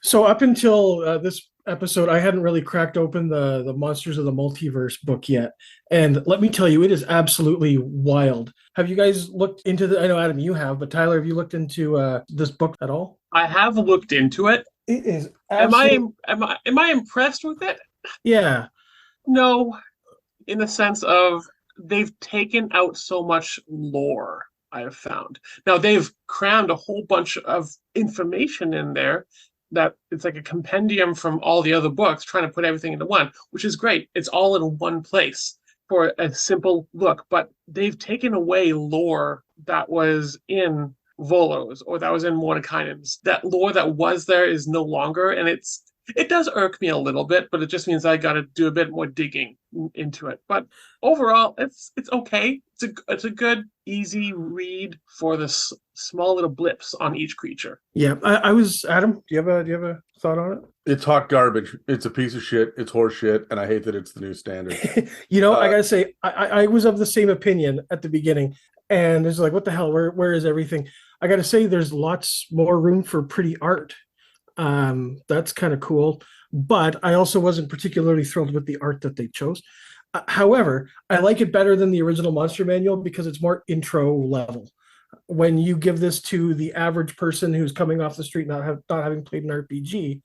So up until this episode, I hadn't really cracked open the Monsters of the Multiverse book yet, and let me tell you, it is absolutely wild. Have you guys looked into the? I know Adam, you have, but Tyler, have you looked into this book at all? I have looked into it. It is Am I absolutely am I impressed with it? yeah. No, in the sense of they've taken out so much lore, I have found. Now they've crammed a whole bunch of information in there that it's like a compendium from all the other books trying to put everything into one, which is great. It's all in one place for a simple look, but they've taken away lore that was in Volo's or that was in Mordenkainen's. That lore that was there is no longer, and it does irk me a little bit, but it just means I got to do a bit more digging into it. But overall, it's okay. It's a good, easy read for the small little blips on each creature. Yeah, I was Adam. Do you have a thought on it? It's hot garbage. It's a piece of shit. It's horse shit, and I hate that it's the new standard. I gotta say, I was of the same opinion at the beginning, and it's like, what the hell? Where is everything? I gotta say, there's lots more room for pretty art. That's kind of cool, but I also wasn't particularly thrilled with the art that they chose. However, I like it better than the original Monster Manual because it's more intro level. When you give this to the average person who's coming off the street not having played an RPG,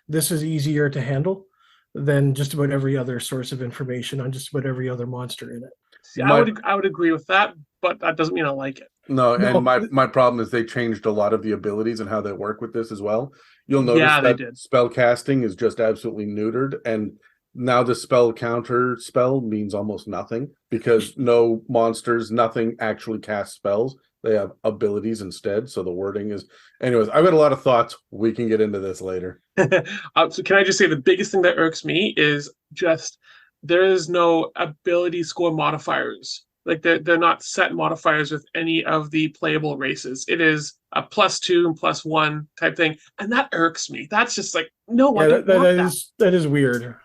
this is easier to handle than just about every other source of information on just about every other monster in it. See, I would agree with that, but that doesn't mean I like it. No, and No. my problem is they changed a lot of the abilities and how they work with this as well. You'll notice Yeah, they that did. spell casting is just absolutely neutered, and now the spell counter spell means almost nothing because no monsters, nothing actually casts spells. They have abilities instead. So the wording is, anyways, I've got a lot of thoughts. We can get into this later. So can I just say the biggest thing that irks me is just there is no ability score modifiers. Like they're not set modifiers with any of the playable races. It is a +2 and +1 type thing, and that irks me. That's just like, no, I don't want that. That is weird.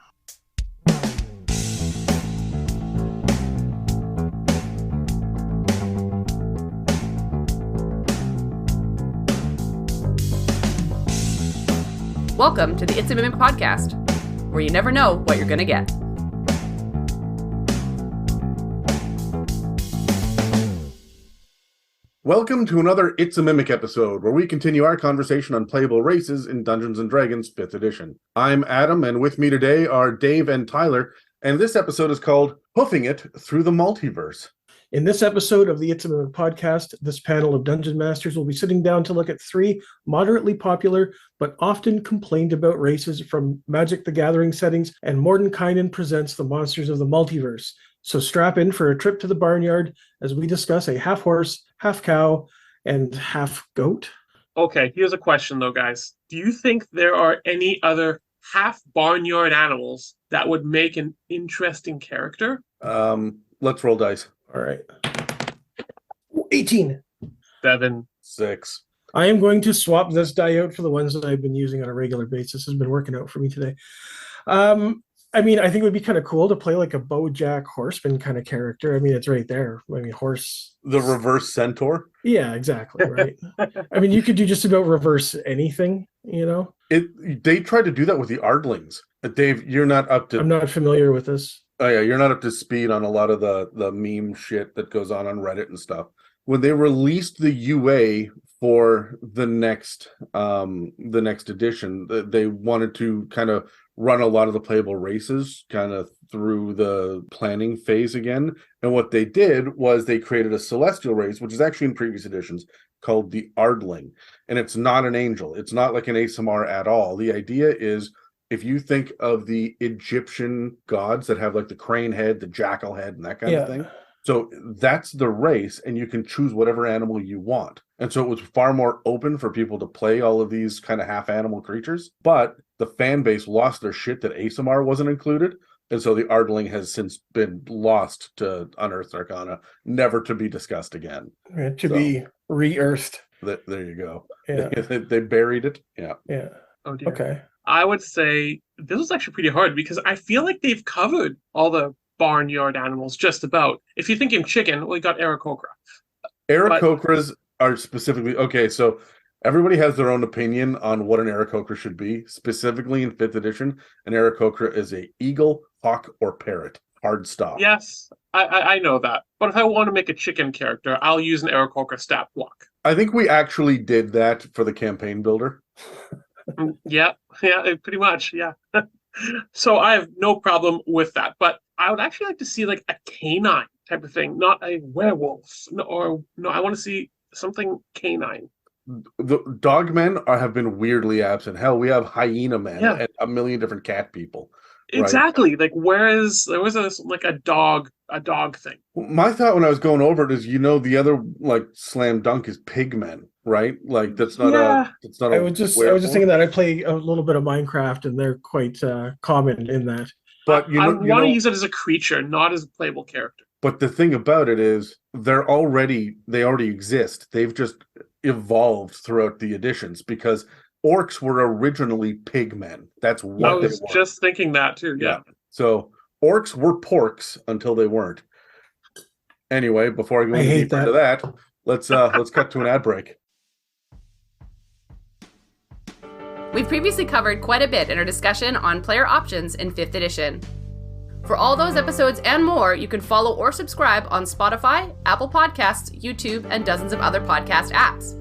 Welcome to the It's a Mimic podcast, where you never know what you're going to get. Welcome to another It's a Mimic episode, where we continue our conversation on playable races in Dungeons & Dragons 5th edition. I'm Adam, and with me today are Dave and Tyler, and this episode is called Hoofing It Through the Multiverse. In this episode of the It's a Mimic podcast, this panel of Dungeon Masters will be sitting down to look at three moderately popular but often complained about races from Magic the Gathering settings and Mordenkainen Presents the Monsters of the Multiverse. So strap in for a trip to the barnyard as we discuss a half horse, half cow, and half goat. Okay, here's a question though, guys. Do you think there are any other half barnyard animals that would make an interesting character? Let's roll dice. All right. 18. 7. 6. I am going to swap this die out for the ones that I've been using on a regular basis. Has been working out for me today. I think it would be kind of cool to play like a Bojack Horseman kind of character. I mean, it's right there. I mean, horse. The reverse Centaur? Yeah, exactly, right? I mean, you could do just about reverse anything, you know? They tried to do that with the Ardlings. Dave, you're not up to... I'm not familiar with this. Oh yeah, you're not up to speed on a lot of the meme shit that goes on Reddit and stuff. When they released the UA for the next edition, they wanted to kind of run a lot of the playable races kind of through the planning phase again. And what they did was they created a celestial race, which is actually in previous editions, called the Ardling. And it's not an angel. It's not like an ASMR at all. The idea is, if you think of the Egyptian gods that have like the crane head, the jackal head, and that kind of thing. So that's the race, and you can choose whatever animal you want. And so it was far more open for people to play all of these kind of half animal creatures. But the fan base lost their shit that ASMR wasn't included. And so the Ardling has since been lost to Unearthed Arcana, never to be discussed again. Be re-earthed. There you go. Yeah. They buried it. Yeah. Yeah. Oh dear. Okay. I would say this was actually pretty hard because I feel like they've covered all the barnyard animals just about. If you're thinking chicken, well, you got Aarakocra. Aarakocras are specifically... Okay, so everybody has their own opinion on what an Aarakocra should be. Specifically in 5th edition, an Aarakocra is a eagle, hawk, or parrot. Hard stop. Yes, I know that. But if I want to make a chicken character, I'll use an Aarakocra stat block. I think we actually did that for the campaign builder. Yeah, pretty much, yeah. So I have no problem with that. But I would actually like to see like a canine type of thing, not a werewolf. No, I want to see something canine. The dogmen have been weirdly absent. Hell, we have hyena men and a million different cat people. Right? Exactly. Like, there was a dog thing. My thought when I was going over it is, the other like slam dunk is pigmen, right? Like that's not I was just thinking that I play a little bit of Minecraft and they're quite common in that. But I want to use it as a creature, not as a playable character. But the thing about it is they already exist. They've just evolved throughout the editions because orcs were originally pigmen. That's what I was just thinking that too. Yeah. So orcs were porks until they weren't. Anyway, before I go deeper into that, let's cut to an ad break. We've previously covered quite a bit in our discussion on player options in 5th edition. For all those episodes and more, you can follow or subscribe on Spotify, Apple Podcasts, YouTube, and dozens of other podcast apps.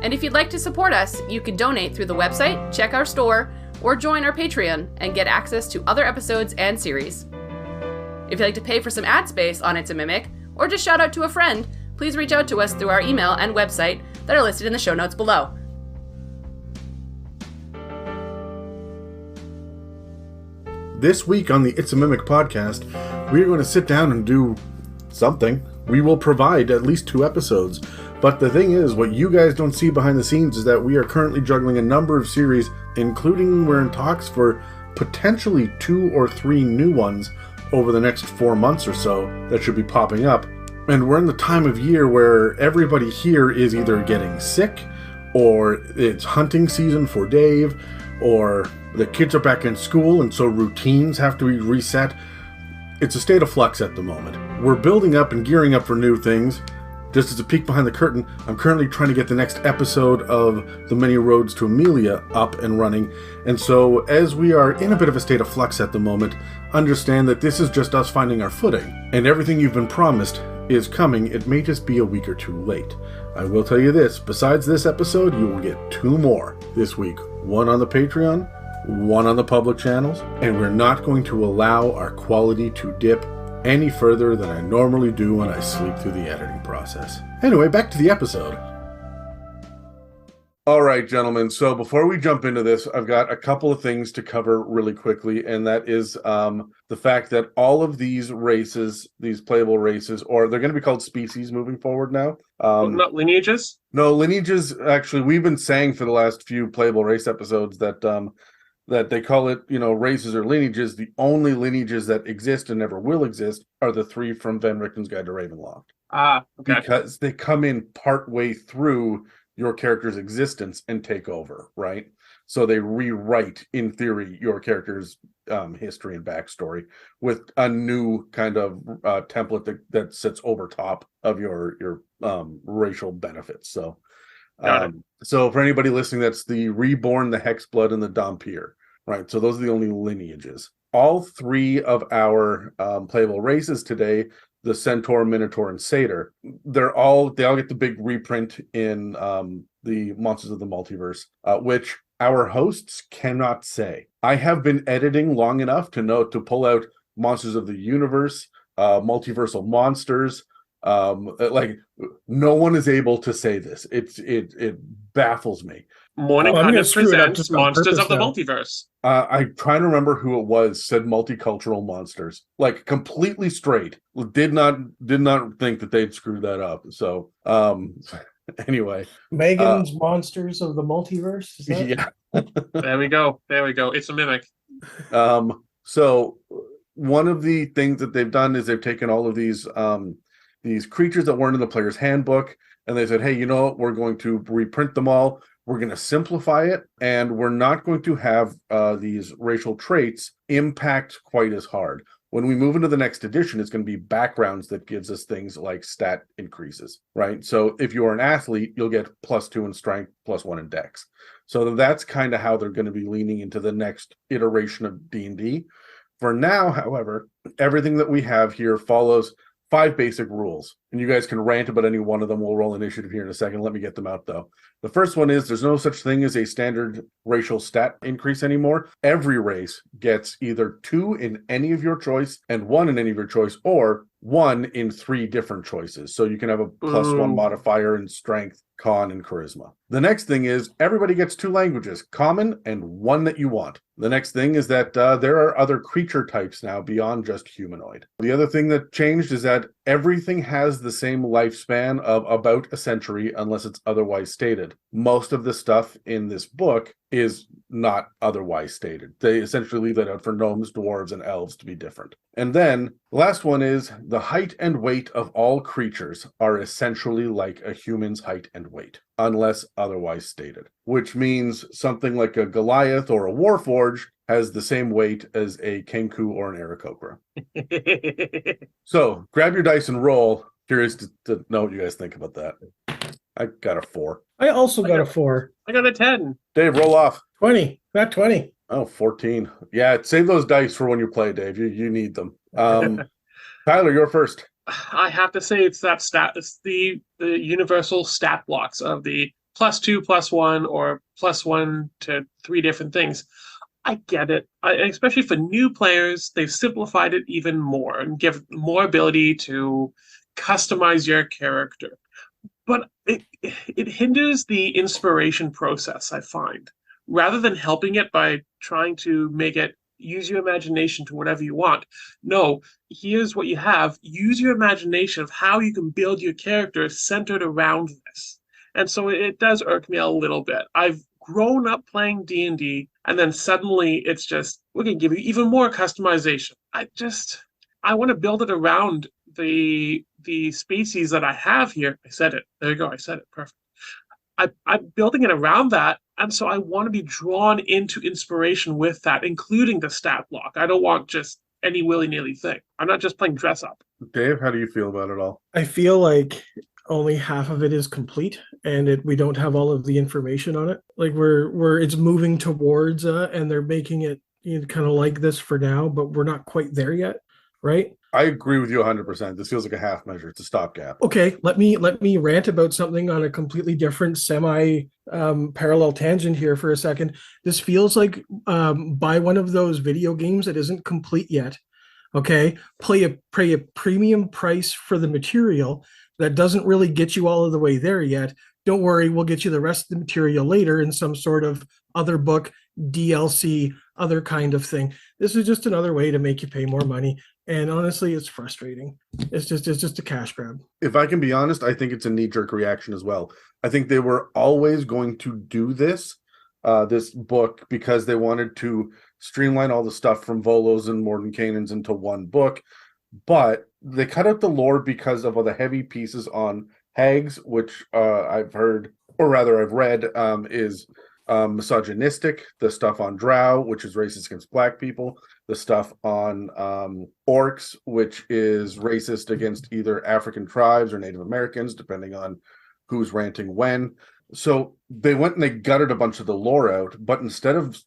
And if you'd like to support us, you can donate through the website, check our store, or join our Patreon and get access to other episodes and series. If you'd like to pay for some ad space on It's a Mimic, or just shout out to a friend, please reach out to us through our email and website that are listed in the show notes below. This week on the It's a Mimic podcast, we are going to sit down and do something. We will provide at least 2 episodes. But the thing is, what you guys don't see behind the scenes is that we are currently juggling a number of series, including we're in talks for potentially 2 or 3 new ones over the next 4 months or so that should be popping up. And we're in the time of year where everybody here is either getting sick, or it's hunting season for Dave, or the kids are back in school and so routines have to be reset. It's a state of flux at the moment. We're building up and gearing up for new things. Just as a peek behind the curtain, I'm currently trying to get the next episode of The Many Roads to Amelia up and running. And so, as we are in a bit of a state of flux at the moment, understand that this is just us finding our footing. And everything you've been promised is coming. It may just be a week or 2 late. I will tell you this, besides this episode, you will get 2 more this week. 1 on the Patreon, 1 on the public channels, and we're not going to allow our quality to dip any further than I normally do when I sleep through the editing process. Anyway, back to the episode. All right, gentlemen. So before we jump into this, I've got a couple of things to cover really quickly, and that is the fact that all of these races, these playable races, or they're going to be called species moving forward now. Not lineages? No, lineages, actually, we've been saying for the last few playable race episodes that they call it, races or lineages. The only lineages that exist and never will exist are the 3 from Van Richten's Guide to Ravenloft. Ah, okay. Because they come in partway through your character's existence and take over, right? So they rewrite, in theory, your character's history and backstory with a new kind of template that sits over top of your racial benefits. So, so for anybody listening, that's the Reborn, the Hexblood, and the Dhampir, right? So those are the only lineages. All 3 of our playable races today, the Centaur, Minotaur, and Satyr, they all get the big reprint in the Monsters of the Multiverse, which our hosts cannot say. I have been editing long enough to pull out Monsters of the Universe, Multiversal Monsters. Like no one is able to say this. It baffles me. Mordenkainen Presents Monsters of the Multiverse. I'm trying to remember who it was said multicultural monsters. Like completely straight. Did not think that they'd screw that up. So anyway. Megan's Monsters of the Multiverse? Is that... Yeah. There we go. It's a mimic. So one of the things that they've done is they've taken all of these creatures that weren't in the player's handbook, and they said, hey, you know what? We're going to reprint them all. We're going to simplify it, and we're not going to have these racial traits impact quite as hard. When we move into the next edition, it's going to be backgrounds that gives us things like stat increases, right? So if you're an athlete, you'll get +2 in strength, +1 in dex. So that's kind of how they're going to be leaning into the next iteration of D&D. For now, however, everything that we have here follows 5 basic rules, and you guys can rant about any one of them. We'll roll initiative here in a second. Let me get them out, though. The first one is there's no such thing as a standard racial stat increase anymore. Every race gets either 2 in any of your choice and 1 in any of your choice, or 1 in 3 different choices. So you can have a +1 modifier in strength, con, and charisma. The next thing is everybody gets 2 languages, common and 1 that you want. The next thing is that there are other creature types now beyond just humanoid. The other thing that changed is that everything has the same lifespan of about a century unless it's otherwise stated. Most of the stuff in this book is not otherwise stated. They essentially leave that out for gnomes, dwarves, and elves to be different. And then the last one is the height and weight of all creatures are essentially like a human's height and weight, unless otherwise stated, which means something like a Goliath or a Warforged has the same weight as a Kenku or an Aarakocra. So grab your dice and roll. Curious to know what you guys think about that. I got a 4. I also got a 4. I got a 10. Dave, roll off. 20. Not 20. Oh, 14. Yeah, save those dice for when you play, Dave. You need them. Tyler, you're first. I have to say it's that stat. It's the universal stat blocks of the +2, +1, or +1 to 3 different things. I get it. Especially for new players, they've simplified it even more and give more ability to customize your character. But it hinders the inspiration process, I find. Rather than helping it by trying to make it use your imagination to whatever you want. No, here's what you have. Use your imagination of how you can build your character centered around this. And so it does irk me a little bit. I've grown up playing D&D, and then suddenly it's just, we're going to give you even more customization. I want to build it around the species that I have here. I said it. There you go. I said it. Perfect. I'm building it around that, and so I want to be drawn into inspiration with that, including the stat block. I don't want just any willy-nilly thing. I'm not just playing dress up. Dave, how do you feel about it all? I feel like only half of it is complete, and we don't have all of the information on it. Like it's moving towards, and they're making it kind of like this for now, but we're not quite there yet, right? I agree with you 100%. This feels like a half measure. It's a stopgap. Okay, let me rant about something on a completely different parallel tangent here for a second. This feels like buy one of those video games that isn't complete yet. Okay, pay a premium price for the material that doesn't really get you all of the way there yet. Don't worry, we'll get you the rest of the material later in some sort of other book, DLC, other kind of thing. This is just another way to make you pay more money. And honestly, it's frustrating. It's just a cash grab. If I can be honest, I think it's a knee-jerk reaction as well. I think they were always going to do this book because they wanted to streamline all the stuff from Volos and Mordenkainen's into one book. But they cut out the lore because of all the heavy pieces on hags, which I've heard, or rather I've read, is misogynistic. The stuff on drow, which is racist against black people. The stuff on orcs, which is racist against either African tribes or Native Americans, depending on who's ranting when. So they went and they gutted a bunch of the lore out, but instead of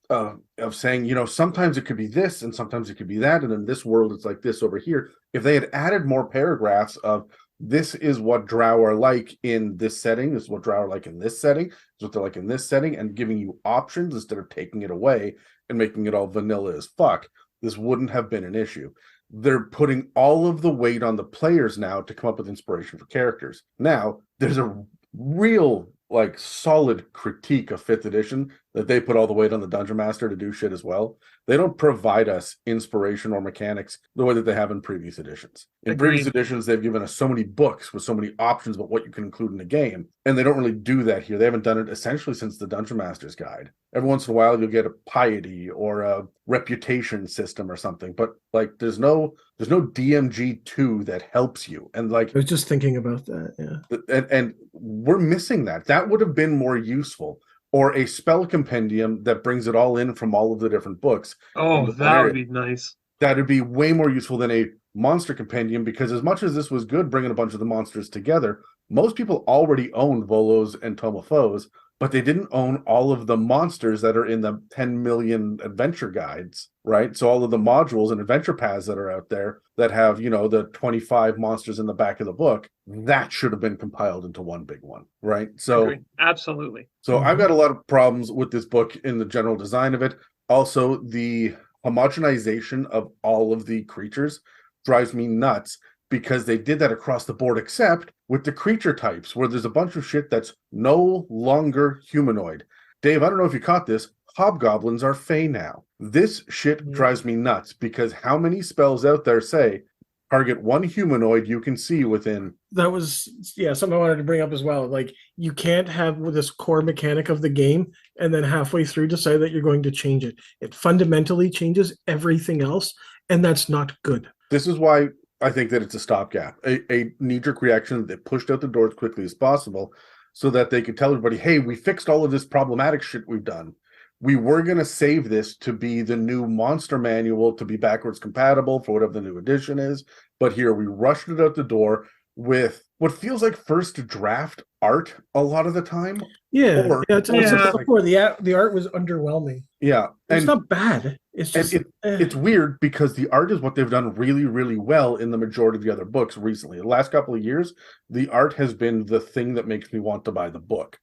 saying, sometimes it could be this and sometimes it could be that, and in this world it's like this over here, if they had added more paragraphs of this is what drow are like in this setting, this is what drow are like in this setting, this is what they're like in this setting, and giving you options instead of taking it away and making it all vanilla as fuck, this wouldn't have been an issue. They're putting all of the weight on the players now to come up with inspiration for characters. Now, there's a real solid critique of 5th edition that they put all the weight on the Dungeon Master to do shit as well. They don't provide us inspiration or mechanics the way that they have in previous editions. In previous editions, they've given us so many books with so many options about what you can include in a game, and they don't really do that here. They haven't done it essentially since the Dungeon Master's Guide. Every once in a while, you'll get a piety or a reputation system or something, but there's no DMG2 that helps you. And I was just thinking about that, yeah. And we're missing that. That would have been more useful. Or a spell compendium that brings it all in from all of the different books. Oh, that would be nice. that'd be way more useful than a monster compendium, because as much as this was good bringing a bunch of the monsters together, most people already owned Volos and Tomofos, but they didn't own all of the monsters that are in the 10 million adventure guides, right? So all of the modules and adventure paths that are out there that have, the 25 monsters in the back of the book, that should have been compiled into one big one, right? So Agreed. Absolutely. So I've got a lot of problems with this book in the general design of it. Also, the homogenization of all of the creatures drives me nuts, because they did that across the board, except with the creature types, where there's a bunch of shit that's no longer humanoid. Dave, I don't know if you caught this. Hobgoblins are Fey now. This shit drives me nuts, because how many spells out there say target one humanoid you can see within? That was something I wanted to bring up as well. Like, you can't have this core mechanic of the game and then halfway through decide that you're going to change it. It fundamentally changes everything else, and that's not good. This is why I think that it's a stopgap, a knee-jerk reaction that they pushed out the door as quickly as possible, so that they could tell everybody, hey, we fixed all of this problematic shit we've done. We were going to save this to be the new monster manual, to be backwards compatible for whatever the new edition is. But here we rushed it out the door with what feels like first draft art a lot of the time. It's before the art was underwhelming. Yeah, it's not bad. It's just it's weird, because the art is what they've done really, really well in the majority of the other books recently. The last couple of years, the art has been the thing that makes me want to buy the book.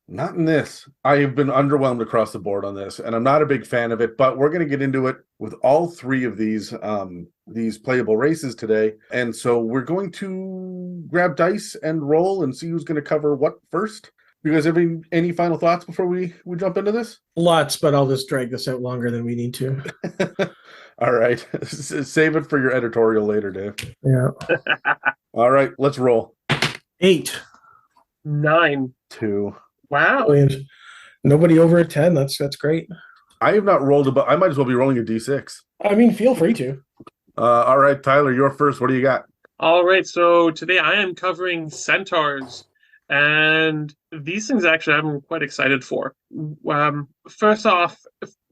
Not in this. I have been underwhelmed across the board on this, and I'm not a big fan of it, but we're going to get into it with all three of these playable races today. And so we're going to grab dice and roll and see who's going to cover what first. You guys have any final thoughts before we jump into this? Lots, but I'll just drag this out longer than we need to. All right. Save it for your editorial later, Dave. Yeah. All right, let's roll. 8. 9. 2. Wow. Brilliant. Nobody over a 10. That's great. I have not rolled, but I might as well be rolling a d6. I mean, feel free to. All right, Tyler, you're first. What do you got? All right, so today I am covering Centaurs, and these things actually I'm quite excited for. First off,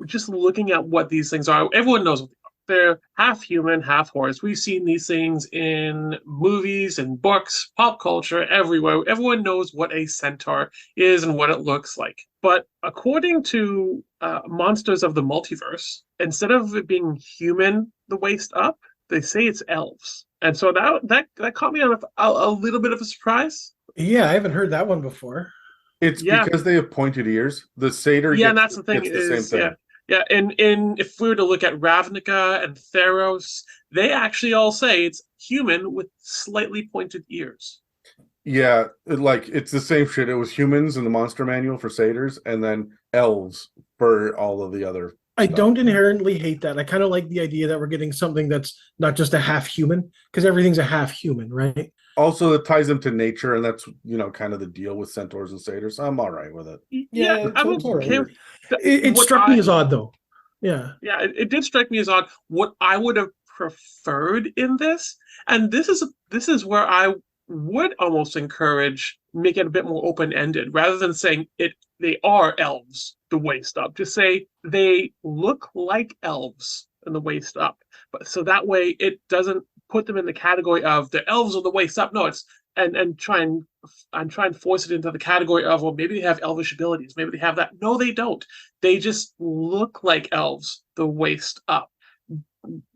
just looking at what these things are, everyone knows what they're half human, half horse. We've seen these things in movies and books, pop culture, everywhere. Everyone knows what a centaur is and what it looks like. But according to Monsters of the Multiverse, instead of it being human the waist up, they say it's elves. And so that caught me on a little bit of a surprise. Yeah, I haven't heard that one before. It's because they have pointed ears. The satyr and that's the thing, the same thing. Yeah, and if we were to look at Ravnica and Theros, they actually all say it's human with slightly pointed ears. Yeah, it's the same shit. It was humans in the monster manual for satyrs, and then elves for all of the other. I don't inherently hate that. I kind of like the idea that we're getting something that's not just a half human, because everything's a half human, right? Also, it ties them to nature, and that's kind of the deal with centaurs and satyrs. I'm all right with it. Yeah, I'm okay. It struck me as odd, though. Yeah. Yeah, it did strike me as odd. What I would have preferred in this, and this is where I would almost encourage make it a bit more open-ended, rather than saying they are elves the waist up. Just say they look like elves in the waist up. But so that way it doesn't put them in the category of the elves of the waist up. No, it's and try and force it into the category of, well, maybe they have elvish abilities, maybe they have that. No, they don't. They just look like elves the waist up.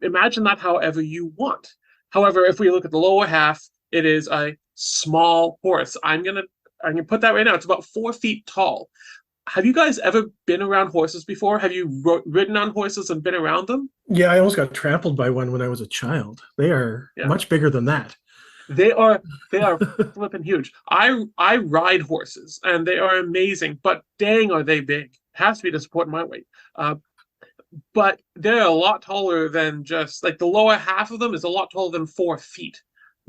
Imagine that however you want. However, if we look at the lower half, it is a small horse. I'm gonna put that right now. It's about 4 feet tall. Have you guys ever been around horses before? Have you ridden on horses and been around them? Yeah, I almost got trampled by one when I was a child. They are much bigger than that. They are flipping huge. I ride horses, and they are amazing, but dang, are they big. Has to be to support my weight. But they're a lot taller than just, like, the lower half of them is a lot taller than 4 feet.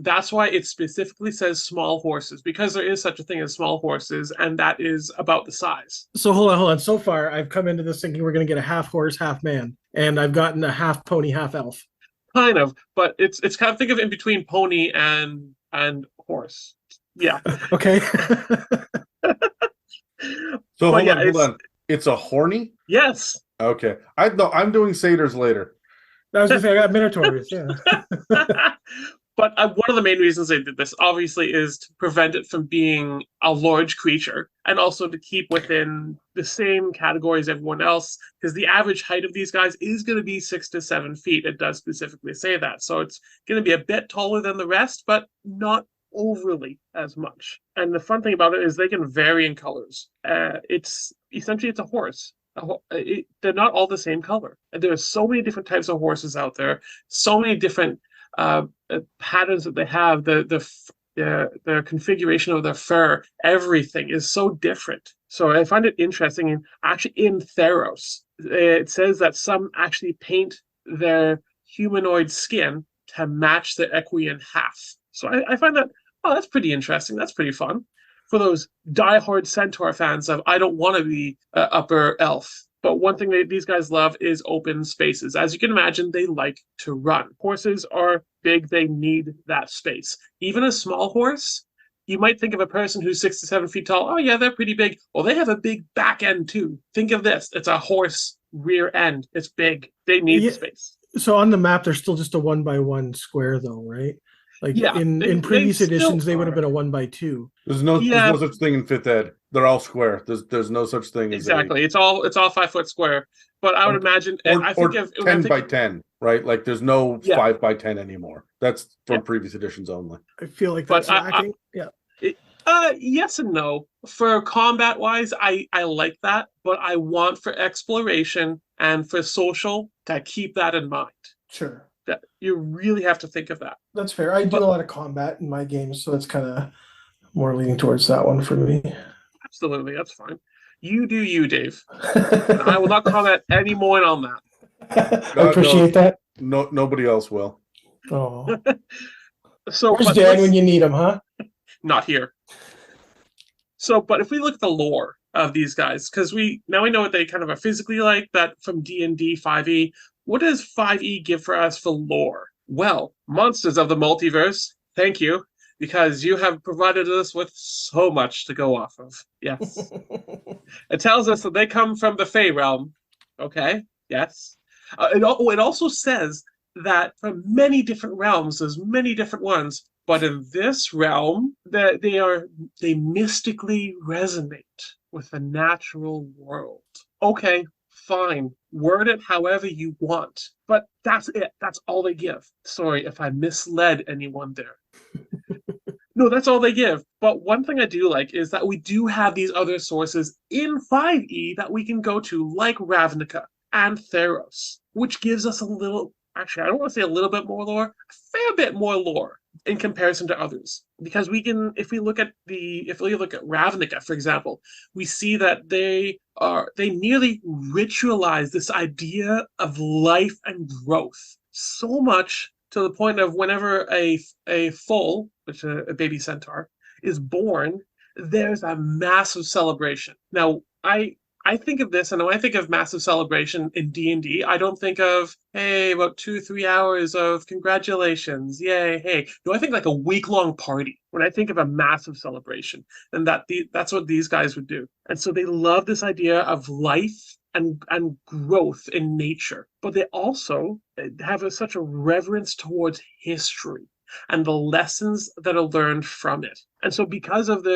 That's why it specifically says small horses, because there is such a thing as small horses, and that is about the size. So hold on. So far, I've come into this thinking we're going to get a half horse, half man, and I've gotten a half pony, half elf. Kind of, but it's kind of, think of it in between pony and horse. Yeah. Okay. So hold on. It's a horny? Yes. Okay. I'm doing satyrs later. I was gonna say I got Minotaurs. Yeah. But one of the main reasons they did this, obviously, is to prevent it from being a large creature, and also to keep within the same category as everyone else, because the average height of these guys is going to be 6 to 7 feet. It does specifically say that. So it's going to be a bit taller than the rest, but not overly as much. And the fun thing about it is they can vary in colors. It's a horse. They're not all the same color. There are so many different types of horses out there, so many different patterns that they have, the configuration of their fur, everything is so different. So I find it interesting. And actually, in Theros, it says that some actually paint their humanoid skin to match the Equian half. So I find that, oh, that's pretty interesting. That's pretty fun for those diehard Centaur fans of I don't want to be upper elf. But one thing that these guys love is open spaces. As you can imagine, they like to run. Horses are big. They need that space. Even a small horse, you might think of a person who's 6 to 7 feet tall. Oh, yeah, they're pretty big. Well, they have a big back end, too. Think of this. It's a horse rear end. It's big. They need the space. So on the map, there's still just a 1x1 square, though, right? Like in previous editions, they would have been a 1x2. There's no such thing in 5th ed. They're all square. There's no such thing as it's all 5 foot square. But I would imagine, I think of 10 by 10, right? Like there's no 5 by 10 anymore. That's from previous editions only. I feel like that's lacking. Yes and no. For combat wise, I like that, but I want for exploration and for social to keep that in mind. Sure. That you really have to think of that. That's fair. I do a lot of combat in my games, so it's kind of more leaning towards that one for me. Absolutely, that's fine. You do you, Dave. And I will not comment any more on that. I appreciate that. No, nobody else will. Oh. So where's Dan when you need him, huh? Not here. So, but if we look at the lore of these guys, because we know what they kind of are physically like, that from D&D 5e, what does 5e give for us for lore? Well, Monsters of the Multiverse, thank you, because you have provided us with so much to go off of. Yes. It tells us that they come from the Fey realm. Okay, yes. It also says that from many different realms, there's many different ones, but in this realm, they mystically resonate with the natural world. Okay, fine. Word it however you want. But that's it. That's all they give. Sorry if I misled anyone there. No, that's all they give. But one thing I do like is that we do have these other sources in 5e that we can go to, like Ravnica and Theros, which gives us a little, actually, I don't want to say a little bit more lore, a fair bit more lore in comparison to others. Because we can, if we look at Ravnica, for example, we see that they nearly ritualize this idea of life and growth so much to the point of whenever a foal, which is a baby centaur, is born, there's a massive celebration. Now, I think of this, and when I think of massive celebration in D&D, I don't think of, hey, about 2-3 hours of congratulations, yay, hey. No, I think like a week-long party when I think of a massive celebration, and that's what these guys would do. And so they love this idea of life and growth in nature, but they also have such a reverence towards history and the lessons that are learned from it. And so because of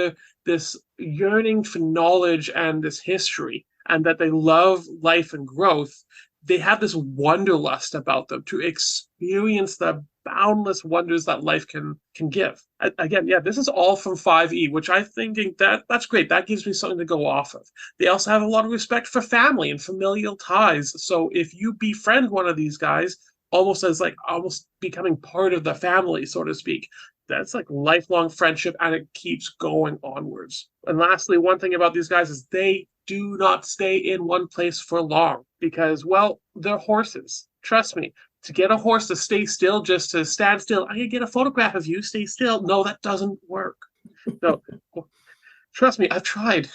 this yearning for knowledge and this history, and that they love life and growth, they have this wanderlust about them to experience the boundless wonders that life can give. Again, this is all from 5e, which I'm thinking that's great. That gives me something to go off of. They also have a lot of respect for family and familial ties. So if you befriend one of these guys, almost becoming part of the family, so to speak, that's like lifelong friendship, and it keeps going onwards. And lastly, one thing about these guys is they do not stay in one place for long because, well, they're horses. Trust me, to get a horse to stay still, just to stand still, I can get a photograph of you, stay still. No, that doesn't work. No, trust me, I've tried.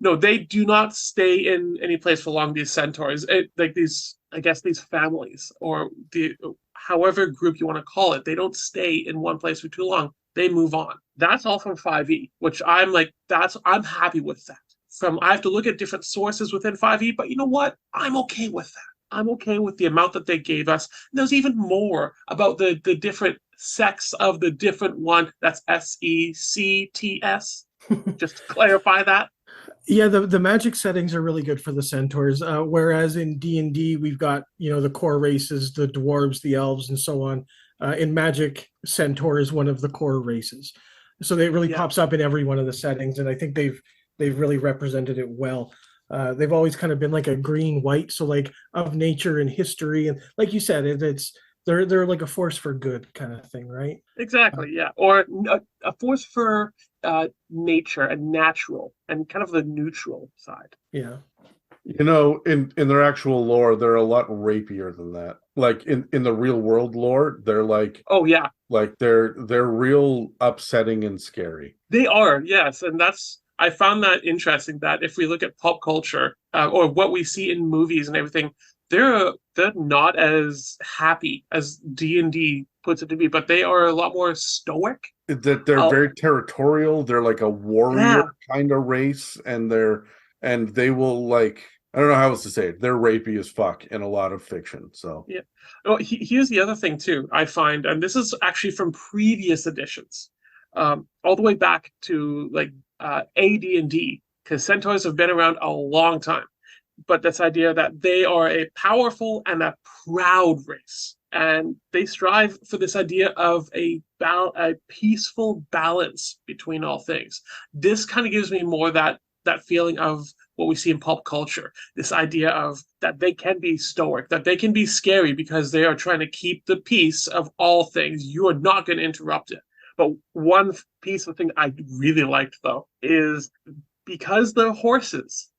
No, they do not stay in any place for long, these centaurs. These families, or however group you want to call it, they don't stay in one place for too long. They move on. That's all from 5e, which I'm happy with that. I have to look at different sources within 5e, but you know what? I'm okay with that. I'm okay with the amount that they gave us. There's even more about the different sex of the different one. That's SECTS. Just to clarify that. Yeah, the magic settings are really good for the centaurs. Whereas in D&D, we've got, the core races, the dwarves, the elves, and so on. In Magic, Centaur is one of the core races. So it really pops up in every one of the settings, and I think they've really represented it well. They've always kind of been like a green-white, so like of nature and history, and like you said, they're like a force for good kind of thing, right? Exactly, yeah. Or a force for nature and natural and kind of the neutral side. Yeah. In their actual lore, they're a lot rapier than that. Like in the real world lore, they're like, oh yeah, like they're real upsetting and scary. They are, yes, and I found that interesting. That if we look at pop culture or what we see in movies and everything, they're not as happy as D&D puts it to be, but they are a lot more stoic. That they're very territorial. They're like a warrior kind of race, and they will, like, I don't know how else to say it. They're rapey as fuck in a lot of fiction. So yeah. Oh, here's the other thing too. I find, and this is actually from previous editions, all the way back to like AD&D, because centaurs have been around a long time. But this idea that they are a powerful and a proud race, and they strive for this idea of a peaceful balance between all things. This kind of gives me more that feeling of what we see in pop culture, this idea of that they can be stoic, that they can be scary because they are trying to keep the peace of all things. You are not going to interrupt it. But one piece of thing I really liked, though, is because they're horses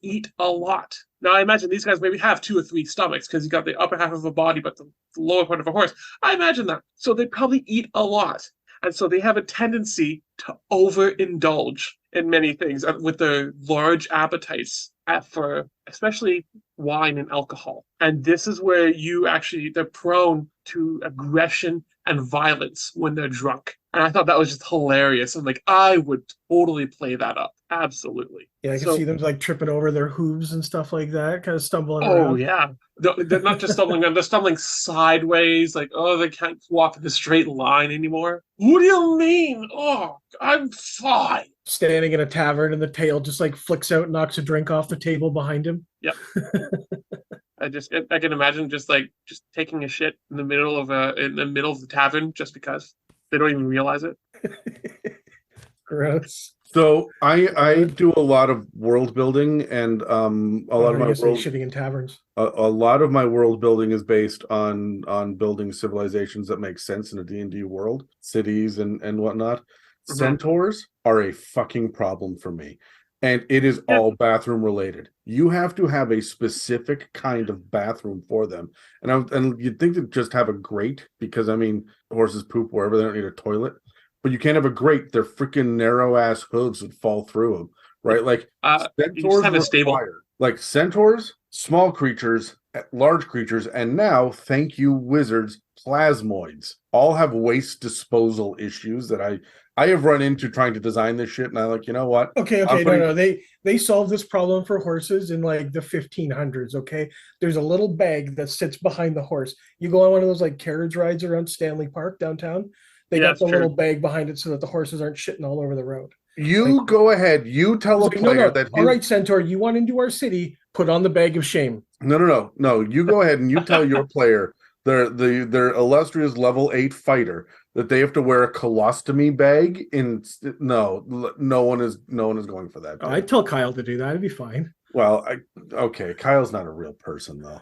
eat a lot. Now, I imagine these guys maybe have 2 or 3 stomachs because you got the upper half of a body, but the lower part of a horse. I imagine that. So they probably eat a lot. And so they have a tendency to overindulge in many things with their large appetites for especially wine and alcohol. And this is where they're prone to aggression and violence when they're drunk. And I thought that was just hilarious. I'm like, I would totally play that up. Absolutely. Yeah, I can see them like tripping over their hooves and stuff like that, kind of stumbling around. Oh, yeah. They're not just stumbling around, they're stumbling sideways, like, they can't walk in a straight line anymore. What do you mean? Oh, I'm fine. Standing in a tavern and the tail just like flicks out and knocks a drink off the table behind him. Yep. I can imagine just taking a shit in the middle of the tavern just because they don't even realize it. Gross. So I do a lot of world building, and a lot of my shitting in taverns. A lot of my world building is based on building civilizations that make sense in a D&D world, cities and whatnot. Mm-hmm. Centaurs are a fucking problem for me, and it is all bathroom related. You have to have a specific kind of bathroom for them, and you'd think to just have a grate, because I mean horses poop wherever, they don't need a toilet. But you can't have a grate. Their freaking narrow ass hooves would fall through them, right? Like centaurs have a stable. Like centaurs, small creatures, large creatures, and now, thank you, wizards, plasmoids all have waste disposal issues that I have run into trying to design this shit, and I'm like, you know what? Okay, no. They solved this problem for horses in like the 1500s. Okay, there's a little bag that sits behind the horse. You go on one of those like carriage rides around Stanley Park downtown. They got the little bag behind it so that the horses aren't shitting all over the road. You go ahead. You tell a player that. All right, Centaur, you want into our city? Put on the bag of shame. No. You go ahead and you tell your player, their illustrious level 8 fighter, that they have to wear a colostomy bag. No one is going for that. I'd tell Kyle to do that. It'd be fine. Well, okay. Kyle's not a real person though.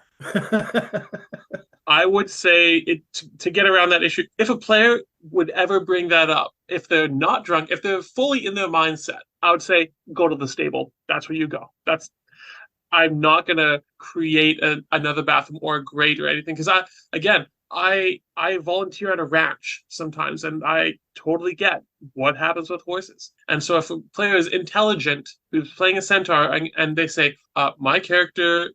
I would say to get around that issue, if a player would ever bring that up, if they're not drunk, if they're fully in their mindset, I would say go to the stable. That's where you go. I'm not going to create another bathroom or a grate or anything, because I volunteer at a ranch sometimes, and I totally get what happens with horses. And so if a player is intelligent, who's playing a centaur, and they say, my character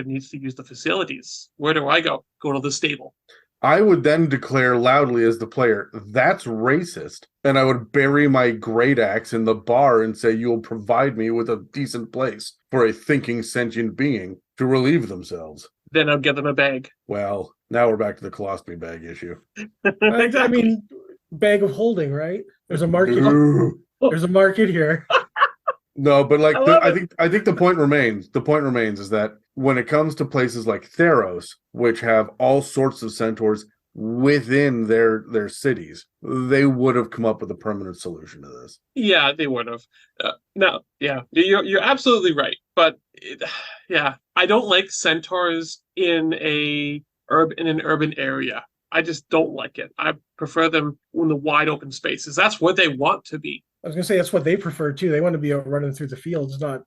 needs to use the facilities. Where do I go? Go to the stable. I would then declare loudly as the player, that's racist. And I would bury my great axe in the bar and say, you'll provide me with a decent place for a thinking sentient being to relieve themselves. Then I'd give them a bag. Well, now we're back to the colostomy bag issue. I mean, bag of holding, right? There's a market. Ooh. There's a market here. No, but like I I think the point remains. The point remains is that when it comes to places like Theros, which have all sorts of centaurs within their cities, they would have come up with a permanent solution to this. Yeah, they would have. No, yeah, you're absolutely right. But yeah, I don't like centaurs in an urban area. I just don't like it. I prefer them in the wide open spaces. That's what they want to be. I was gonna say that's what they prefer too. They want to be out running through the fields, not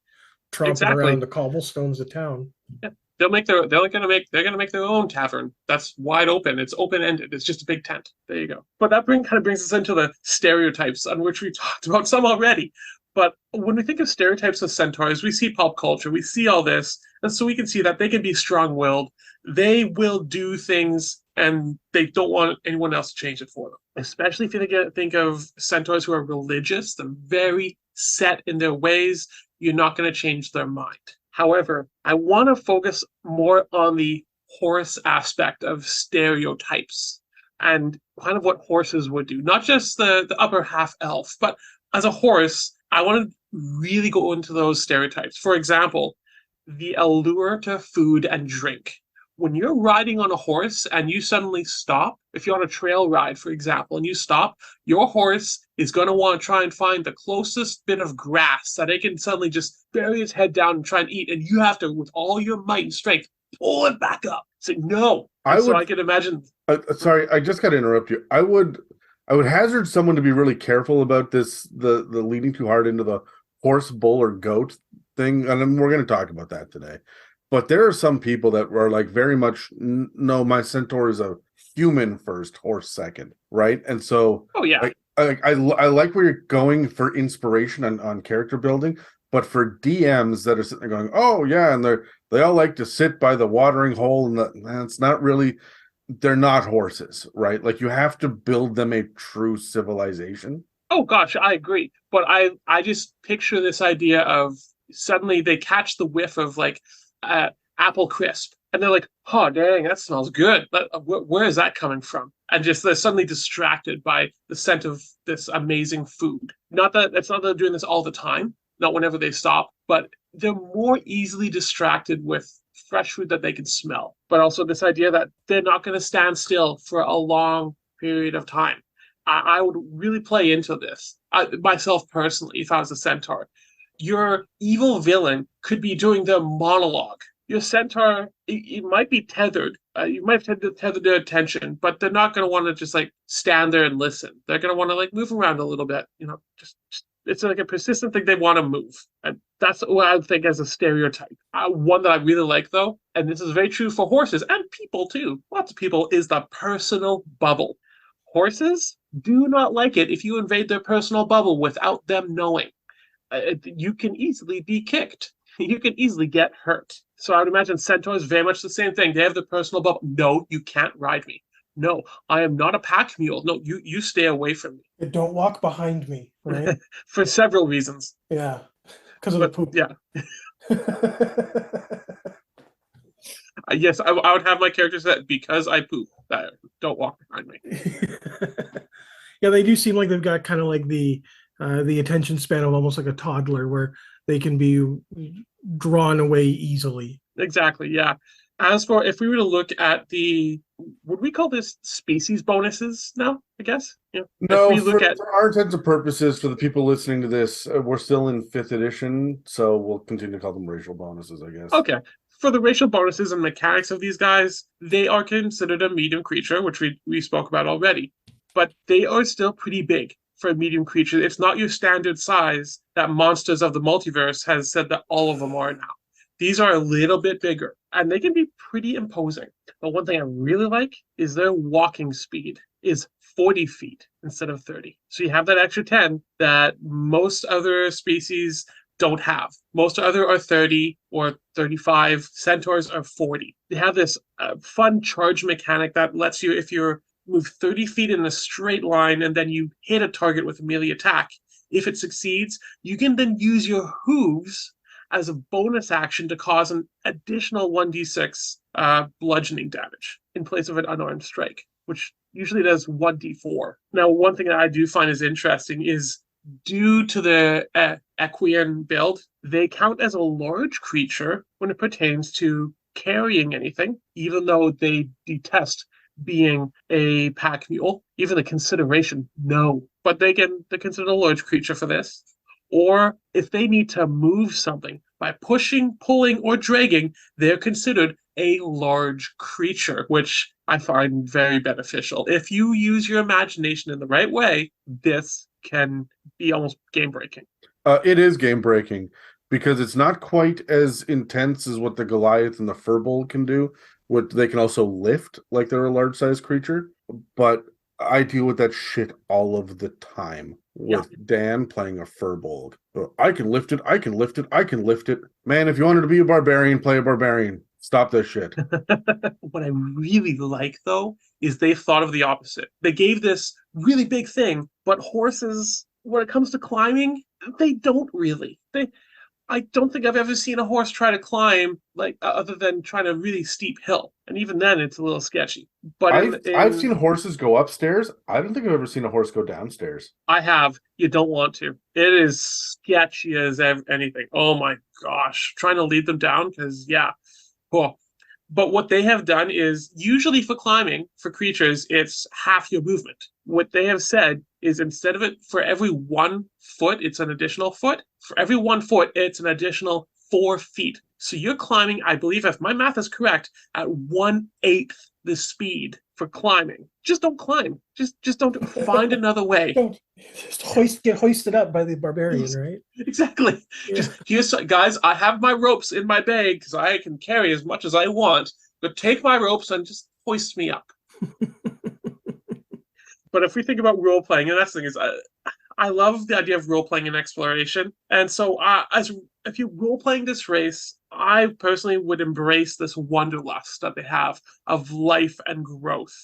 tromping Exactly. around the cobblestones of town. Yeah. They're gonna make their own tavern. That's wide open. It's open ended. It's just a big tent. There you go. But that kind of brings us into the stereotypes on which we talked about some already. But when we think of stereotypes of centaurs, we see pop culture, we see all this, and so we can see that they can be strong-willed. They will do things, and they don't want anyone else to change it for them. Especially if you think of centaurs who are religious and very set in their ways, you're not going to change their mind. However, I want to focus more on the horse aspect of stereotypes and kind of what horses would do. Not just the upper half elf, but as a horse, I want to really go into those stereotypes. For example, the allure to food and drink. When you're riding on a horse and you suddenly stop, if you're on a trail ride, for example, and you stop, your horse is going to want to try and find the closest bit of grass that it can suddenly just bury its head down and try and eat. And you have to, with all your might and strength, pull it back up. Say, no. So I can imagine. Sorry, I just got to interrupt you. I would hazard someone to be really careful about this, the leading too hard into the horse, bull, or goat thing. And we're going to talk about that today. But there are some people that are like very much, no, my centaur is a human first, horse second, right? And so, oh yeah, I like where you're going for inspiration on character building, but for DMs that are sitting there going, oh yeah, and they all like to sit by the watering hole, and that's not really, they're not horses, right? Like you have to build them a true civilization. Oh gosh, I agree. But I just picture this idea of suddenly they catch the whiff of like apple crisp, and they're like, oh dang, that smells good, but where is that coming from? And just they're suddenly distracted by the scent of this amazing food. Not that they're doing this all the time, not whenever they stop, but they're more easily distracted with fresh food that they can smell. But also this idea that they're not going to stand still for a long period of time. I would really play into this myself personally if I was a centaur. Your evil villain could be doing their monologue. Your centaur, it might be tethered. You might have tethered their attention, but they're not going to want to just like stand there and listen. They're going to want to like move around a little bit. You know, just it's like a persistent thing they want to move. And that's what I would think as a stereotype. One that I really like, though, and this is very true for horses and people too, lots of people, is the personal bubble. Horses do not like it if you invade their personal bubble without them knowing. You can easily be kicked. You can easily get hurt. So I would imagine Centaur is very much the same thing. They have the personal bubble. No, you can't ride me. No, I am not a pack mule. No, you stay away from me. Don't walk behind me, right? For several reasons. Yeah, because of the poop. Yeah. Yes, I would have my character set because I poop. Don't walk behind me. Yeah, they do seem like they've got kind of like the attention span of almost like a toddler, where they can be drawn away easily. Exactly, yeah. As for if we were to look at would we call this species bonuses now, I guess? Yeah. No, for our intents and purposes, for the people listening to this, we're still in 5th edition, so we'll continue to call them racial bonuses, I guess. Okay. For the racial bonuses and mechanics of these guys, they are considered a medium creature, which we spoke about already. But they are still pretty big for a medium creature. It's not your standard size that Monsters of the Multiverse has said that all of them are now. These are a little bit bigger, and they can be pretty imposing. But one thing I really like is their walking speed is 40 feet instead of 30. So you have that extra 10 that most other species don't have. Most other are 30 or 35. Centaurs are 40. They have this fun charge mechanic that lets you, if you're move 30 feet in a straight line and then you hit a target with a melee attack, if it succeeds, you can then use your hooves as a bonus action to cause an additional 1d6 bludgeoning damage in place of an unarmed strike, which usually does 1d4. Now, one thing that I do find is interesting is due to the Equian build, they count as a large creature when it pertains to carrying anything, even though they detest being a pack mule. Even the consideration, no. But they're considered a large creature for this. Or if they need to move something by pushing, pulling, or dragging, they're considered a large creature, which I find very beneficial. If you use your imagination in the right way, this can be almost game-breaking. It is game-breaking because it's not quite as intense as what the Goliath and the Firbolg can do. What they can also lift like they're a large-sized creature, but I deal with that shit all of the time with Dan playing a Firbolg. I can lift it, I can lift it, I can lift it. Man, if you wanted to be a barbarian, play a barbarian. Stop this shit. What I really like, though, is they've thought of the opposite. They gave this really big thing, but horses, when it comes to climbing, they don't really. I don't think I've ever seen a horse try to climb, like other than trying a really steep hill, and even then, it's a little sketchy. But I've seen horses go upstairs. I don't think I've ever seen a horse go downstairs. I have. You don't want to. It is sketchy as anything. Oh my gosh, trying to lead them down because cool. But what they have done is, usually for climbing, for creatures, it's half your movement. What they have said is, instead of it, for every 1 foot, it's an additional foot. For every 1 foot, it's an additional 4 feet. So you're climbing, I believe, if my math is correct, at 1/8 the speed for climbing. Just don't climb. Just don't find another way. Don't just get hoisted up by the barbarian, right? Exactly. Yeah. Just guys, I have my ropes in my bag because I can carry as much as I want. But take my ropes and just hoist me up. But if we think about role playing, and that's the thing is, I love the idea of role playing and exploration. And so, if you're role playing this race, I personally would embrace this wanderlust that they have of life and growth.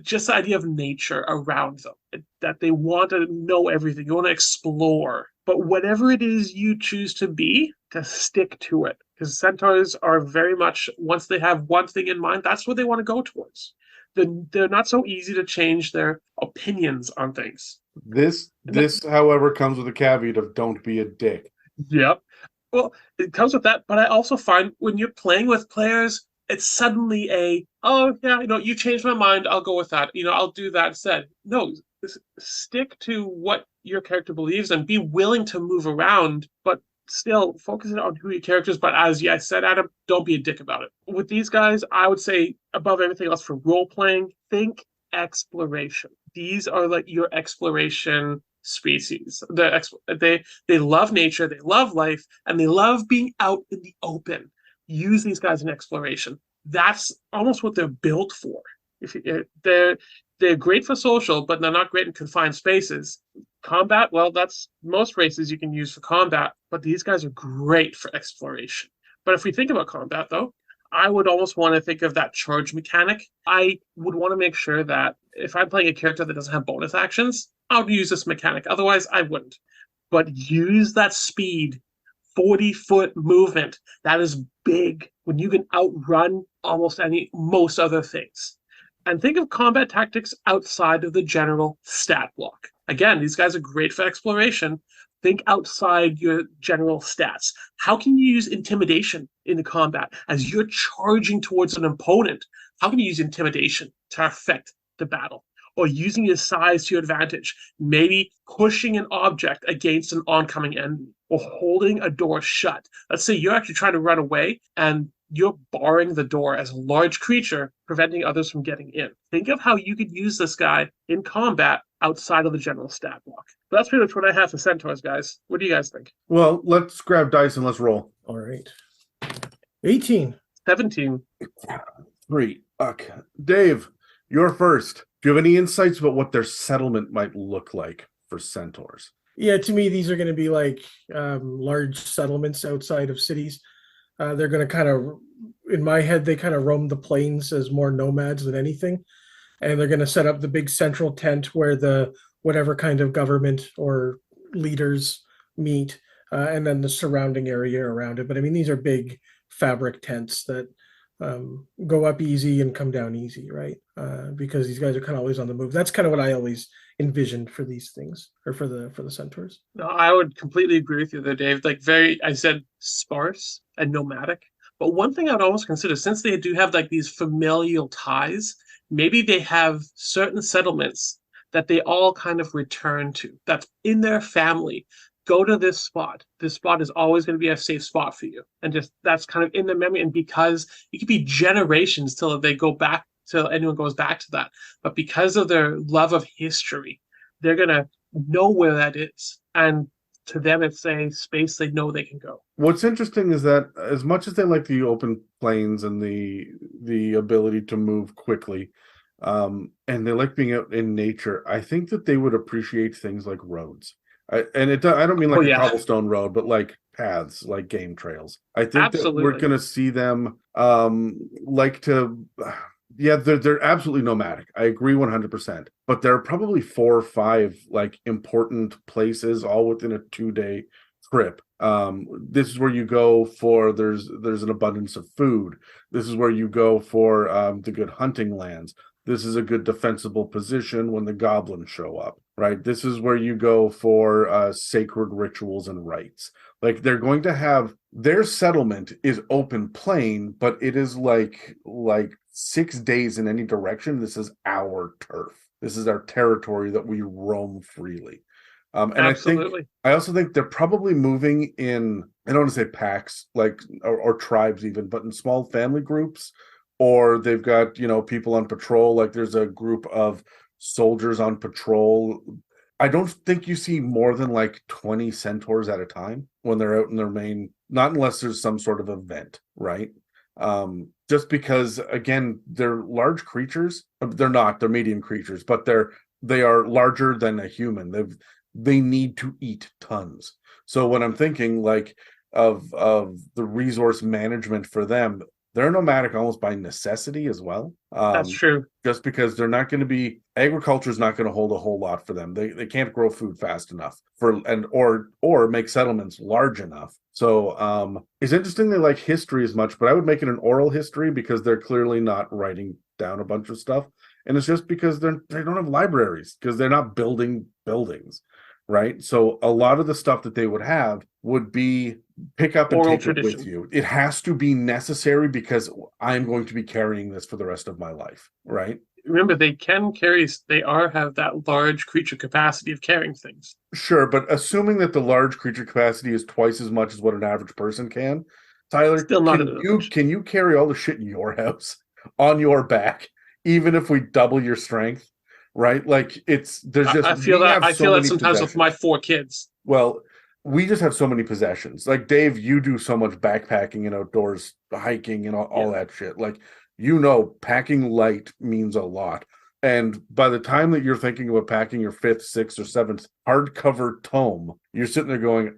Just the idea of nature around them, that they want to know everything, you want to explore. But whatever it is you choose to be, to stick to it. Because centaurs are very much, once they have one thing in mind, that's what they want to go towards. They're not so easy to change their opinions on things. This, however, comes with a caveat of don't be a dick. Yep. Well, it comes with that, but I also find when you're playing with players, it's suddenly you changed my mind, I'll go with that. I'll do that instead. No, stick to what your character believes and be willing to move around, but still focusing on who your character is. But as I said, Adam, don't be a dick about it. With these guys, I would say above everything else for role playing, think exploration. These are like your exploration species. They love nature, they love life, and they love being out in the open. Use these guys in exploration. That's almost what they're built for. They're great for social, but they're not great in confined spaces. Combat, well, that's most races you can use for combat, but these guys are great for exploration. But if we think about combat, though, I would almost want to think of that charge mechanic. I would want to make sure that if I'm playing a character that doesn't have bonus actions, I would use this mechanic. Otherwise, I wouldn't. But use that speed, 40-foot movement. That is big when you can outrun most other things. And think of combat tactics outside of the general stat block. Again, these guys are great for exploration. Think outside your general stats. How can you use intimidation in the combat as you're charging towards an opponent? How can you use intimidation to affect the battle? Or using your size to your advantage, maybe pushing an object against an oncoming enemy, or holding a door shut. Let's say you're actually trying to run away and you're barring the door as a large creature, preventing others from getting in. Think of how you could use this guy in combat outside of the general stat block. But that's pretty much what I have for centaurs, guys. What do you guys think? Well, let's grab dice and let's roll. All right. 18. 17. 3. Okay. Dave, you're first. Do you have any insights about what their settlement might look like for centaurs? Yeah, to me, these are going to be like large settlements outside of cities. They're going to kind of, in my head, they kind of roam the plains as more nomads than anything. And they're going to set up the big central tent where the whatever kind of government or leaders meet, and then the surrounding area around it. But I mean, these are big fabric tents that go up easy and come down easy, right? Because these guys are kind of always on the move. That's kind of what I always envisioned for these things, or for the centaurs. No, I would completely agree with you there, Dave. Like I said, sparse and nomadic. But one thing I'd almost consider, since they do have like these familial ties, maybe they have certain settlements that they all kind of return to. That's in their family. Go to this spot. This spot is always going to be a safe spot for you. And just that's kind of in their memory. And because it could be generations till they go back, till anyone goes back to that. But because of their love of history, they're going to know where that is. And to them, it's a space they know they can go. What's interesting is that as much as they like the open plains and the ability to move quickly, and they like being out in nature, I think that they would appreciate things like roads. I don't mean like a cobblestone road, but like paths, like game trails. I think that we're going to see them like to. Yeah, they're absolutely nomadic. I agree 100%. But there are probably 4 or 5 like important places all within a 2-day trip. This is where you go for there's an abundance of food. This is where you go for the good hunting lands. This is a good defensible position when the goblins show up, right? This is where you go for sacred rituals and rites. Like they're going to have their settlement is open plain, but it is like 6 days in any direction. This is our turf. This is our territory that we roam freely. And absolutely. I also think they're probably moving in, I don't want to say packs, like or tribes even, but in small family groups. Or they've got, people on patrol, like there's a group of soldiers on patrol. I don't think you see more than like 20 centaurs at a time when they're out in their main, not unless there's some sort of event, right? Just because, again, they're large creatures. They're medium creatures, but they are larger than a human. They need to eat tons. So when I'm thinking like of the resource management for them, they're nomadic almost by necessity as well. That's true. Just because they're not going to be, agriculture is not going to hold a whole lot for them. They can't grow food fast enough or make settlements large enough. So it's interesting they like history as much, but I would make it an oral history because they're clearly not writing down a bunch of stuff. And it's just because they don't have libraries because they're not building buildings, right? So a lot of the stuff that they would have would be pick up and oral take tradition. it with you. It has to be necessary because I'm going to be carrying this for the rest of my life, right? Remember, they have that large creature capacity of carrying things. Sure, but assuming that the large creature capacity is twice as much as what an average person can, Tyler, Still not can you carry all the shit in your house on your back, even if we double your strength? Right? Like I feel that sometimes with my 4 kids. Well, we just have so many possessions. Like Dave, you do so much backpacking and outdoors hiking and all that shit. Like, packing light means a lot. And by the time that you're thinking about packing your 5th, 6th, or 7th hardcover tome, you're sitting there going,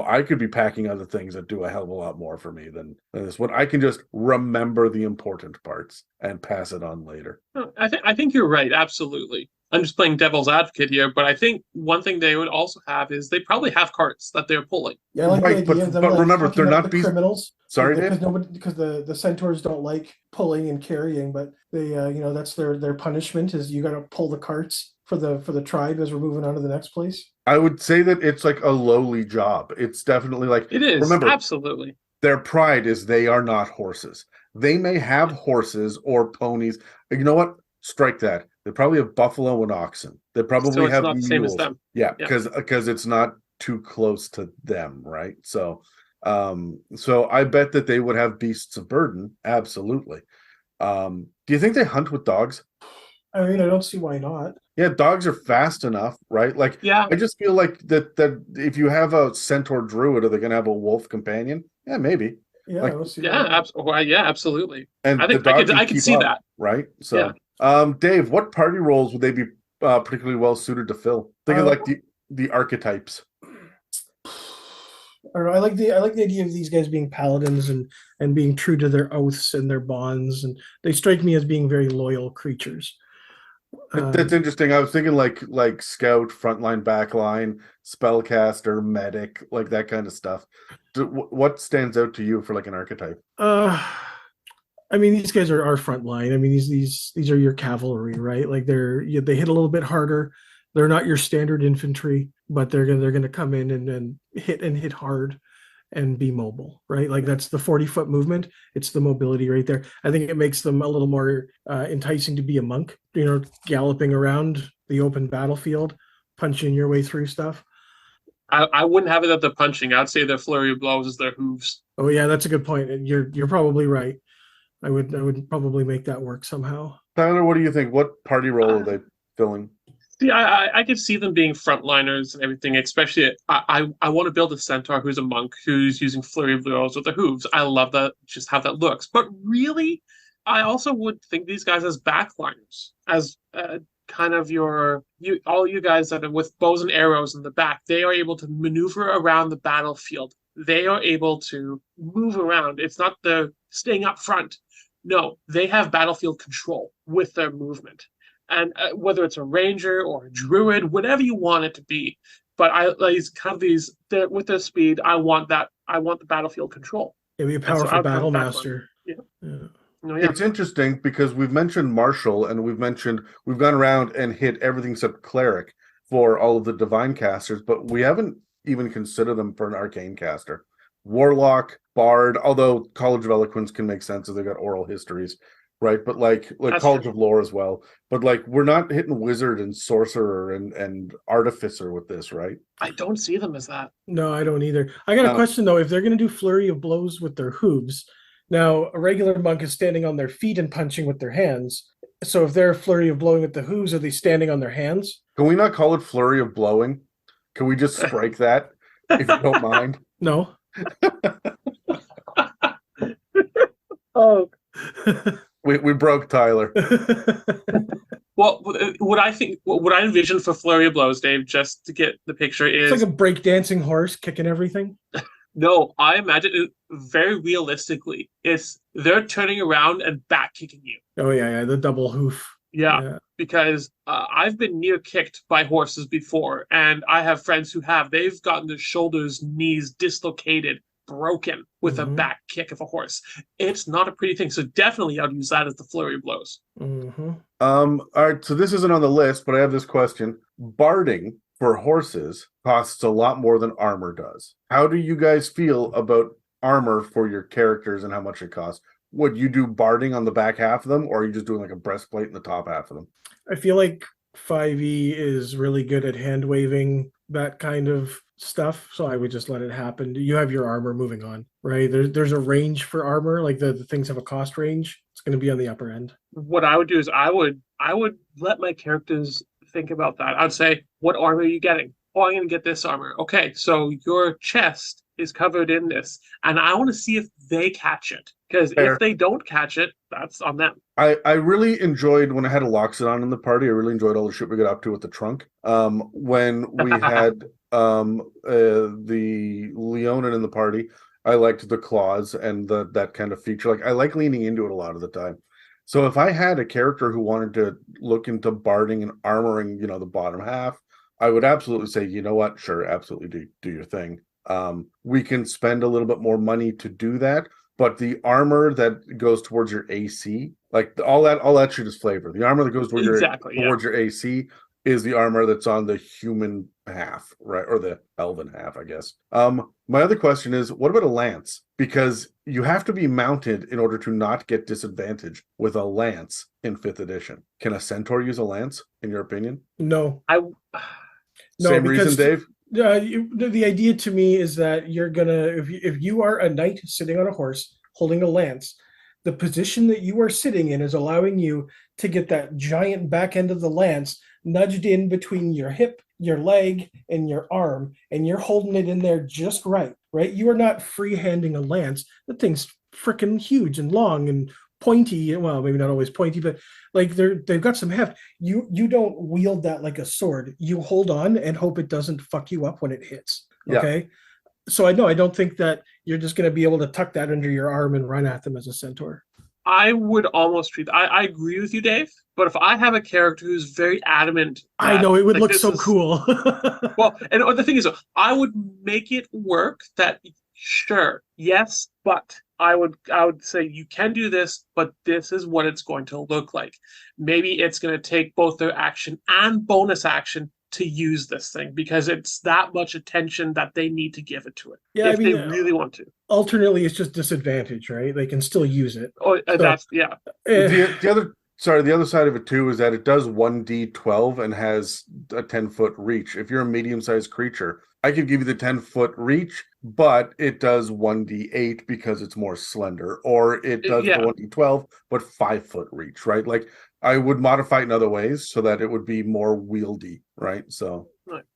I could be packing other things that do a hell of a lot more for me than this one. I can just remember the important parts and pass it on later. I think you're right. Absolutely. I'm just playing devil's advocate here, but I think one thing they would also have is they probably have carts that they're pulling. Yeah, I like right, the idea of them, but remember, they're not criminals. Sorry, because the centaurs don't like pulling and carrying, but they that's their punishment is you got to pull the carts for the tribe as we're moving on to the next place. I would say that it's like a lowly job. It's definitely like it is. Remember, absolutely. Their pride is they are not horses. They may have horses or ponies. You know what? Strike that. They probably have buffalo and oxen. They probably have not mules. the same as them. Yeah, because it's not too close to them, right? So I bet that they would have beasts of burden. Absolutely. Do you think they hunt with dogs? I mean, I don't see why not. Yeah, dogs are fast enough, right? Like, yeah. I just feel like that if you have a centaur druid, are they going to have a wolf companion? Yeah, maybe. Yeah, absolutely. And I think I could see that. Right? So, Dave, what party roles would they be particularly well suited to fill? Think of like the archetypes? I don't know, I like the idea of these guys being paladins and being true to their oaths and their bonds, and they strike me as being very loyal creatures. That's interesting. I was thinking like scout, frontline, backline, spellcaster, medic, like that kind of stuff. What stands out to you for like an archetype? I mean, these guys are our front line. I mean, these are your cavalry, right? Like they hit a little bit harder. They're not your standard infantry, but they're gonna come in and hit hard and be mobile, right? Like that's the 40-foot movement. It's the mobility right there. I think it makes them a little more enticing to be a monk, galloping around the open battlefield, punching your way through stuff. I wouldn't have it at the punching. I'd say their flurry of blows is their hooves. Oh yeah, that's a good point. And you're probably right. I would probably make that work somehow. Tyler, what do you think? What party role are they filling? See, I could see them being frontliners and everything, especially I want to build a centaur who's a monk who's using flurry of blows with the hooves. I love that, just how that looks. But really, I also would think these guys as backliners, as kind of all you guys that are with bows and arrows in the back. They are able to maneuver around the battlefield. They are able to move around. It's not the staying up front. No, they have battlefield control with their movement. And whether it's a ranger or a druid, whatever you want it to be, but with their speed, I want that. I want the battlefield control. It'd be a powerful battle master. Yeah. Yeah. It's interesting because we've mentioned martial and we've gone around and hit everything except cleric for all of the divine casters, but we haven't even considered them for an arcane caster. Warlock, bard, although College of Eloquence can make sense if they've got oral histories. Right, but like College of Lore as well. But like we're not hitting wizard and sorcerer and artificer with this, right? I don't see them as that. No, I don't either. I got a question though. If they're going to do flurry of blows with their hooves, now a regular monk is standing on their feet and punching with their hands. So if they're flurry of blowing with the hooves, are they standing on their hands? Can we not call it flurry of blowing? Can we just strike that if you don't mind? No. Oh. We broke Tyler. Well, what I envision for flurry of blows, Dave, just to get the picture is it's like a breakdancing horse kicking everything. No, I imagine it very realistically. They're turning around and back kicking you. Oh yeah, the double hoof. Yeah. Because I've been near kicked by horses before, and I have friends who they've gotten their shoulders, knees dislocated, broken with a back kick of a horse. It's not a pretty thing. So definitely I'd use that as the flurry of blows. All right, so this isn't on the list, but I have this question. Barding for horses costs a lot more than armor does. How do you guys feel about armor for your characters and how much it costs? Would you do barding on the back half of them, or are you just doing like a breastplate in the top half of them? I feel like 5e is really good at hand waving that kind of stuff, so I would just let it happen. You have your armor, moving on, right? There's a range for armor, like the things have a cost range. It's going to be on the upper end. What I would do is I would let my characters think about that. I'd say, what armor are you getting? Oh, I'm going to get this armor. Okay, so your chest is covered in this, and I want to see if they catch it, because if they don't catch it, that's on them. I really enjoyed when I had a Loxodon in the party. I really enjoyed all the shit we got up to with the trunk. When we had the Leonin in the party, I liked the claws and that kind of feature. Like I like leaning into it a lot of the time. So if I had a character who wanted to look into barding and armoring, the bottom half, I would absolutely say, you know what, sure, absolutely do your thing. We can spend a little bit more money to do that, but the armor that goes towards your AC, like all that shit is flavor. The armor that goes towards your AC is the armor that's on the human half, right? Or the elven half, I guess. My other question is, what about a lance? Because you have to be mounted in order to not get disadvantage with a lance in 5th edition. Can a centaur use a lance, in your opinion? No. Same reason, Dave? The idea to me is that you're gonna, if you are a knight sitting on a horse holding a lance, the position that you are sitting in is allowing you to get that giant back end of the lance nudged in between your hip, your leg, and your arm, and you're holding it in there just right? You are not free-handing a lance. That thing's freaking huge and long and pointy. Well, maybe not always pointy, but like they've got some heft. You don't wield that like a sword. You hold on and hope it doesn't fuck you up when it hits. Okay. So I don't think that you're just going to be able to tuck that under your arm and run at them as a centaur. I would almost treat. I agree with you, Dave. But if I have a character who's very adamant, I know it would look so cool. Well, and the thing is, I would make it work. That sure, yes, but I would say you can do this, but this is what it's going to look like. Maybe it's going to take both their action and bonus action to use this thing because it's that much attention that they need to give it to it. Yeah, if they really want to. Alternately, it's just disadvantage, right? They can still use it. Oh, that's yeah. The other side of it too is that it does 1d12 and has a 10-foot reach. If you're a medium-sized creature, I could give you the 10-foot reach, but it does 1d8 because it's more slender, or it does the 1d12 but 5-foot reach, right? Like I would modify it in other ways so that it would be more wieldy, right? So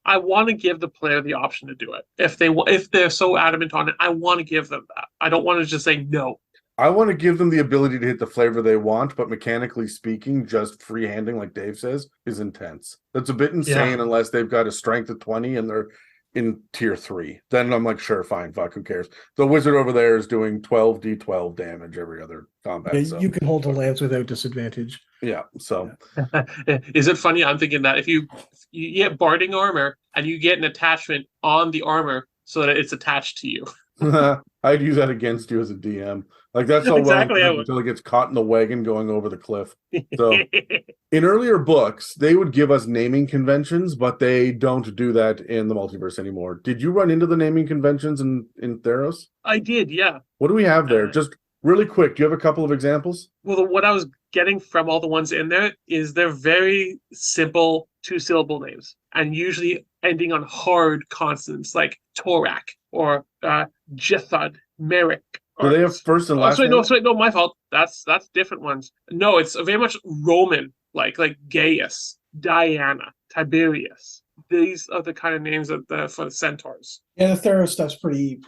I want to give the player the option to do it. If they're so adamant on it, I want to give them that. I don't want to just say no. I want to give them the ability to hit the flavor they want, but mechanically speaking, just freehanding, like Dave says, is intense. That's a bit insane unless they've got a strength of 20 and they're in tier 3. Then I'm like, sure, fine, fuck, who cares? The wizard over there is doing 12d12 damage every other combat. Yeah, so you can hold a lance without disadvantage. Yeah, so. Is it funny? I'm thinking that if you get barding armor and you get an attachment on the armor so that it's attached to you. I'd use that against you as a DM. Like that's all exactly well until it gets caught in the wagon going over the cliff. So in earlier books, they would give us naming conventions, but they don't do that in the multiverse anymore. Did you run into the naming conventions in Theros? I did, yeah. What do we have there? Just really quick, do you have a couple of examples? Well, what I was getting from all the ones in there is they're very simple 2-syllable names and usually ending on hard consonants like Torak or Jethud, Merrick. Do they have first and last names? No, my fault. That's different ones. No, it's very much Roman, like Gaius, Diana, Tiberius. These are the kind of names for the centaurs. Yeah, the Theros stuff's pretty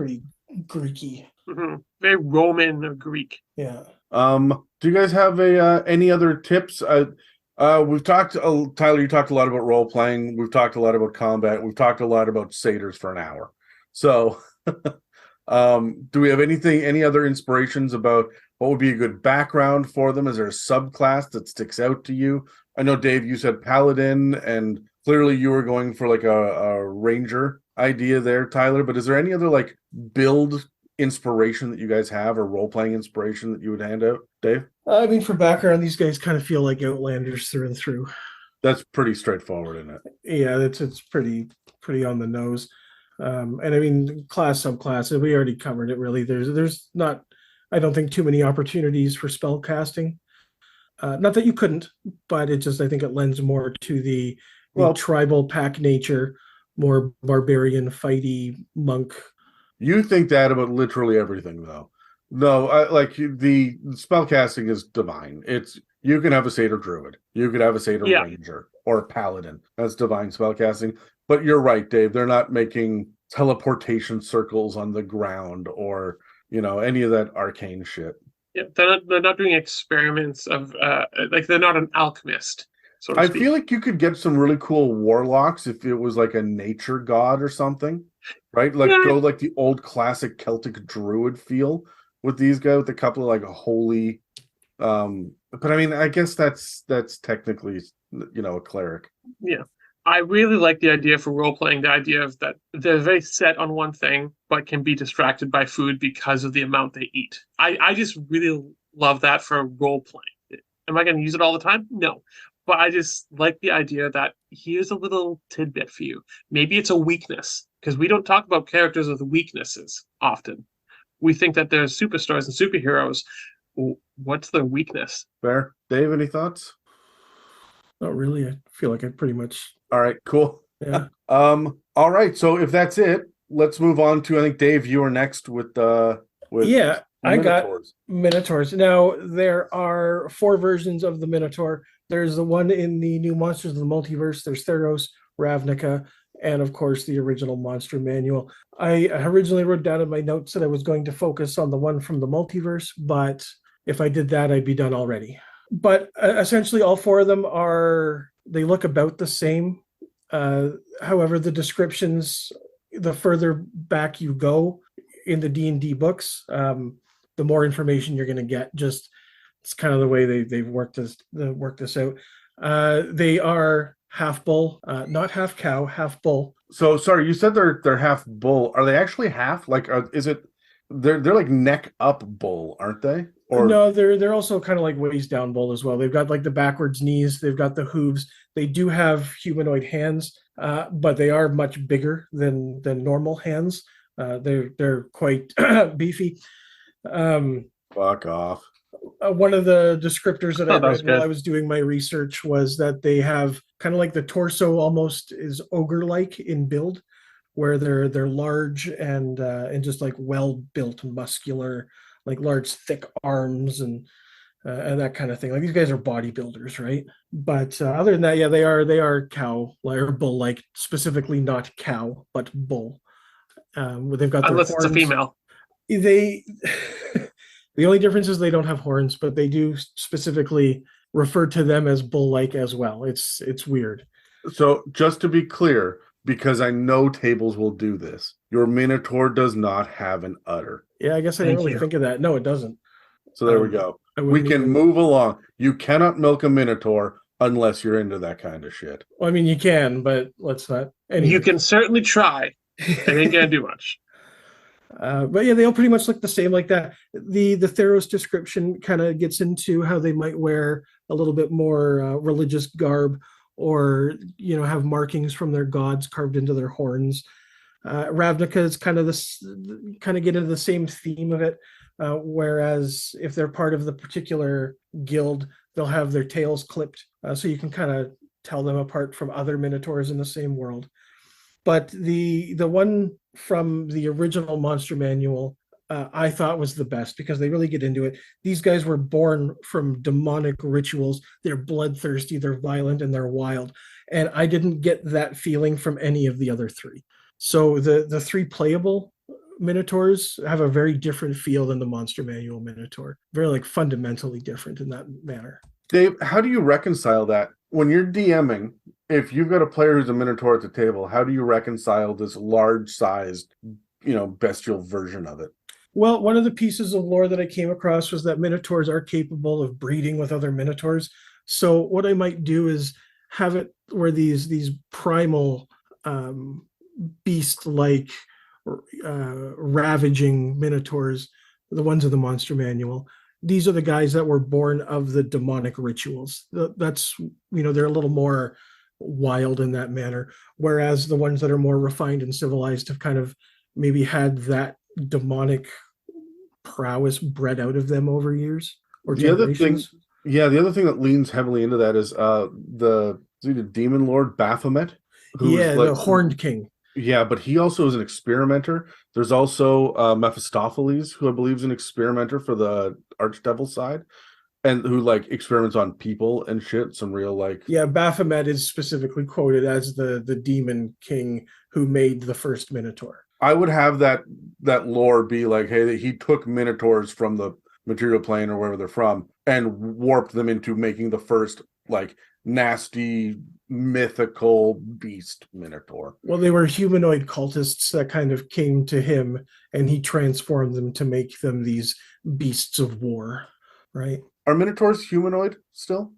Greeky. Mm-hmm. Very Roman or Greek. Yeah. Do you guys have any other tips? We've talked, Tyler, you talked a lot about role playing. We've talked a lot about combat. We've talked a lot about satyrs for an hour. So do we have any other inspirations about what would be a good background for them? Is there a subclass that sticks out to you? I know, Dave, you said paladin, and clearly you were going for like a ranger idea there, Tyler, but is there any other like build inspiration that you guys have or role-playing inspiration that you would hand out, Dave? I mean, for background, these guys kind of feel like Outlanders through and through. That's pretty straightforward, isn't it? Yeah, it's pretty on the nose. And I mean, class, subclass, we already covered it, really. There's not, I don't think, too many opportunities for spell casting. Not that you couldn't, but it just, I think it lends more to the tribal pack nature, more barbarian, fighty, monk. You think that about literally everything, though. No, like the spell casting is divine. You can have a satyr druid, you could have a satyr ranger or a paladin. That's divine spell casting. But you're right, Dave. They're not making teleportation circles on the ground or any of that arcane shit. Yeah, they're not doing experiments of like they're not an alchemist. So to speak. Feel like you could get some really cool warlocks if it was like a nature god or something, right? Like go like the old classic Celtic druid feel with these guys with a couple of like a holy. But I mean, I guess that's technically a cleric. Yeah. I really like the idea for role-playing, the idea of that they're very set on one thing, but can be distracted by food because of the amount they eat. I just really love that for role-playing. Am I going to use it all the time? No. But I just like the idea that here's a little tidbit for you. Maybe it's a weakness, because we don't talk about characters with weaknesses often. We think that they're superstars and superheroes. What's their weakness? Fair. Dave, any thoughts? Not really. I feel like I pretty much. All right, cool. Yeah. All right. So if that's it, let's move on to, I think, Dave, you are next with yeah, I got Minotaurs. Minotaurs. Now there are 4 versions of the Minotaur. There's the one in the new Monsters of the Multiverse. There's Theros, Ravnica, and of course the original Monster Manual. I originally wrote down in my notes that I was going to focus on the one from the Multiverse, but If I did that, I'd be done already. But essentially, all 4 of them they look about the same. However, the descriptions, the further back you go in the D&D books, the more information you're going to get. Just it's kind of the way they've worked this out. They are half bull, not half cow, half bull. So sorry, you said they're half bull. Are they actually half? Like, is it? They're like neck up bull, aren't they? Or no, they're also kind of like waist down bull as well. They've got like the backwards knees. They've got the hooves. They do have humanoid hands, but they are much bigger than normal hands. They're quite beefy. fuck off. One of the descriptors that I That was read while good. I was doing my research was that they have kind of like the torso almost is ogre-like in build, where they're large and just like well-built, muscular, like large, thick arms and that kind of thing. Like these guys are bodybuilders, right? But other than that, yeah, they are cow or bull-like, specifically not cow, but bull. They've got their Unless it's a horns. female. They the only difference is they don't have horns, but they do specifically refer to them as bull-like as well. It's weird. So just to be clear, because I know tables will do this, your Minotaur does not have an udder. Yeah, I guess I Thank didn't really you. think of that. No, it doesn't. So there we Um, go. I We wouldn't can even- move along. You cannot milk a Minotaur unless you're into that kind of shit. Well, I mean, you can, but let's not. Anyway. You can certainly try. It ain't gonna do much. But yeah, they all pretty much look the same like that. The Theros description kind of gets into how they might wear a little bit more religious garb, or have markings from their gods carved into their horns. Ravnica is kind of get into the same theme of it. Whereas if they're part of the particular guild, they'll have their tails clipped, so you can kind of tell them apart from other Minotaurs in the same world. But the one from the original Monster Manual, I thought was the best because they really get into it. These guys were born from demonic rituals. They're bloodthirsty, they're violent, and they're wild. And I didn't get that feeling from any of the other 3. So the 3 playable Minotaurs have a very different feel than the Monster Manual Minotaur. Very like fundamentally different in that manner. Dave, how do you reconcile that? When you're DMing, if you've got a player who's a Minotaur at the table, how do you reconcile this large-sized, bestial version of it? Well, one of the pieces of lore that I came across was that Minotaurs are capable of breeding with other Minotaurs. So what I might do is have it where these primal beast-like ravaging Minotaurs, the ones of the Monster Manual, these are the guys that were born of the demonic rituals. That's, they're a little more wild in that manner, whereas the ones that are more refined and civilized have kind of maybe had that demonic prowess bred out of them over years or The other thing, generations. the other thing that leans heavily into that is the demon lord Baphomet, who is The Horned King. Yeah, but he also is an experimenter. There's also Mephistopheles, who I believe is an experimenter for the Archdevil side, and who experiments on people and shit. Some real Baphomet is specifically quoted as the demon king who made the first Minotaur. I would have that lore be like, hey, he took Minotaurs from the material plane or wherever they're from and warped them into making the first nasty mythical beast Minotaur. Well, they were humanoid cultists that kind of came to him, and he transformed them to make them these beasts of war, right? Are Minotaurs humanoid still?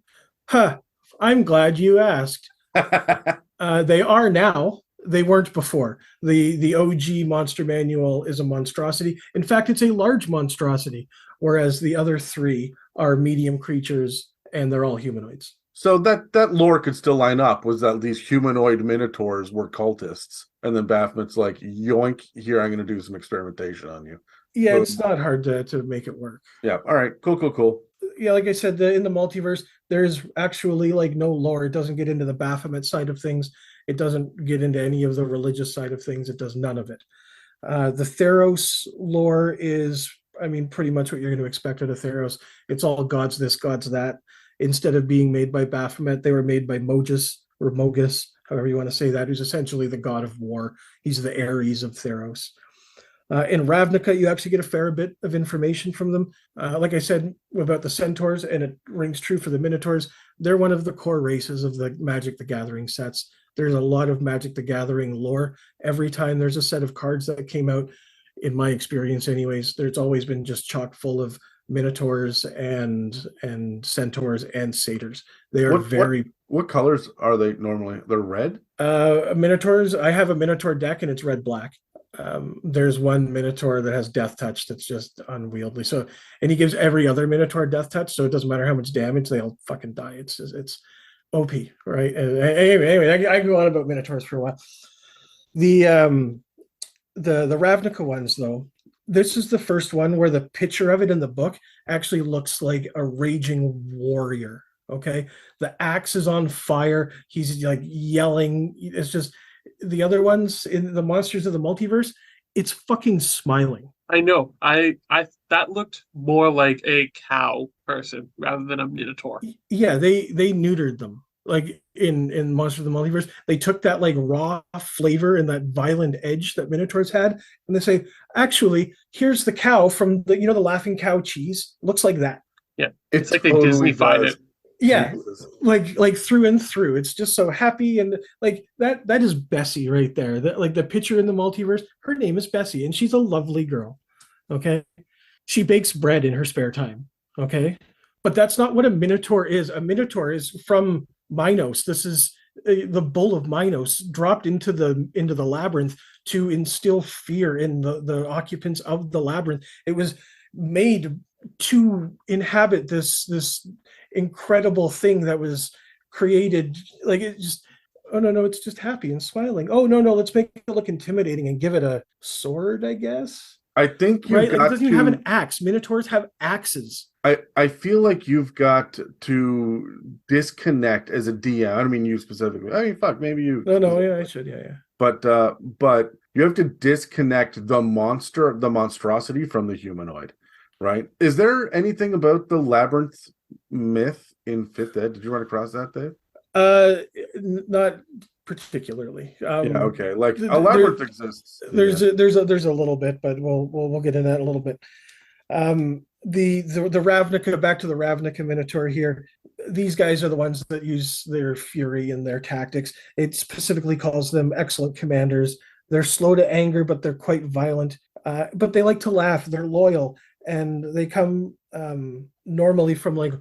I'm glad you asked. They are now. They weren't before. The OG Monster Manual is a monstrosity. In fact, it's a large monstrosity, whereas the other 3 are medium creatures, and they're all humanoids. So that lore could still line up, was that these humanoid Minotaurs were cultists. And then Baphomet's like, yoink, here, I'm going to do some experimentation on you. Yeah, Boom. it's not hard to make it work. Yeah, all right, cool. Yeah, like I said, in the multiverse, there's actually no lore. It doesn't get into the Baphomet side of things. It doesn't get into any of the religious side of things. It does none of it. The Theros lore is, pretty much what you're going to expect out of Theros. It's all gods this, gods that. Instead of being made by Baphomet, they were made by Mogus, or Mogus, however you want to say that, who's essentially the god of war. He's the Ares of Theros. In Ravnica, you actually get a fair bit of information from them. Like I said about the Centaurs, and it rings true for the Minotaurs, they're one of the core races of the Magic the Gathering sets. There's a lot of Magic the Gathering lore. Every time there's a set of cards that came out, in my experience anyways, there's always been just chock full of Minotaurs and Centaurs and Satyrs. They are What colors are they normally? They're red? Minotaurs, I have a Minotaur deck and it's red-black. There's one Minotaur that has Death Touch that's just unwieldy. So, and he gives every other Minotaur Death Touch, so it doesn't matter how much damage, they all fucking die. It's OP, right? Anyway, I can go on about Minotaurs for a while. The Ravnica ones, though, this is the first one where the picture of it in the book actually looks like a raging warrior. Okay, the axe is on fire. He's like yelling. It's just the other ones in the Monsters of the Multiverse. It's fucking smiling. I know. I that looked more like a cow person rather than a Minotaur. Yeah, they neutered them. Like in Monsters of the Multiverse, they took that like raw flavor and that violent edge that Minotaurs had, and they say, actually, here's the cow from the the laughing cow cheese. Looks like that. Yeah, it's like totally they Disneyfied it. Yeah, like through and through. It's just so happy, and like that is Bessie right there. That, like, the picture in the Multiverse, her name is Bessie, and she's a lovely girl. Okay, she bakes bread in her spare time. Okay, but that's not what a Minotaur is. A Minotaur is from Minos. This is the bull of Minos dropped into the labyrinth to instill fear in the occupants of the labyrinth. It was made to inhabit this incredible thing that was created. Like, it just, oh no, it's just happy and smiling. Oh no, let's make it look intimidating and give it a sword, I guess. I think right. It doesn't even have an axe. Minotaurs have axes. I feel like you've got to disconnect as a DM. I don't mean you specifically. I mean, fuck, maybe you. No, yeah, I should, yeah. But you have to disconnect the monstrosity from the humanoid, right? Is there anything about the labyrinth myth in 5th ed? Did you run across that, Dave? Not particularly. Yeah, okay. Like a labyrinth exists. There's a little bit, but we'll get into that in a little bit. The Ravnica, back to the Ravnica Minotaur here. These guys are the ones that use their fury and their tactics. It specifically calls them excellent commanders. They're slow to anger, but they're quite violent. But they like to laugh. They're loyal, and they come normally from like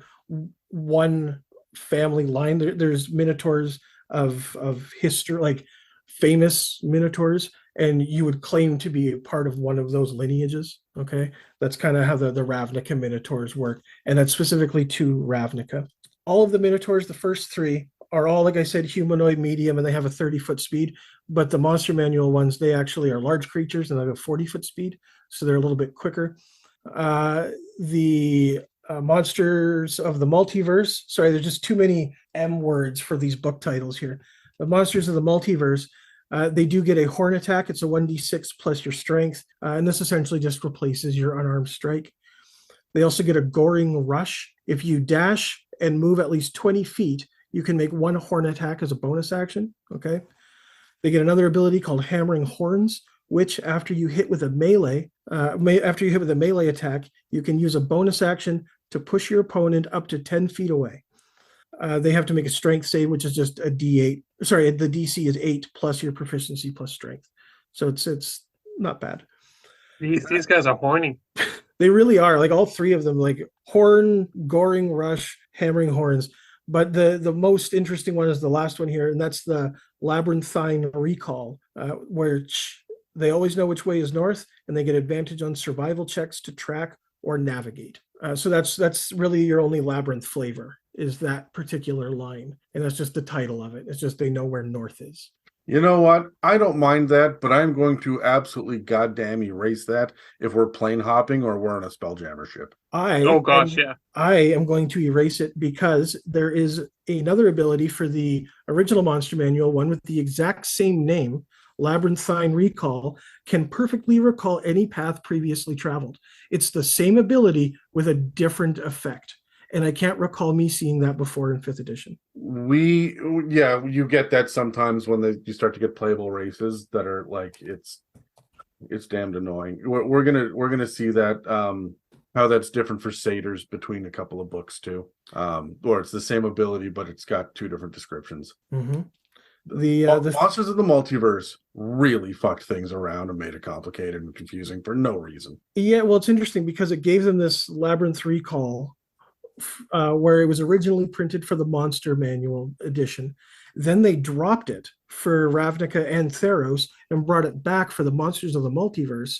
one family line. There's Minotaurs of history, like famous Minotaurs, and you would claim to be a part of one of those lineages. Okay, that's kind of how the Ravnica Minotaurs work, and that's specifically to Ravnica. All of the Minotaurs, the first 3, are all, like I said, humanoid medium, and they have a 30-foot speed. But the Monster Manual ones, they actually are large creatures, and they have a 40-foot speed, so they're a little bit quicker. The Monsters of the Multiverse, sorry, there's just too many M words for these book titles here. The Monsters of the Multiverse, they do get a horn attack. It's a 1d6 plus your strength, and this essentially just replaces your unarmed strike. They also get a goring rush. If you dash and move at least 20 feet, you can make 1 horn attack as a bonus action. Okay. They get another ability called Hammering Horns, which after you hit with a melee attack, you can use a bonus action to push your opponent up to 10 feet away. They have to make a strength save, which is just a D8. Sorry, the DC is 8 plus your proficiency plus strength. So it's not bad. These guys are horny. They really are. Like, all 3 of them, like horn, goring rush, hammering horns. But the most interesting one is the last one here, and that's the labyrinthine recall, where they always know which way is north, and they get advantage on survival checks to track or navigate. So that's really your only labyrinth flavor, is that particular line, and that's just the title of it. It's just they know where north is. You know what? I don't mind that, but I'm going to absolutely goddamn erase that if we're plane hopping or we're on a Spelljammer ship. I am going to erase it because there is another ability for the original Monster Manual, one with the exact same name, Labyrinthine Recall, can perfectly recall any path previously traveled. It's the same ability with a different effect. And I can't recall me seeing that before in 5th edition. You get that sometimes when you start to get playable races that are like, it's It's damned annoying. We're gonna see that how that's different for satyrs between a couple of books too. Or it's the same ability, but it's got two different descriptions. Mm-hmm. The Monsters of the Multiverse really fucked things around and made it complicated and confusing for no reason. Yeah, well, it's interesting because it gave them this Labyrinth recall where it was originally printed for the Monster Manual edition. Then they dropped it for Ravnica and Theros and brought it back for the Monsters of the Multiverse.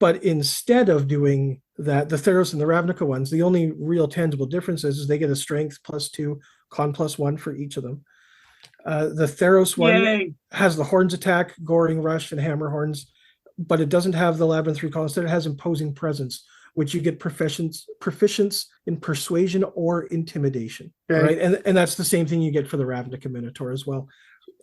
But instead of doing that, the Theros and the Ravnica ones, the only real tangible difference is they get a strength +2, con +1 for each of them. The Theros one has the Horns attack, Goring Rush, and Hammer Horns, but it doesn't have the Labyrinth recall. Instead, it has Imposing Presence, which you get proficience in Persuasion or Intimidation, right? And that's the same thing you get for the Ravnica Minotaur as well.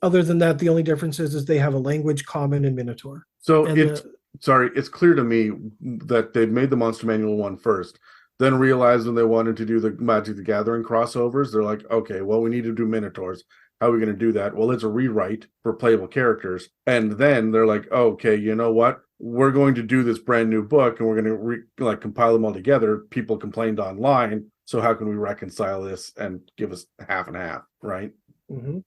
Other than that, the only difference is they have a language common in Minotaur. So it's clear to me that they've made the Monster Manual one first, then realized when they wanted to do the Magic the Gathering crossovers, they're like, okay, well, we need to do Minotaurs. How are we going to do that? Well, it's a rewrite for playable characters. And then they're like, okay, you know what? We're going to do this brand new book and we're going to compile them all together. People complained online. So how can we reconcile this and give us half and half, right? Mm-hmm.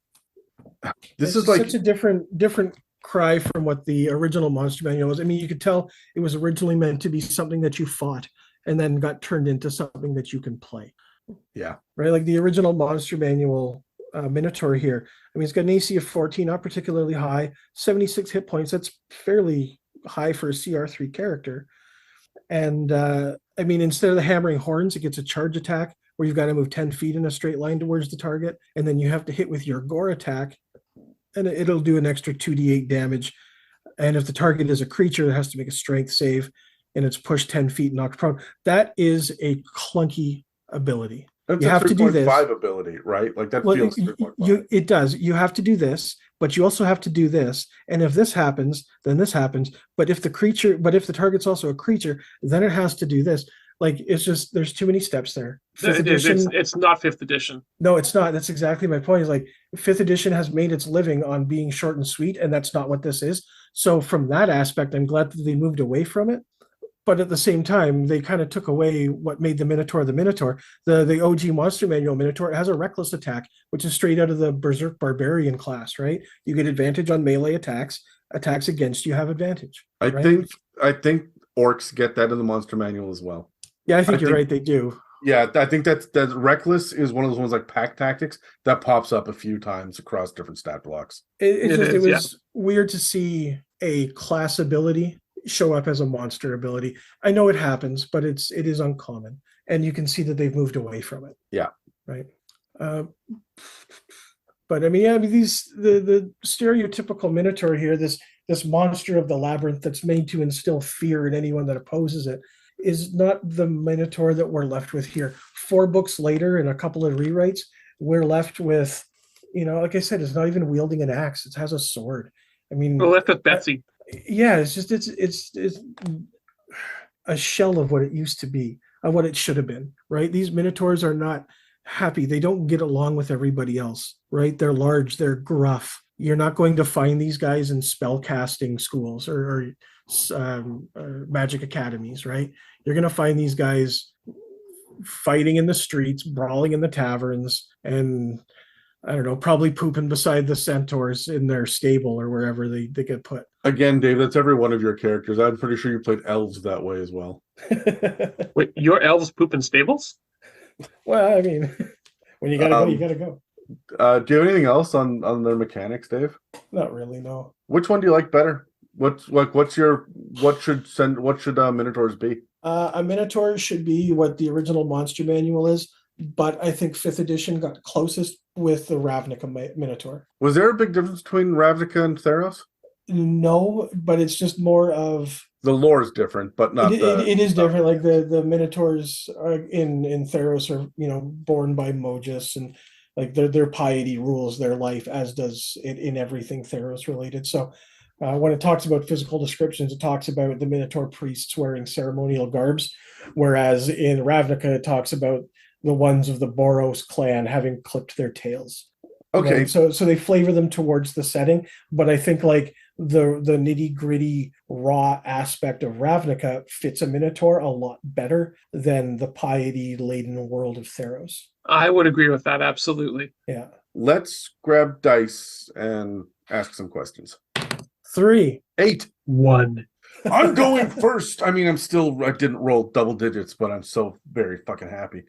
This is like such a different cry from what the original Monster Manual was. I mean, you could tell it was originally meant to be something that you fought and then got turned into something that you can play. Yeah. Right? Like the original Monster Manual Minotaur here. I mean, it's got an AC of 14, not particularly high, 76 hit points. That's fairly high for a CR3 character. And I mean, instead of the Hammering Horns, it gets a charge attack where you've got to move 10 feet in a straight line towards the target. And then you have to hit with your Gore attack, and it'll do an extra 2d8 damage. And if the target is a creature, it has to make a strength save, and it's pushed 10 feet, knocked prone. That is a clunky ability. That's you have to do this. 3.5 ability, right? Like that feels 3.5. It does. You have to do this, but you also have to do this. And if this happens, then this happens. But if the target's also a creature, then it has to do this. Like, it's just, there's too many steps there. It's not 5th edition. No, it's not. That's exactly my point. Is like 5th edition has made its living on being short and sweet, and that's not what this is. So from that aspect, I'm glad that they moved away from it. But at the same time, they kind of took away what made the Minotaur the Minotaur. The OG Monster Manual Minotaur, it has a reckless attack, which is straight out of the Berserk Barbarian class, right? You get advantage on melee attacks. Attacks against you have advantage. I right? think orcs get that in the Monster Manual as well. Yeah, I think you're right. They do. Yeah, I think that reckless is one of those ones like Pack Tactics that pops up a few times across different stat blocks. It was weird to see a class ability show up as a monster ability. I know it happens, but it is uncommon, and you can see that they've moved away from it. Yeah, right. But I mean, the stereotypical Minotaur here, this monster of the labyrinth that's made to instill fear in anyone that opposes it, is not the Minotaur that we're left with here. 4 books later and a couple of rewrites, we're left with, like I said, it's not even wielding an axe. It has a sword. I mean, we're left with Betsy. Yeah, it's just it's a shell of what it used to be, of what it should have been, right? These Minotaurs are not happy. They don't get along with everybody else, right? They're large, they're gruff. You're not going to find these guys in spellcasting schools or magic academies, right? You're going to find these guys fighting in the streets, brawling in the taverns, and I don't know, probably pooping beside the centaurs in their stable or wherever they get put. Again, Dave, that's every one of your characters. I'm pretty sure you played elves that way as well. Wait, your elves poop in stables? Well, I mean, when you gotta go, you gotta go. Do you have anything else on their mechanics, Dave? Not really, no. Which one do you like better? What should Minotaurs be? A Minotaur should be what the original Monster Manual is, but I think 5th edition got closest with the Ravnica Minotaur. Was there a big difference between Ravnica and Theros? No, but it's just more of the lore is different, but not. It is different. Like the Minotaurs in Theros are born by Mogus, and like their piety rules their life, as does it in everything Theros related. So when it talks about physical descriptions, it talks about the Minotaur priests wearing ceremonial garbs, whereas in Ravnica it talks about the ones of the Boros clan having clipped their tails. Okay. Right? So they flavor them towards the setting, but I think like the nitty gritty raw aspect of Ravnica fits a Minotaur a lot better than the piety laden world of Theros. I would agree with that, absolutely. Yeah. Let's grab dice and ask some questions. 3. 8. 1. I'm going first. I mean, I didn't roll double digits, but I'm so very fucking happy.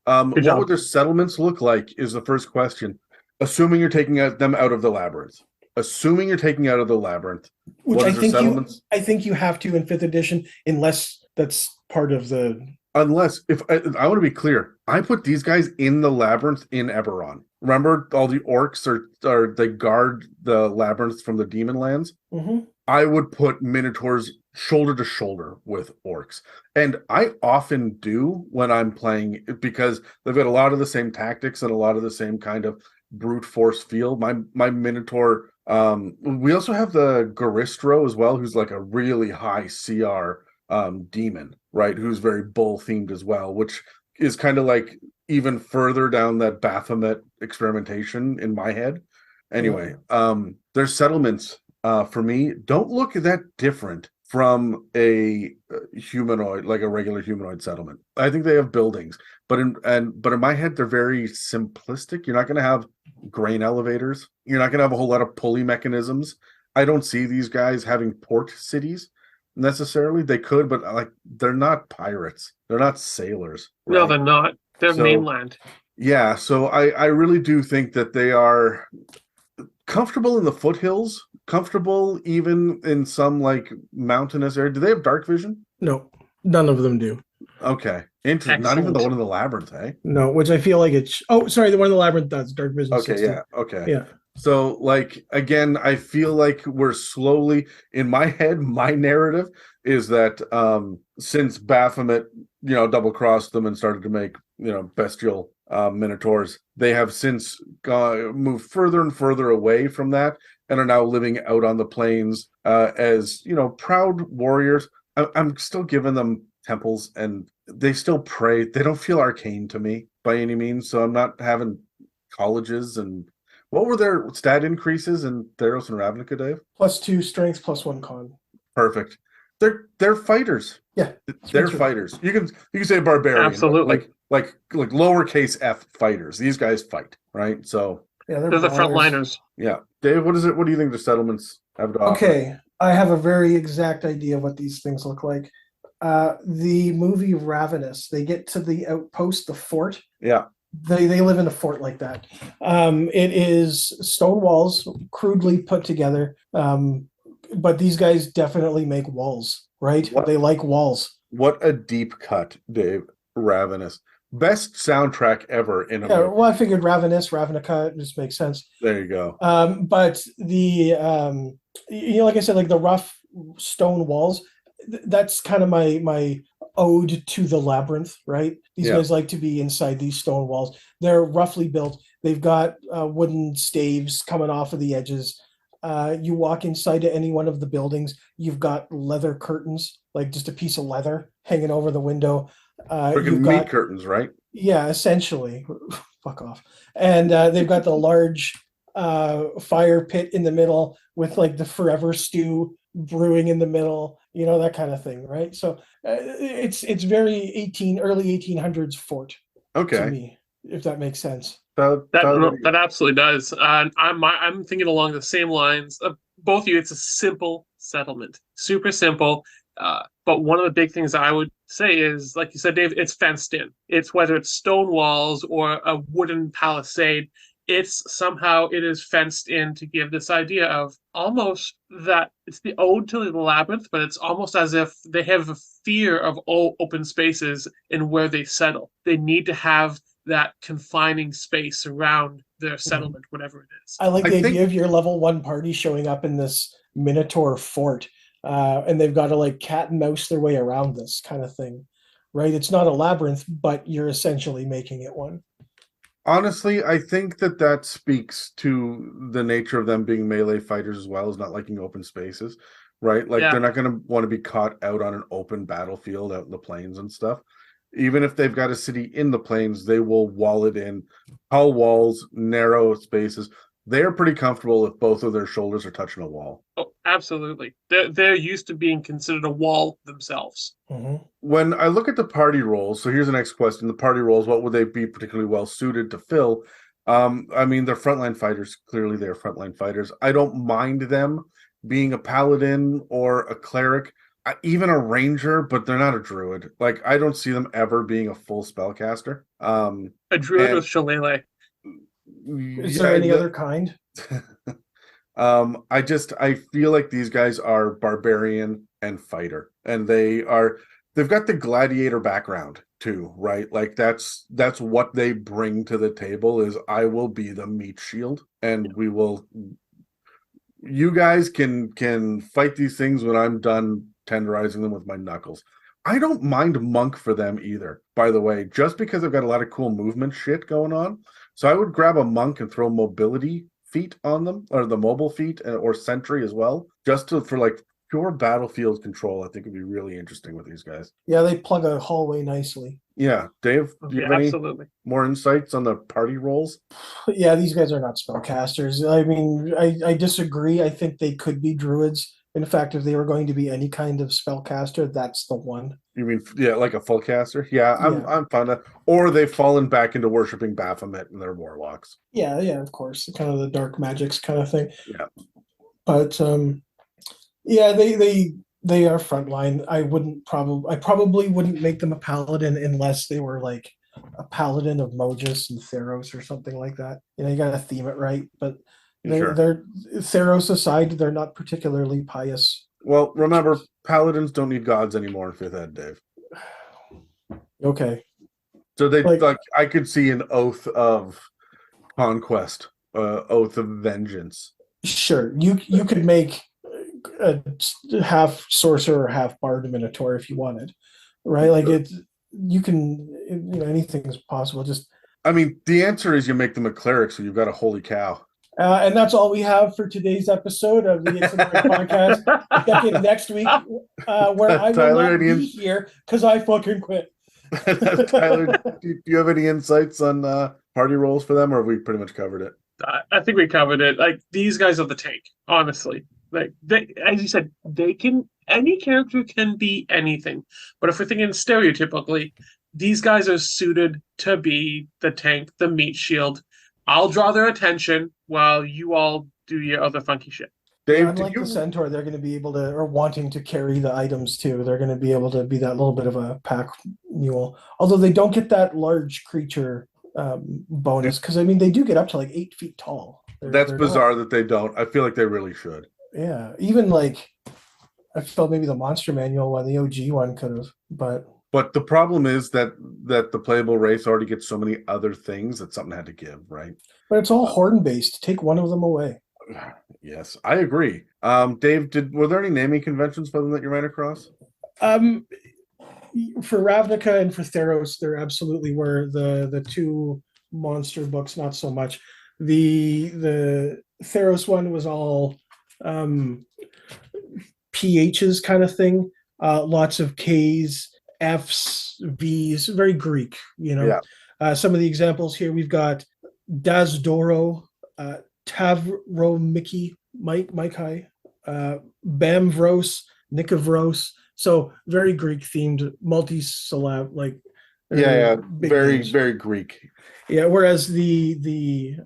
What job. would their settlements look like is the first question. Assuming you're taking them out of the labyrinth. Assuming you're taking out of the labyrinth. Which what I is their think settlements? I think you have to in 5th edition, unless that's part of the. Unless, if I want to be clear, I put these guys in the labyrinth in Eberron. Remember, all the orcs are they guard the labyrinth from the demon lands? Mhm. I would put Minotaurs shoulder to shoulder with orcs. And I often do when I'm playing, because they've got a lot of the same tactics and a lot of the same kind of brute force feel. My Minotaur, we also have the Garistro as well, who's like a really high CR demon, right? Who's very bull themed as well, which is kind of like even further down that Baphomet experimentation in my head. Anyway, their settlements for me don't look that different from a humanoid, like a regular humanoid settlement. I think they have buildings, but in my head they're very simplistic. You're not going to have grain elevators. You're not going to have a whole lot of pulley mechanisms. I don't see these guys having port cities necessarily. They could, but like they're not pirates. They're not sailors. No, right? they're not. They're So- mainland. Yeah, so I really do think that they are comfortable in the foothills, comfortable even in some like mountainous area. Do they have dark vision? No, none of them do. Okay. Interesting. Not even the Excellent. one in the labyrinth, eh? No, which I feel like it's. Oh, sorry, the one in the labyrinth does dark vision. Okay, 60. yeah. Okay. Yeah. So like again, I feel like we're slowly in my head, my narrative is that since Baphomet, double crossed them and started to make, bestial minotaurs, they have since moved further and further away from that and are now living out on the plains as proud warriors. I'm still giving them temples and they still pray. They don't feel arcane to me by any means, so I'm not having colleges. And what were their stat increases in Theros and Ravnica, Dave? +2 strength, +1 con. Perfect. They're fighters. Yeah, They're true. fighters. You can say barbarian, Absolutely. like lowercase f fighters. These guys fight, right? So Yeah, They're the brawlers. frontliners. yeah, Dave, what is it? What do you think the settlements have to offer? Okay, I have a very exact idea of what these things look like. The movie Ravenous, they get to the outpost, the fort. Yeah. They live in a fort like that. It is stone walls, crudely put together. But these guys definitely make walls, right? What? They like walls. What a deep cut, Dave. Ravenous. Best soundtrack ever in a Yeah, movie. well, I figured Ravnica just makes sense. There you go. But the like I said, like the rough stone walls, that's kind of my ode to the labyrinth, right? These Yeah. guys like to be inside these stone walls. They're roughly built. They've got wooden staves coming off of the edges. You walk inside to any one of the buildings, you've got leather curtains, like just a piece of leather hanging over the window. Freaking You've meat got, curtains, right? yeah, essentially. Fuck off. And they've got the large fire pit in the middle with like the forever stew brewing in the middle, that kind of thing, right? So it's very early 1800s fort to Okay. me, if that makes sense. That absolutely does. And I'm thinking along the same lines of both of you. It's a simple settlement, super simple. But one of the big things I would say is, like you said, Dave, it's fenced in. It's whether it's stone walls or a wooden palisade. It is fenced in to give this idea of almost that it's the ode to the labyrinth, but it's almost as if they have a fear of all open spaces and where they settle. They need to have that confining space around their settlement, whatever it is. I like I the think- idea of your level 1 party showing up in this Minotaur fort, and they've got to like cat and mouse their way around this kind of thing, right? It's not a labyrinth, but you're essentially making it one. Honestly, I think that speaks to the nature of them being melee fighters as well as not liking open spaces, right? Like Yeah. they're not going to want to be caught out on an open battlefield out in the plains and stuff. Even if they've got a city in the plains, they will wall it in, tall walls, narrow spaces. They are pretty comfortable if both of their shoulders are touching a wall. Oh, absolutely. They're used to being considered a wall themselves. Mm-hmm. When I look at the party roles, so here's the next question: the party roles, what would they be particularly well suited to fill? I mean, they're frontline fighters. Clearly, they're frontline fighters. I don't mind them being a paladin or a cleric, even a ranger, but they're not a druid. Like, I don't see them ever being a full spellcaster. A druid with shillelagh. Is there any other kind? I feel like these guys are barbarian and fighter, and they've got the gladiator background too, right? Like that's what they bring to the table is I will be the meat shield, and you guys can fight these things when I'm done tenderizing them with my knuckles. I don't mind monk for them either, by the way, just because I've got a lot of cool movement shit going on. So I would grab a monk and throw mobility feat on them, or the mobile feat, or sentry as well, just for like pure battlefield control. I think would be really interesting with these guys. Yeah, they plug a hallway nicely. Yeah, Dave, do you have any Absolutely. more insights on the party roles? Yeah, these guys are not spellcasters. I mean, I disagree. I think they could be druids. In fact, if they were going to be any kind of spellcaster, that's the one. You mean, yeah, like a full caster? Yeah, Yeah. I'm fine with that. Or they've fallen back into worshiping Baphomet and they're warlocks. Yeah, of course, kind of the dark magics kind of thing. Yeah. But yeah, they are frontline. I probably wouldn't make them a paladin unless they were like a paladin of Mogus and Theros or something like that. You got to theme it right. But they're Theros aside, they're not particularly pious. Well, remember, paladins don't need gods anymore in 5th ed, Dave. Okay. So they like I could see an oath of conquest, oath of vengeance. Sure, you could make a half sorcerer, half bard Minotaur if you wanted, right? Like you can, anything is possible. Just, I mean, the answer is you make them a cleric, so you've got a holy cow. and that's all we have for today's episode of the It's a Night podcast. Check in next week, where I will Tyler, not be here because I fucking quit. Tyler, do you have any insights on party roles for them, or have we pretty much covered it? I think we covered it. Like, these guys are the tank, honestly. Like, as you said, any character can be anything. But if we're thinking stereotypically, these guys are suited to be the tank, the meat shield. I'll draw their attention while you all do your other funky shit. Dave, Unlike the Centaur, they're going to be able to, or wanting to carry the items too. They're going to be able to be that little bit of a pack mule. Although they don't get that large creature bonus, because I mean they do get up to like 8 feet tall. That's bizarre that they don't. I feel like they really should. Yeah, even like I felt maybe the Monster Manual one, the OG one could have, but the problem is that the playable race already gets so many other things that something had to give, right? But it's all horn based. Take one of them away. Yes, I agree. Dave, were there any naming conventions for them that you ran across? For Ravnica and for Theros, there absolutely were. The two monster books, not so much. The Theros one was all PHs kind of thing. Lots of Ks, Fs, Vs, very Greek, Yeah. Some of the examples here, we've got Dazdoro, Tavromiki, Maikai, Bamvros, Nikavros. So very Greek themed, multi-syllab, like very names. very Greek. Yeah, whereas the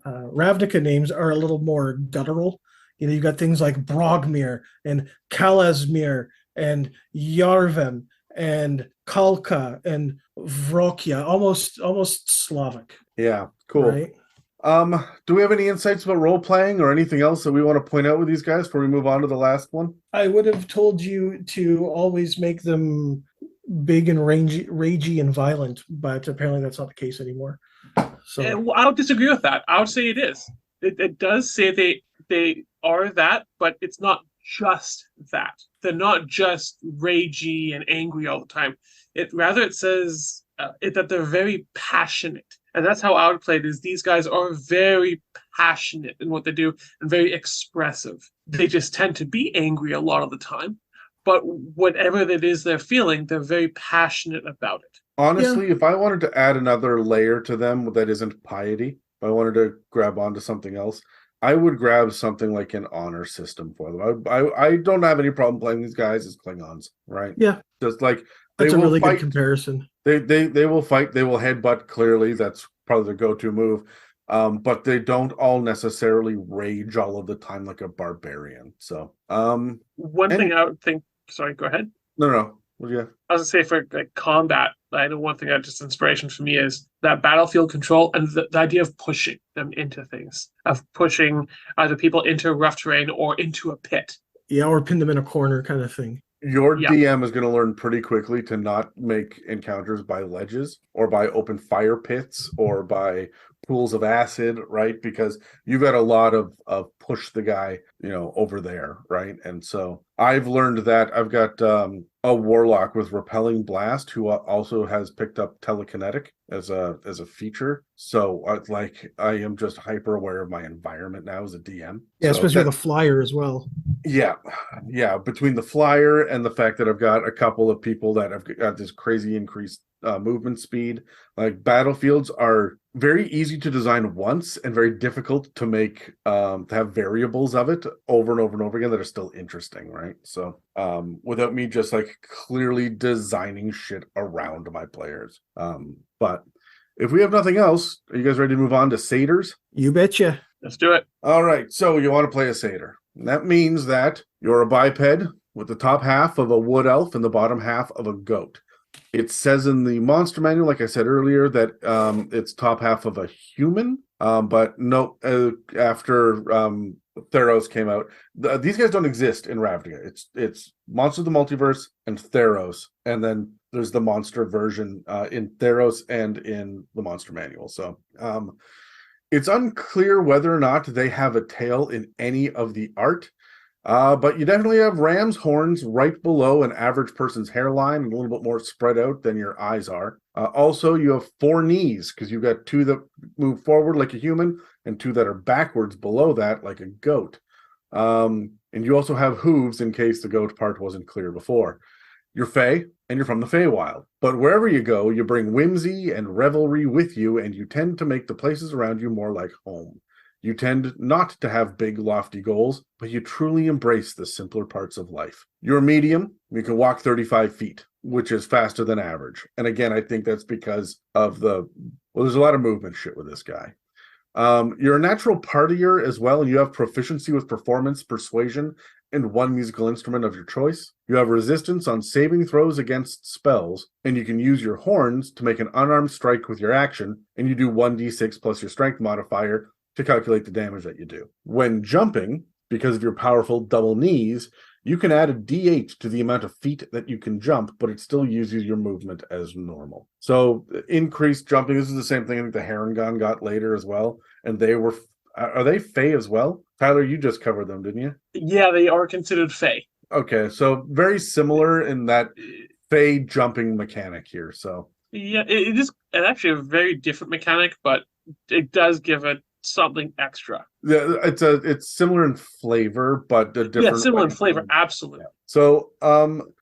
Ravnica names are a little more guttural. You've got things like Brogmir and Kalasmir and Yarvem and Kalka and Vrokya, almost Slavic. Yeah, cool. Right? Do we have any insights about role playing or anything else that we want to point out with these guys before we move on to the last one? I would have told you to always make them big and ragey and violent, but apparently that's not the case anymore. So I don't disagree with that. I would say it is. It does say they are that, but it's not just that. They're not just ragey and angry all the time. It says that they're very passionate. And that's how I would play it, is these guys are very passionate in what they do and very expressive. They just tend to be angry a lot of the time. But whatever it is they're feeling, they're very passionate about it. Honestly, if I wanted to add another layer to them that isn't piety, if I wanted to grab onto something else, I would grab something like an honor system for them. I don't have any problem playing these guys as Klingons, right? Yeah, Just like that's a will really fight. good comparison. They will fight. They will headbutt. Clearly, that's probably their go-to move. But they don't all necessarily rage all of the time like a barbarian. So, One thing I would think. Sorry, go ahead. no. What do you have? I was gonna say for like combat, I know one thing that just inspiration for me is that battlefield control and the idea of pushing them into things, of pushing either people into rough terrain or into a pit. Yeah, or pin them in a corner kind of thing. Your Yeah. DM is going to learn pretty quickly to not make encounters by ledges or by open fire pits or by pools of acid, right? Because you've got a lot of push the guy, over there, right? And so I've learned that. I've got a warlock with repelling blast who also has picked up telekinetic as a feature. So I am just hyper aware of my environment now as a DM. Yeah, So especially with a flyer as well. Yeah. Between the flyer and the fact that I've got a couple of people that have got this crazy increased movement speed, like battlefields are very easy to design once and very difficult to make to have variables of it over and over and over again that are still interesting, right? So without me just like clearly designing shit around my players. But if we have nothing else, are you guys ready to move on to satyrs? You betcha. Let's do it. All right, so you want to play a satyr. And that means that you're a biped with the top half of a wood elf and the bottom half of a goat. It says in the monster manual, like I said earlier, that it's top half of a human, but no, after Theros came out, these guys don't exist in Ravnica. It's Monsters of the Multiverse and Theros, and then there's the monster version in Theros and in the monster manual. So it's unclear whether or not they have a tail in any of the art. But you definitely have ram's horns right below an average person's hairline and a little bit more spread out than your eyes are. Also, you have 4 knees because you've got 2 that move forward like a human and 2 that are backwards below that like a goat. And you also have hooves in case the goat part wasn't clear before. You're Fey and you're from the Feywild. But wherever you go, you bring whimsy and revelry with you, and you tend to make the places around you more like home. You tend not to have big, lofty goals, but you truly embrace the simpler parts of life. You're a medium. You can walk 35 feet, which is faster than average. And again, I think that's because of there's a lot of movement shit with this guy. You're a natural partier as well, and you have proficiency with performance, persuasion, and 1 musical instrument of your choice. You have resistance on saving throws against spells, and you can use your horns to make an unarmed strike with your action, and you do 1d6 plus your strength modifier to calculate the damage that you do. When jumping, because of your powerful double knees, you can add a d8 to the amount of feet that you can jump, but it still uses your movement as normal. So increased jumping, this is the same thing I think the Harengon got later as well, and are they Fey as well? Tyler, you just covered them, didn't you? Yeah, they are considered Fey. Okay, so very similar in that Fey jumping mechanic here, so. Yeah, it is actually a very different mechanic, but it does give it something extra. Yeah, it's similar in flavor, but a different. Yeah, similar in way. flavor, absolutely. So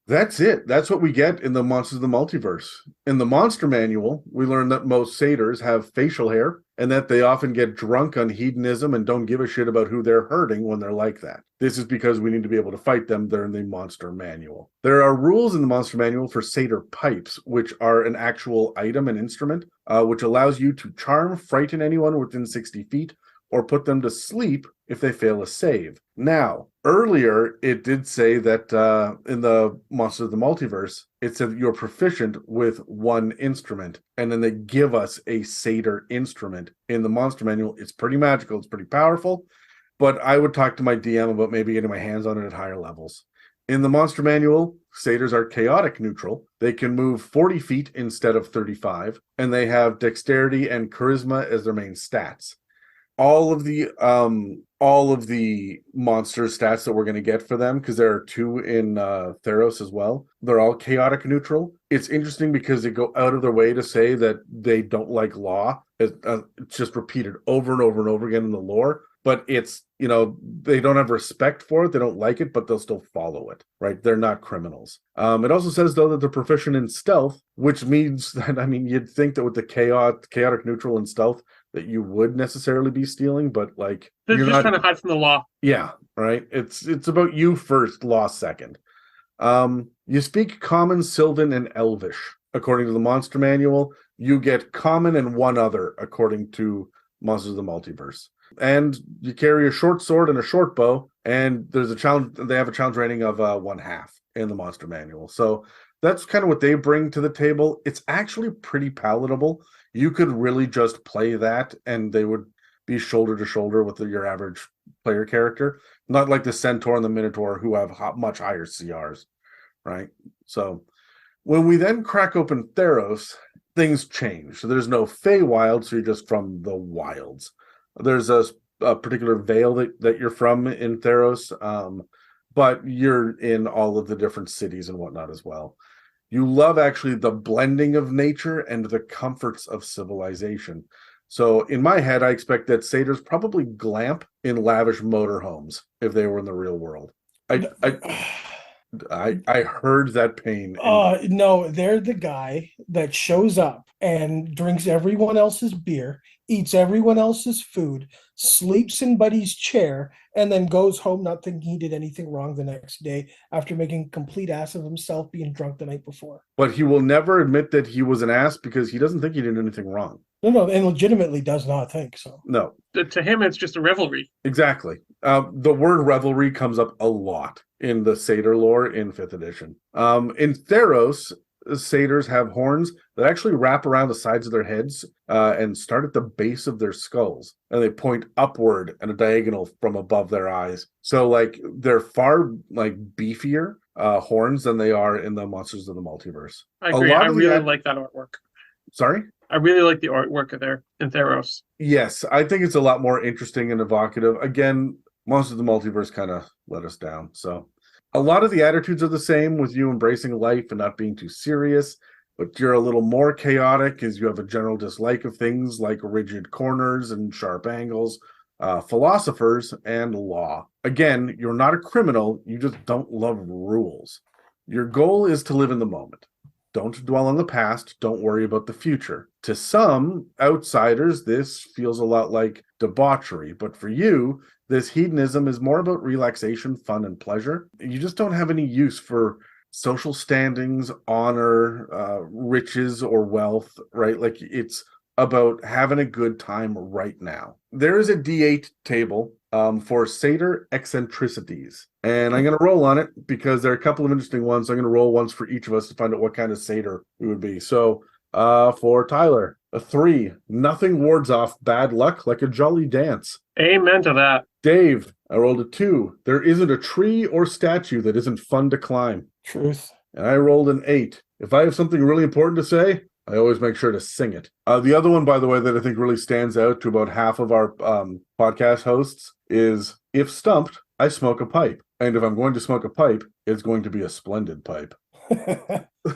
that's it. That's what we get in the Monsters of the Multiverse. In the Monster Manual, we learn that most satyrs have facial hair and that they often get drunk on hedonism and don't give a shit about who they're hurting when they're like that. This is because we need to be able to fight them. They're in the Monster Manual. There are rules in the Monster Manual for satyr pipes, which are an actual item and instrument, which allows you to charm, frighten anyone within 60 feet, or put them to sleep if they fail a save. Now, earlier, it did say that in the Monsters of the Multiverse, it said you're proficient with 1 instrument, and then they give us a satyr instrument. In the Monster Manual, it's pretty magical, it's pretty powerful, but I would talk to my DM about maybe getting my hands on it at higher levels. In the Monster Manual, satyrs are chaotic neutral. They can move 40 feet instead of 35, and they have dexterity and charisma as their main stats. All of the monster stats that we're going to get for them, because there are 2 in Theros as well, they're all chaotic neutral. It's interesting because they go out of their way to say that they don't like law. It's just repeated over and over and over again in the lore. but it's, you know, they don't have respect for it, they don't like it, but they'll still follow it, right? They're not criminals. It also says, though, that they're proficient in stealth, which means that, I mean, you'd think that with the chaotic neutral and stealth that you would necessarily be stealing, but like They're you're just not trying to hide from the law. Yeah, right. It's about you first, law second. You speak Common, Sylvan, and Elvish. According to the Monster Manual, you get Common and one other, according to Monsters of the Multiverse. And you carry a short sword and a short bow, and there's a challenge. They have a challenge rating of 1/2 in the Monster Manual. So that's kind of what they bring to the table. It's actually pretty palatable. You could really just play that, and they would be shoulder to shoulder with your average player character, not like the Centaur and the Minotaur, who have much higher CRs, right? So when we then crack open Theros, things change. So there's no Feywild, so you're just from the wilds. There's a particular vale that you're from in Theros, but you're in all of the different cities and whatnot as well. You love actually the blending of nature and the comforts of civilization. So in my head, I expect that satyrs probably glamp in lavish motorhomes if they were in the real world. I heard that pain. No, they're the guy that shows up and drinks everyone else's beer, eats everyone else's food, sleeps in Buddy's chair, and then goes home not thinking he did anything wrong the next day after making a complete ass of himself being drunk the night before. But he will never admit that he was an ass because he doesn't think he did anything wrong. No, and legitimately does not think so. No. To him, it's just a revelry. Exactly. The word revelry comes up a lot in the satyr lore in 5th edition. In Theros, satyrs have horns that actually wrap around the sides of their heads and start at the base of their skulls, and they point upward at a diagonal from above their eyes. So like they're far like beefier horns than they are in the Monsters of the Multiverse. I agree. I really like that artwork. Sorry? I really like the artwork there in Theros. Yes, I think it's a lot more interesting and evocative. Again, Monsters of the Multiverse kind of let us down. So a lot of the attitudes are the same, with you embracing life and not being too serious, but you're a little more chaotic as you have a general dislike of things like rigid corners and sharp angles, philosophers, and law. Again, you're not a criminal, you just don't love rules. Your goal is to live in the moment. Don't dwell on the past. Don't worry about the future. To some outsiders, this feels a lot like debauchery. But for you, this hedonism is more about relaxation, fun, and pleasure. You just don't have any use for social standings, honor, riches, or wealth, right? Like it's about having a good time right now. There is a D8 table for satyr eccentricities. And I'm going to roll on it because there are a couple of interesting ones. I'm going to roll once for each of us to find out what kind of satyr we would be. So for Tyler, a 3. Nothing wards off bad luck like a jolly dance. Amen to that. Dave, I rolled a 2. There isn't a tree or statue that isn't fun to climb. Truth. And I rolled an 8. If I have something really important to say, I always make sure to sing it. The other one, by the way, that I think really stands out to about half of our podcast hosts is, if stumped, I smoke a pipe. And if I'm going to smoke a pipe, it's going to be a splendid pipe.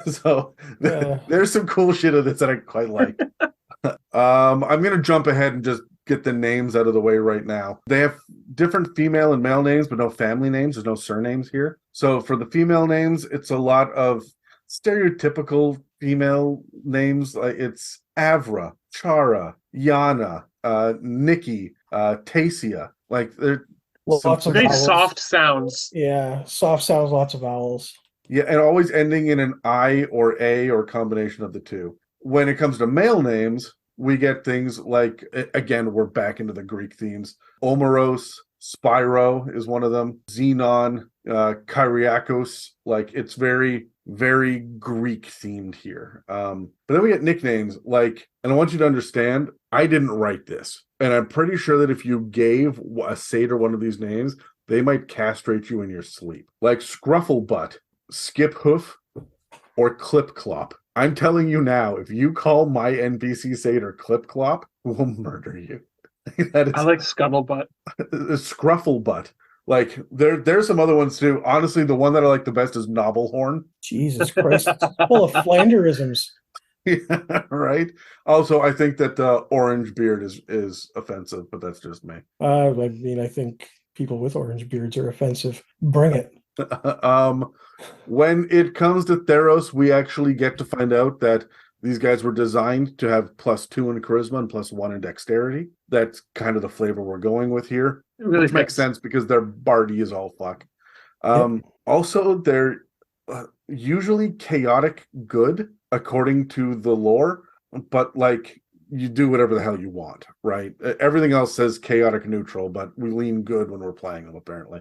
So there's some cool shit of this that I quite like. I'm going to jump ahead and just get the names out of the way right now. They have different female and male names, but no family names. There's no surnames here. So for the female names, it's a lot of stereotypical female names. It's Avra, Chara, Yana, Nikki, Tasia. Like they're lots of very vowels. soft sounds. Yeah, soft sounds, lots of vowels. Yeah, and always ending in an I or A or a combination of the two. When it comes to male names, we get things like, again, we're back into the Greek themes. Omeros, Spyro is one of them. Xenon, Kyriakos. Like it's very, very Greek themed here. But then we get nicknames like, and I want you to understand, I didn't write this. And I'm pretty sure that if you gave a satyr one of these names, they might castrate you in your sleep. Like Scrufflebutt, Skip Hoof, or Clip Clop. I'm telling you now, if you call my NPC satyr Clip Clop, we'll murder you. That is, I like Scuttlebutt. Scrufflebutt. Like there's some other ones too. Honestly, the one that I like the best is Knobblehorn. Jesus Christ. It's full of Flanderisms. Yeah, right. Also, I think that orange beard is offensive, but that's just me. I mean, I think people with orange beards are offensive. Bring it. When it comes to Theros, we actually get to find out that these guys were designed to have +2 in charisma and +1 in dexterity. That's kind of the flavor we're going with here. It really Which makes fits. sense because their bardy is all fuck. Yep. Also, they're usually chaotic good according to the lore, but like you do whatever the hell you want, right? Everything else says chaotic neutral, but we lean good when we're playing them, apparently.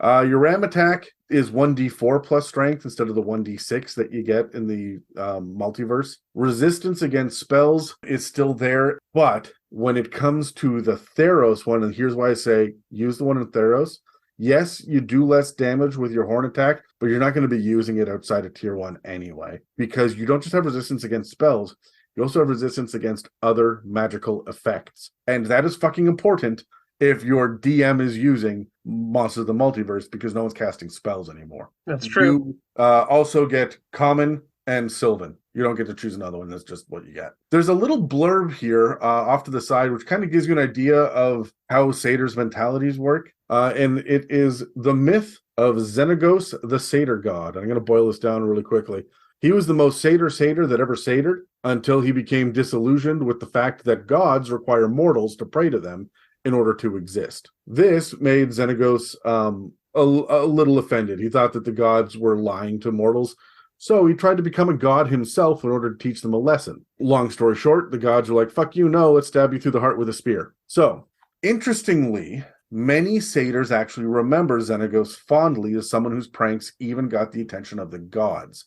Your ram attack is 1d4 plus strength instead of the 1d6 that you get in the multiverse. Resistance against spells is still there, but when it comes to the Theros one, and here's why I say use the one in Theros, yes, you do less damage with your horn attack, but you're not going to be using it outside of tier 1 anyway, because you don't just have resistance against spells, you also have resistance against other magical effects. And that is fucking important if your DM is using Monsters of the Multiverse, because no one's casting spells anymore. That's true. You also get Common and Sylvan. You don't get to choose another one. That's just what you get. There's a little blurb here off to the side, which kind of gives you an idea of how satyrs' mentalities work. And it is the myth of Xenagos, the satyr god. I'm going to boil this down really quickly. He was the most satyr that ever satyred until he became disillusioned with the fact that gods require mortals to pray to them in order to exist. This made Xenagos a little offended. He thought that the gods were lying to mortals, so he tried to become a god himself in order to teach them a lesson. Long story short, the gods were like, fuck you, no, let's stab you through the heart with a spear. So, interestingly, many satyrs actually remember Xenagos fondly as someone whose pranks even got the attention of the gods.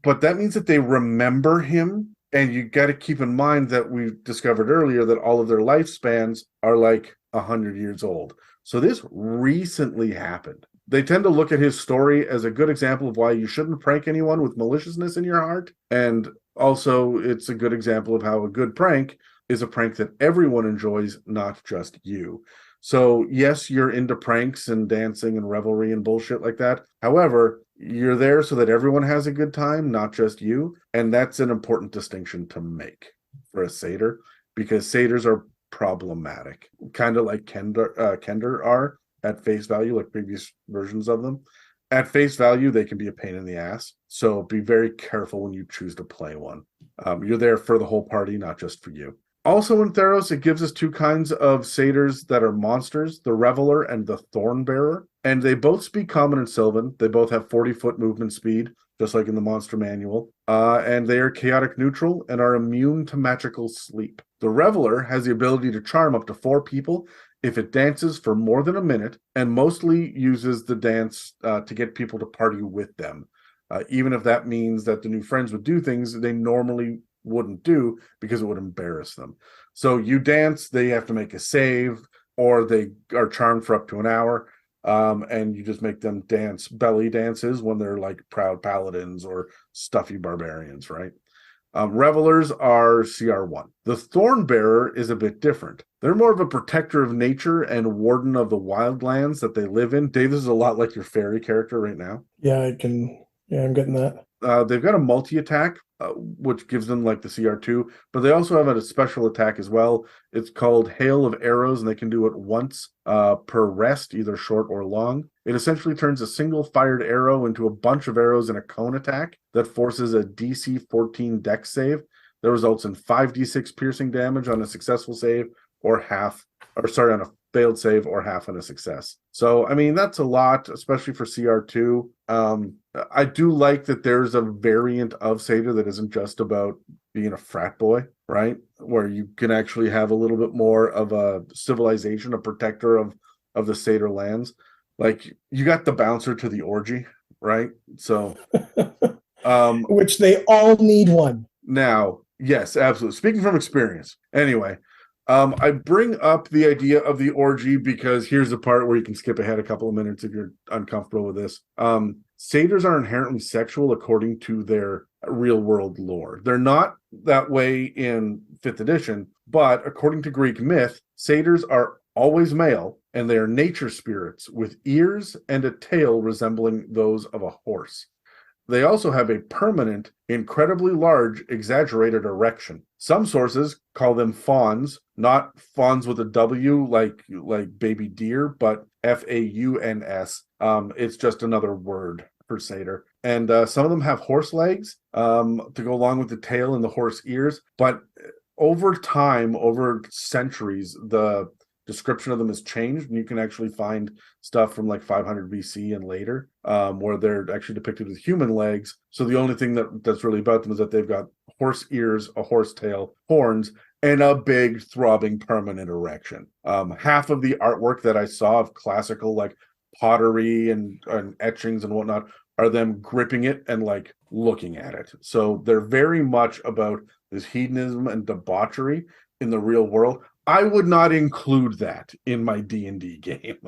But that means that they remember him. And you got to keep in mind that we discovered earlier that all of their lifespans are like 100 years old. So this recently happened. They tend to look at his story as a good example of why you shouldn't prank anyone with maliciousness in your heart. And also, it's a good example of how a good prank is a prank that everyone enjoys, not just you. So, yes, you're into pranks and dancing and revelry and bullshit like that. However, you're there so that everyone has a good time, not just you. And that's an important distinction to make for a satyr, because satyrs are problematic, kind of like Kender are at face value, like previous versions of them. At face value, they can be a pain in the ass. So be very careful when you choose to play one. You're there for the whole party, not just for you. Also in Theros, it gives us two kinds of satyrs that are monsters, the Reveler and the Thornbearer. And they both speak Common and Sylvan. They both have 40-foot movement speed, just like in the Monster Manual. And they are chaotic neutral and are immune to magical sleep. The Reveler has the ability to charm up to 4 people if it dances for more than a minute, and mostly uses the dance to get people to party with them. Even if that means that the new friends would do things they normally wouldn't do because it would embarrass them. So you dance, they have to make a save, or they are charmed for up to an hour, and you just make them dance belly dances when they're like proud paladins or stuffy barbarians, right? Revelers are CR1. The Thornbearer is a bit different. They're more of a protector of nature and warden of the wildlands that they live in. Dave, this is a lot like your fairy character right now. Yeah, I'm getting that. They've got a multi-attack, which gives them like the CR2, but they also have a special attack as well. It's called Hail of Arrows, and they can do it once per rest, either short or long. It essentially turns a single fired arrow into a bunch of arrows in a cone attack that forces a DC 14 dex save that results in 5d6 piercing damage on a successful save, or on a failed save, or half on a success. So, I mean, that's a lot, especially for CR2. I do like that there's a variant of Satyr that isn't just about being a frat boy, right? Where you can actually have a little bit more of a civilization, a protector of the Satyr lands. Like, you got the bouncer to the orgy, right? So, which they all need one. Now, yes, absolutely. Speaking from experience. Anyway, I bring up the idea of the orgy because here's the part where you can skip ahead a couple of minutes if you're uncomfortable with this. Satyrs are inherently sexual according to their real world lore. They're not that way in 5th edition, but according to Greek myth, satyrs are always male, and they are nature spirits with ears and a tail resembling those of a horse. they also have a permanent, incredibly large, exaggerated erection. Some sources call them fawns, not fawns with a W like baby deer, but Fauns. It's just another word for satyr. And some of them have horse legs to go along with the tail and the horse ears. But over time, over centuries, the description of them has changed, and you can actually find stuff from like 500 BC and later where they're actually depicted with human legs. So the only thing that's really about them is that they've got horse ears, a horse tail, horns, and a big throbbing permanent erection. Half of the artwork that I saw of classical like pottery and etchings and whatnot are them gripping it and like looking at it. So they're very much about this hedonism and debauchery in the real world. I would not include that in my D&D game.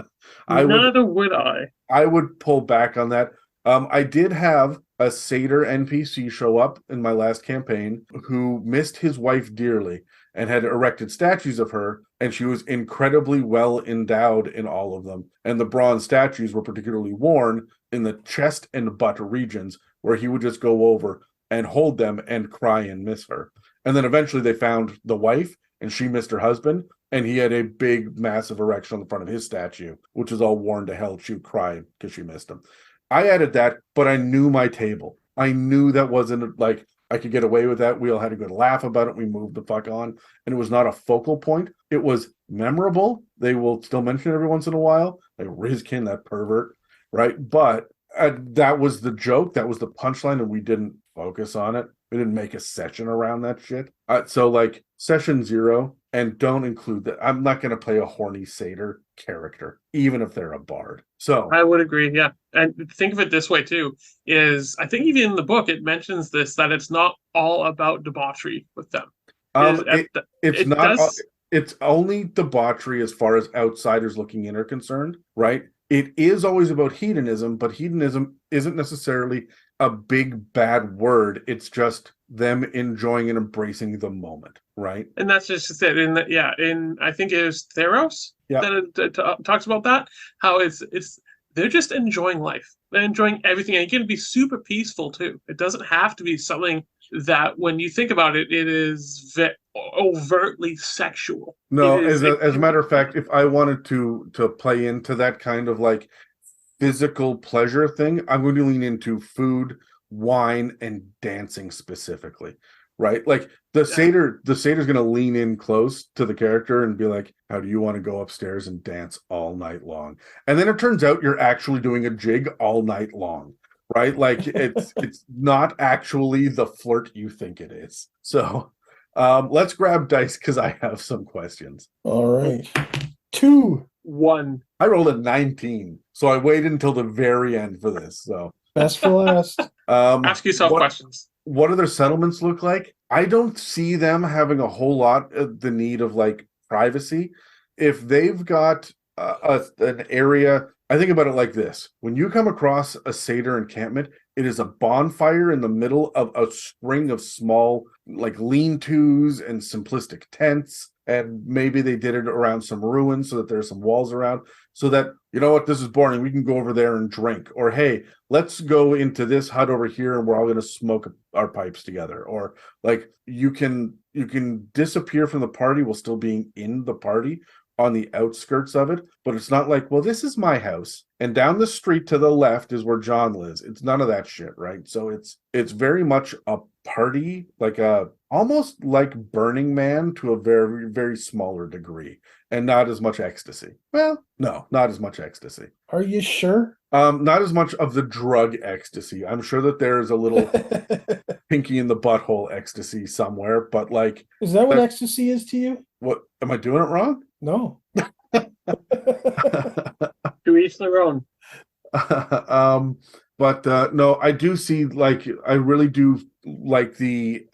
Neither would I. I would pull back on that. I did have a satyr NPC show up in my last campaign who missed his wife dearly and had erected statues of her, and she was incredibly well endowed in all of them. And the bronze statues were particularly worn in the chest and butt regions, where he would just go over and hold them and cry and miss her. And then eventually they found the wife, and she missed her husband, and he had a big, massive erection on the front of his statue, which was all worn to hell. She would cry because she missed him. I added that, but I knew my table. I knew that wasn't like I could get away with that. We all had a good laugh about it. We moved the fuck on, and it was not a focal point. It was memorable. They will still mention it every once in a while, like Rizkin, that pervert, right? But that was the joke. That was the punchline, and we didn't focus on it. We didn't make a session around that shit. So like session 0, and don't include that. I'm not going to play a horny satyr character, even if they're a bard. So I would agree, yeah. And think of it this way too, is I think even in the book it mentions this, that it's not all about debauchery with them. It's only debauchery as far as outsiders looking in are concerned, right? It is always about hedonism, but hedonism isn't necessarily a big bad word. It's just them enjoying and embracing the moment, right? And that's just it. In I think it was Theros that it talks about that, how it's they're just enjoying life. They're enjoying everything, and it can be super peaceful too. It doesn't have to be something that, when you think about it, it is overtly sexual. No, as a matter of fact, if I wanted to play into that kind of like physical pleasure thing, I'm going to lean into food, wine, and dancing specifically, right? Like the satyr's going to lean in close to the character and be like, how do you want to go upstairs and dance all night long? And then it turns out you're actually doing a jig all night long, right? Like it's not actually the flirt you think it is. So let's grab dice because I have some questions. All right. 2. 1. I rolled a 19, so I waited until the very end for this. So best for last. Ask yourself questions. What do their settlements look like? I don't see them having a whole lot of the need of like privacy. If they've got an area, I think about it like this. When you come across a satyr encampment, it is a bonfire in the middle of a string of small like lean-tos and simplistic tents. And maybe they did it around some ruins so that there's some walls around, so that, you know what, this is boring, we can go over there and drink. Or, hey, let's go into this hut over here and we're all going to smoke our pipes together. Or like you can disappear from the party while still being in the party on the outskirts of it. But it's not like, well, this is my house, and down the street to the left is where John lives. It's none of that shit, right? So it's very much a party, like almost like Burning Man to a very, very smaller degree, and not as much ecstasy. Well, no, not as much ecstasy. Are you sure? Not as much of the drug ecstasy. I'm sure that there's a little pinky in the butthole ecstasy somewhere, but like, is that what ecstasy is to you? What, am I doing it wrong? No. To each their own. But no, I do see, like, I really do like the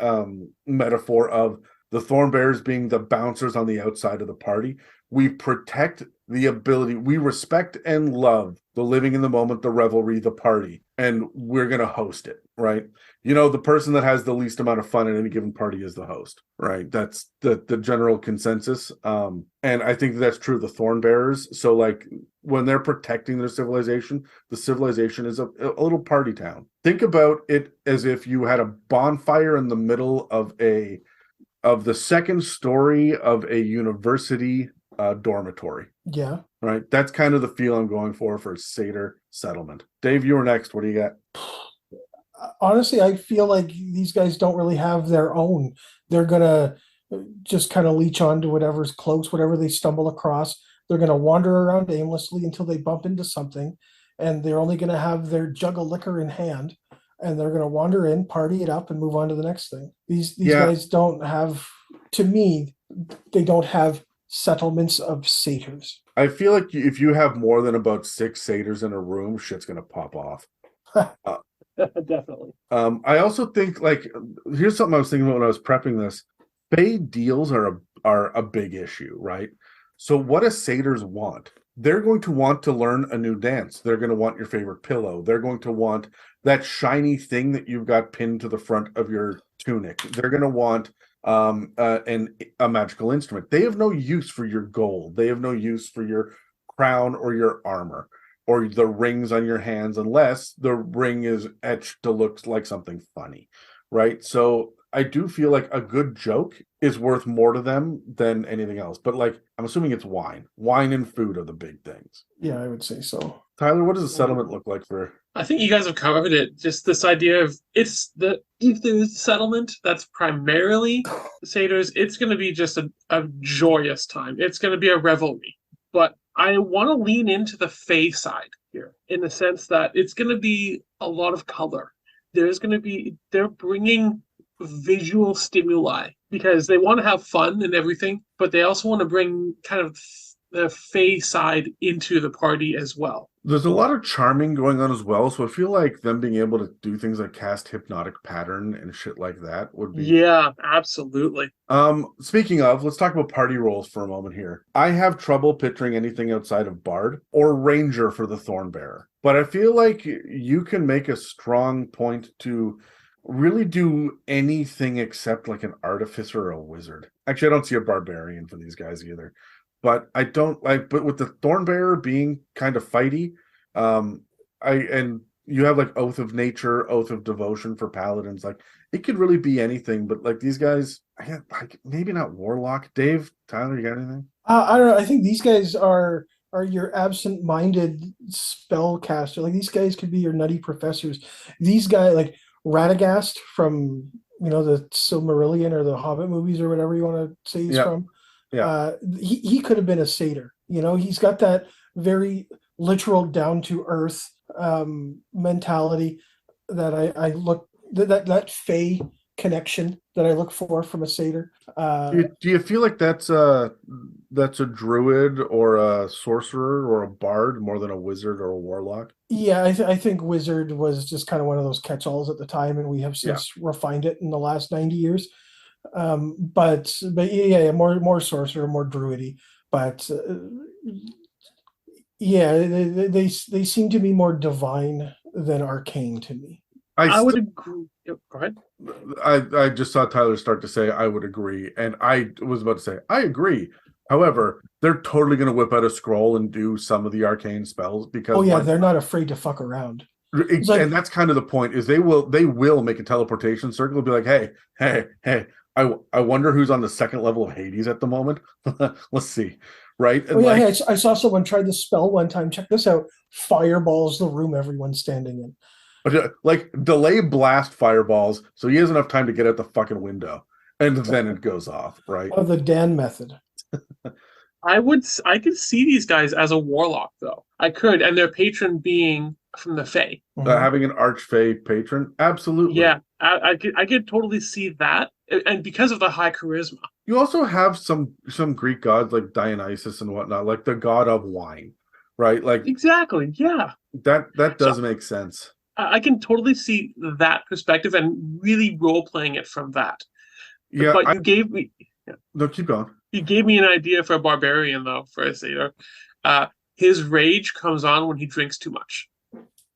metaphor of the thorn bearers being the bouncers on the outside of the party. We protect the ability, we respect and love the living in the moment, the revelry, the party. and we're going to host it, right? The person that has the least amount of fun at any given party is the host, right? That's the general consensus. And I think that's true of the Thorn Bearers. So like when they're protecting their civilization, the civilization is a little party town. Think about it as if you had a bonfire in the middle of the second story of a university dormitory. Yeah. Right. That's kind of the feel I'm going for Satyr settlement. Dave, you're next. What do you got? Honestly, I feel like these guys don't really have their own. They're gonna just kind of leech on to whatever's close, whatever they stumble across. They're gonna wander around aimlessly until they bump into something, and they're only gonna have their jug of liquor in hand, and they're gonna wander in, party it up, and move on to the next thing. These guys don't have, to me, they don't have settlements of satyrs. I feel like if you have more than about 6 satyrs in a room, shit's gonna pop off. Definitely. I also think, like, here's something I was thinking about when I was prepping this. Fey deals are a big issue, right? So what do satyrs want? They're going to want to learn a new dance. They're going to want your favorite pillow. They're going to want that shiny thing that you've got pinned to the front of your tunic. They're going to want a magical instrument. They have no use for your gold. They have no use for your crown or your armor or the rings on your hands, unless the ring is etched to look like something funny, right? So I do feel like a good joke is worth more to them than anything else. But like, I'm assuming it's wine. Wine and food are the big things. Yeah, I would say so. Tyler, what does a settlement look like for? I think you guys have covered it. Just this idea of if there's a settlement that's primarily satyrs, it's going to be just a joyous time. It's going to be a revelry. But I want to lean into the Fey side here in the sense that it's going to be a lot of color. They're bringing visual stimuli because they want to have fun and everything, but they also want to bring kind of the Fey side into the party as well. There's a lot of charming going on as well, so I feel like them being able to do things like cast hypnotic pattern and shit like that would be... Yeah, absolutely. Speaking of, let's talk about party roles for a moment here. I have trouble picturing anything outside of Bard or Ranger for the Thornbearer, but I feel like you can make a strong point to really do anything except like an artificer or a wizard. Actually, I don't see a barbarian for these guys either. But I don't like, but with the Thornbearer being kind of fighty, and you have like Oath of Nature, Oath of Devotion for paladins, like it could really be anything. But like these guys, like maybe not Warlock. Dave, Tyler, you got anything? I don't know. I think these guys are your absent-minded spellcaster. Like these guys could be your nutty professors. These guys, like Radagast from the Silmarillion or the Hobbit movies or whatever you want to say he's from. Yeah. He could have been a satyr. He's got that very literal down to earth mentality that I look that Fey connection that I look for from a satyr. Do you feel like that's a druid or a sorcerer or a bard more than a wizard or a warlock? Yeah, I think wizard was just kind of one of those catch-alls at the time, and we have since refined it in the last 90 years. But yeah, more sorcerer, more druidy. But they seem to be more divine than arcane to me. I would agree. Yep, go ahead. I just saw Tyler start to say I would agree, and I was about to say I agree. However, they're totally going to whip out a scroll and do some of the arcane spells because they're not afraid to fuck around. And that's kind of the point. Is they will make a teleportation circle and be like, hey. I wonder who's on the second level of Hades at the moment. Let's see, right? And I saw someone try the spell one time. Check this out: fireballs the room everyone's standing in. Like delay blast fireballs, so he has enough time to get out the fucking window, and then it goes off, right? Oh, the Dan method. I could see these guys as a warlock, though. I could, and their patron being from the Fae. Having an archfey patron, absolutely. Yeah, I could totally see that, and because of the high charisma. You also have some Greek gods like Dionysus and whatnot, like the god of wine, right? Like exactly, yeah. That does make sense. I can totally see that perspective and really role playing it from that. Yeah, but you gave me. Yeah. No, keep going. You gave me an idea for a barbarian, though. For a satyr, his rage comes on when he drinks too much.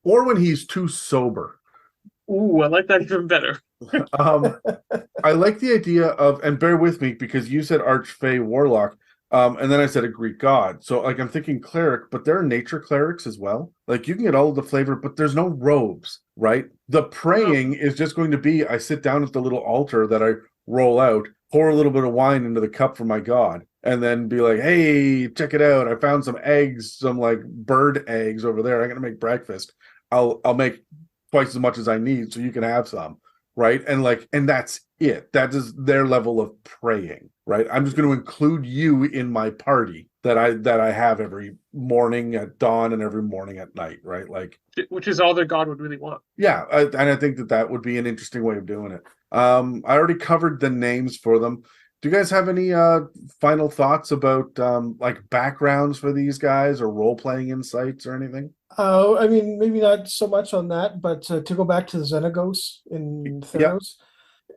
or when he's too sober. Ooh, I like that even better. I like the idea of, and bear with me because you said Archfey Warlock, and then I said a Greek god. So like I'm thinking cleric, but there are nature clerics as well. Like you can get all of the flavor, but there's no robes, right? The praying is just going to be I sit down at the little altar that I roll out, pour a little bit of wine into the cup for my god, and then be like, hey, check it out. I found some eggs, some like bird eggs over there. I'm gonna make breakfast. I'll make twice as much as I need so you can have some. Right. And that's it. That is their level of praying. Right. I'm just going to include you in my party that I have every morning at dawn and every morning at night. Right. Like, which is all their god would really want. Yeah. And I think that would be an interesting way of doing it. I already covered the names for them. Do you guys have any final thoughts about like backgrounds for these guys or role-playing insights or anything? I mean, maybe not so much on that, but to go back to Xenagos in Theros,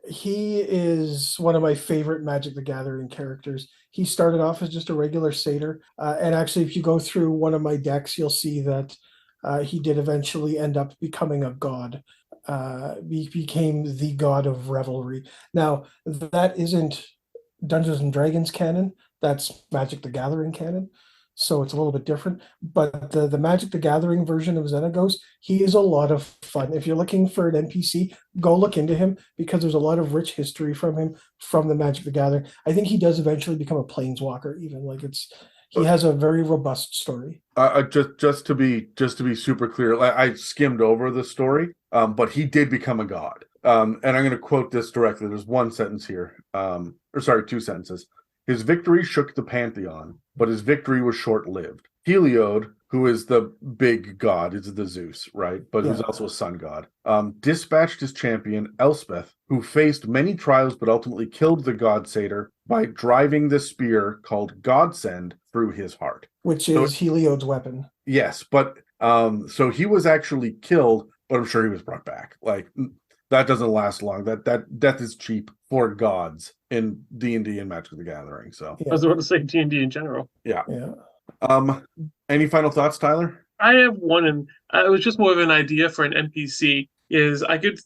he is one of my favorite Magic the Gathering characters. He started off as just a regular satyr, and actually, if you go through one of my decks, you'll see that he did eventually end up becoming a god. He became the god of revelry. Now, that isn't Dungeons and Dragons canon, that's Magic the Gathering canon, so it's a little bit different. But the Magic the Gathering version of Xenagos, he is a lot of fun. If you're looking for an NPC, go look into him because there's a lot of rich history from him from the Magic the Gathering. I think he does eventually become a planeswalker, even he has a very robust story. Just to be super clear, I skimmed over the story, but he did become a god. And I'm going to quote this directly. There's one sentence here, two sentences. His victory shook the pantheon, but his victory was short-lived. Heliod, who is the big god, is the Zeus, right? But who's also a sun god, dispatched his champion, Elspeth, who faced many trials but ultimately killed the god satyr by driving the spear called Godsend through his heart. Which is Heliod's weapon. Yes, but so he was actually killed, but I'm sure he was brought back. Like, that doesn't last long. That death is cheap for gods in D&D and Magic the Gathering. So I was about to say D&D in general. Yeah. Any final thoughts, Tyler? I have one, and it was just more of an idea for an NPC.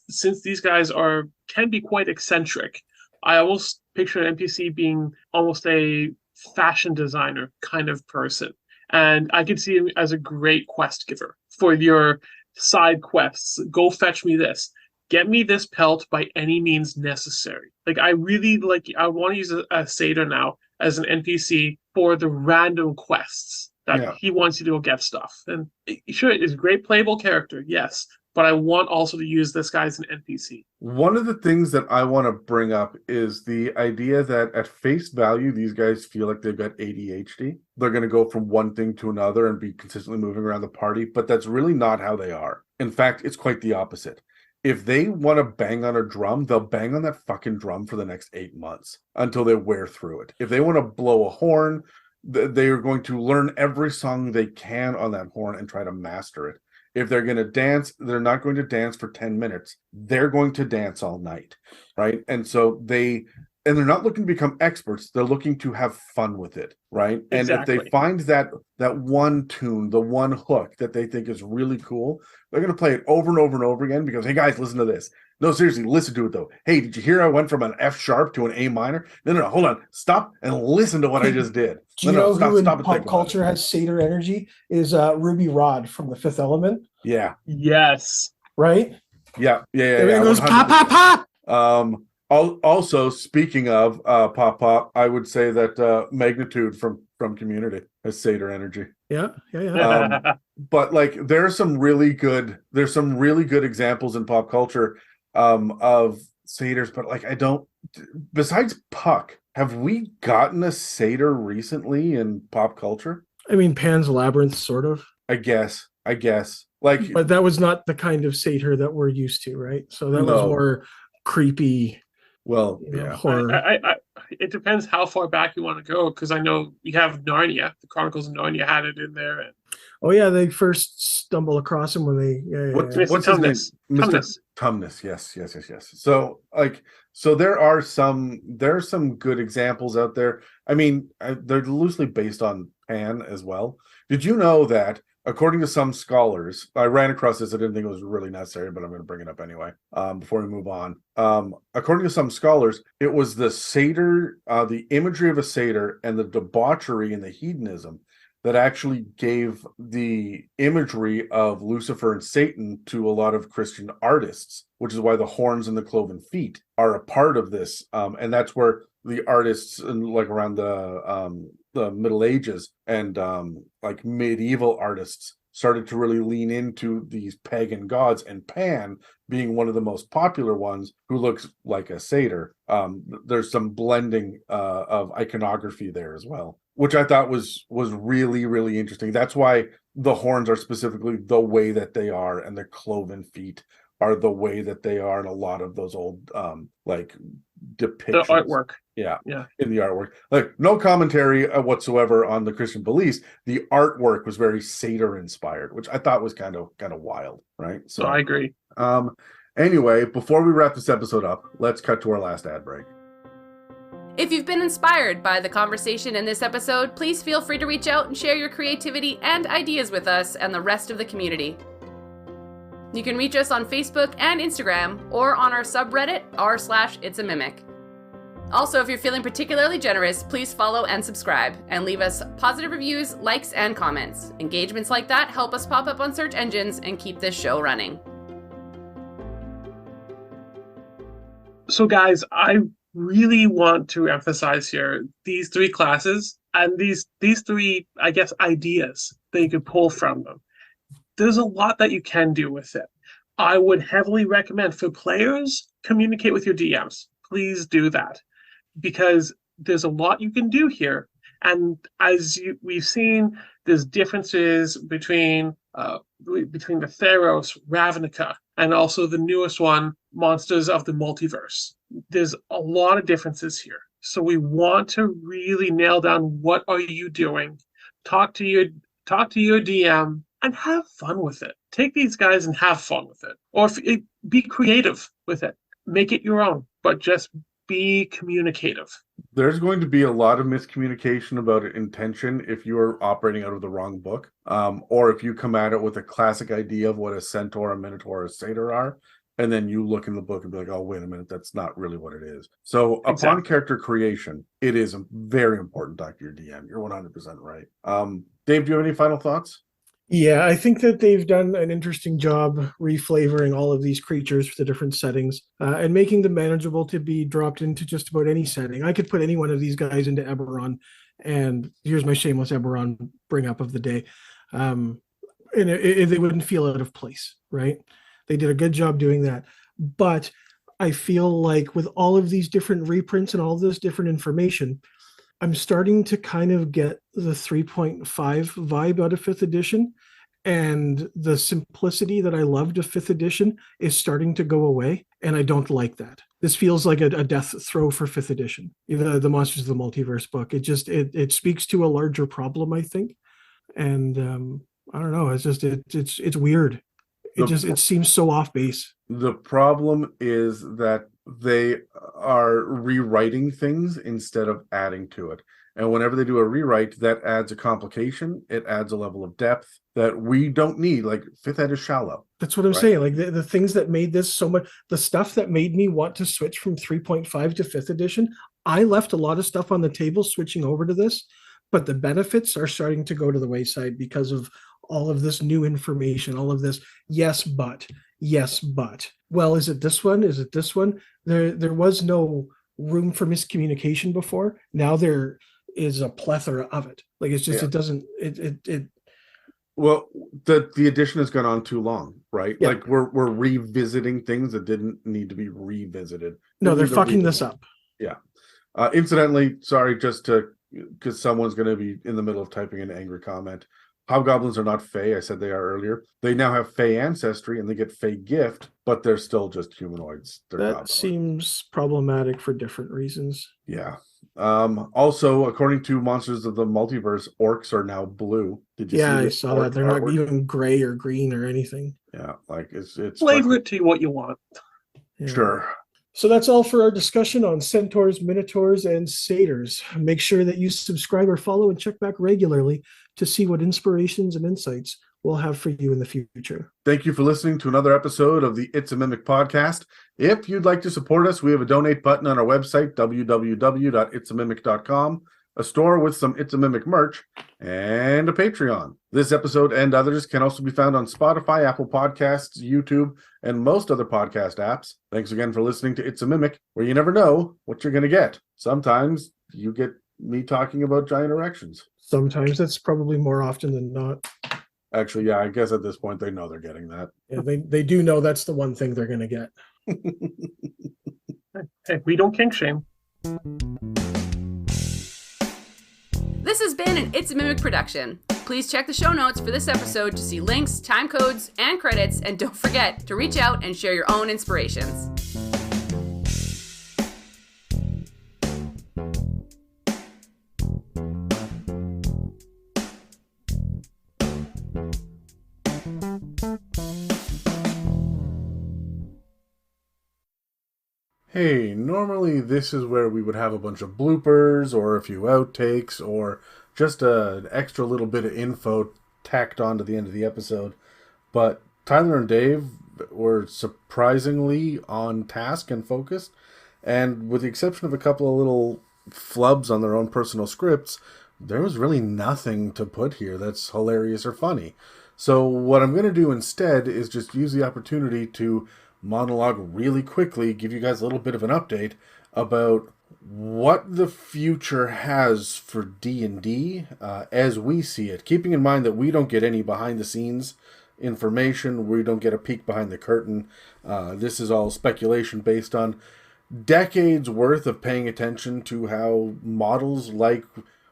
Since these guys can be quite eccentric, I almost picture an NPC being almost a fashion designer kind of person, and I could see him as a great quest giver for your side quests. Go fetch me this. Get me this pelt by any means necessary. Like, I want to use a satyr now as an NPC for the random quests that he wants you to go get stuff. And sure, it's a great playable character, yes, but I want also to use this guy as an NPC. One of the things that I want to bring up is the idea that at face value, these guys feel like they've got ADHD. They're going to go from one thing to another and be consistently moving around the party, but that's really not how they are. In fact, it's quite the opposite. If they want to bang on a drum, they'll bang on that fucking drum for the next 8 months until they wear through it. If they want to blow a horn, they are going to learn every song they can on that horn and try to master it. If they're going to dance, they're not going to dance for 10 minutes. They're going to dance all night, right? And so they're not looking to become experts. They're looking to have fun with it, right? Exactly. And if they find that one tune, the one hook that they think is really cool, they're going to play it over and over and over again because, hey, guys, listen to this. No, seriously, listen to it, though. Hey, did you hear I went from an F sharp to an A minor? No, hold on. Stop and listen to what I just did. Do you know who in pop culture has satyr energy? Is Ruby Rod from The Fifth Element. Yeah. Yes. Right? Yeah. Everything goes pop, pop, pop. Also, speaking of pop pop, I would say that Magnitude from Community has satyr energy. Yeah. But like, there's some really good examples in pop culture of satyrs. But like, besides Puck, have we gotten a satyr recently in pop culture? I mean, Pan's Labyrinth, sort of. I guess. Like, but that was not the kind of satyr that we're used to, right? So that was more creepy. Well, horror. It depends how far back you want to go, because I know you have Narnia. The Chronicles of Narnia had it in there. And... Oh yeah, they first stumble across him when they. What's his name? Mr. Tumnus. Yes. So there are some good examples out there. I mean, they're loosely based on Pan as well. Did you know that according to some scholars, I ran across this. I didn't think it was really necessary, but I'm going to bring it up anyway before we move on. According to some scholars, it was the satyr, the imagery of a satyr and the debauchery and the hedonism that actually gave the imagery of Lucifer and Satan to a lot of Christian artists, which is why the horns and the cloven feet are a part of this. And that's where the artists in, like around the Middle Ages and like medieval artists started to really lean into these pagan gods, and Pan being one of the most popular ones, who looks like a satyr. There's some blending of iconography there as well, which I thought was really, really interesting. That's why the horns are specifically the way that they are, and the cloven feet are the way that they are in a lot of those old like depictions. The artwork. Yeah, Yeah. In the artwork. Like, no commentary whatsoever on the Christian beliefs. The artwork was very satyr inspired, which I thought was kind of wild, right? So I agree. Anyway, before we wrap this episode up, let's cut to our last ad break. If you've been inspired by the conversation in this episode, please feel free to reach out and share your creativity and ideas with us and the rest of the community. You can reach us on Facebook and Instagram, or on our subreddit r/itsAmimic. Also, if you're feeling particularly generous, please follow and subscribe, and leave us positive reviews, likes, and comments. Engagements like that help us pop up on search engines and keep this show running. So guys, I really want to emphasize here these three classes and these three, I guess, ideas that you could pull from them. There's a lot that you can do with it. I would heavily recommend for players, communicate with your DMs. Please do that, because there's a lot you can do here. And as we've seen, there's differences between the Theros, Ravnica, and also the newest one, Monsters of the Multiverse. There's a lot of differences here. So we want to really nail down, what are you doing? Talk to your DM and have fun with it. Take these guys and have fun with it. Or be creative with it. Make it your own, but just be communicative. There's going to be a lot of miscommunication about intention if you are operating out of the wrong book, or if you come at it with a classic idea of what a Centaur, a Minotaur, a Satyr are, and then you look in the book and be like, oh, wait a minute, that's not really what it is. So upon character creation, it is very important to talk to your DM. You're 100% right. Dave, do you have any final thoughts? Yeah, I think that they've done an interesting job reflavoring all of these creatures for the different settings and making them manageable to be dropped into just about any setting. I could put any one of these guys into Eberron, and here's my shameless Eberron bring up of the day. And they wouldn't feel out of place, right? They did a good job doing that. But I feel like with all of these different reprints and all this different information, I'm starting to kind of get the 3.5 vibe out of 5th edition, and the simplicity that I loved of 5th edition is starting to go away, and I don't like that. This feels like a death throw for 5th edition, the Monsters of the Multiverse book. It speaks to a larger problem, I think, and I don't know. It's weird. It seems so off base. The problem is that they are rewriting things instead of adding to it. And whenever they do a rewrite, that adds a complication. It adds a level of depth that we don't need. Like, 5th ed is shallow. That's what I'm saying. Like the things that made this so much, the stuff that made me want to switch from 3.5 to 5th edition, I left a lot of stuff on the table switching over to this, but the benefits are starting to go to the wayside because of all of this new information, all of this, yes, but. Well, is it this one? Is it this one? There was no room for miscommunication before. Now there is a plethora of it. Like, it's just, Well, the edition has gone on too long, right? Yeah. Like, we're revisiting things that didn't need to be revisited. No, they're fucking this up. Yeah. Incidentally, sorry, because someone's going to be in the middle of typing an angry comment. Hobgoblins are not Fey. I said they are earlier. They now have Fey ancestry and they get Fey gift, but they're still just humanoids. They're That goblins. seems problematic for different reasons. Yeah. Also, according to Monsters of the Multiverse, orcs are now blue. Did you see I the saw orc that. They're not artwork? even gray or green or anything. Yeah, like it's Flavor it to what you want. Yeah. Sure. So that's all for our discussion on Centaurs, Minotaurs, and Satyrs. Make sure that you subscribe or follow and check back regularly to see what inspirations and insights we'll have for you in the future. Thank you for listening to another episode of the It's a Mimic podcast. If you'd like to support us, we have a donate button on our website, www.itsamimic.com, a store with some It's a Mimic merch, and a Patreon. This episode and others can also be found on Spotify, Apple Podcasts, YouTube, and most other podcast apps. Thanks again for listening to It's a Mimic, where you never know what you're going to get. Sometimes you get me talking about giant erections. Sometimes that's probably more often than not. Actually, yeah, I guess at this point they know they're getting that. Yeah, they do know that's the one thing they're going to get. Hey, we don't kink shame. This has been an It's a Mimic production. Please check the show notes for this episode to see links, time codes, and credits, and don't forget to reach out and share your own inspirations. Hey, normally this is where we would have a bunch of bloopers or a few outtakes or just an extra little bit of info tacked on to the end of the episode. But Tyler and Dave were surprisingly on task and focused. And with the exception of a couple of little flubs on their own personal scripts, there was really nothing to put here that's hilarious or funny. So what I'm going to do instead is just use the opportunity to monologue really quickly, give you guys a little bit of an update about what the future has for D&D as we see it. Keeping in mind that we don't get any behind-the-scenes information, we don't get a peek behind the curtain. This is all speculation based on decades worth of paying attention to how models like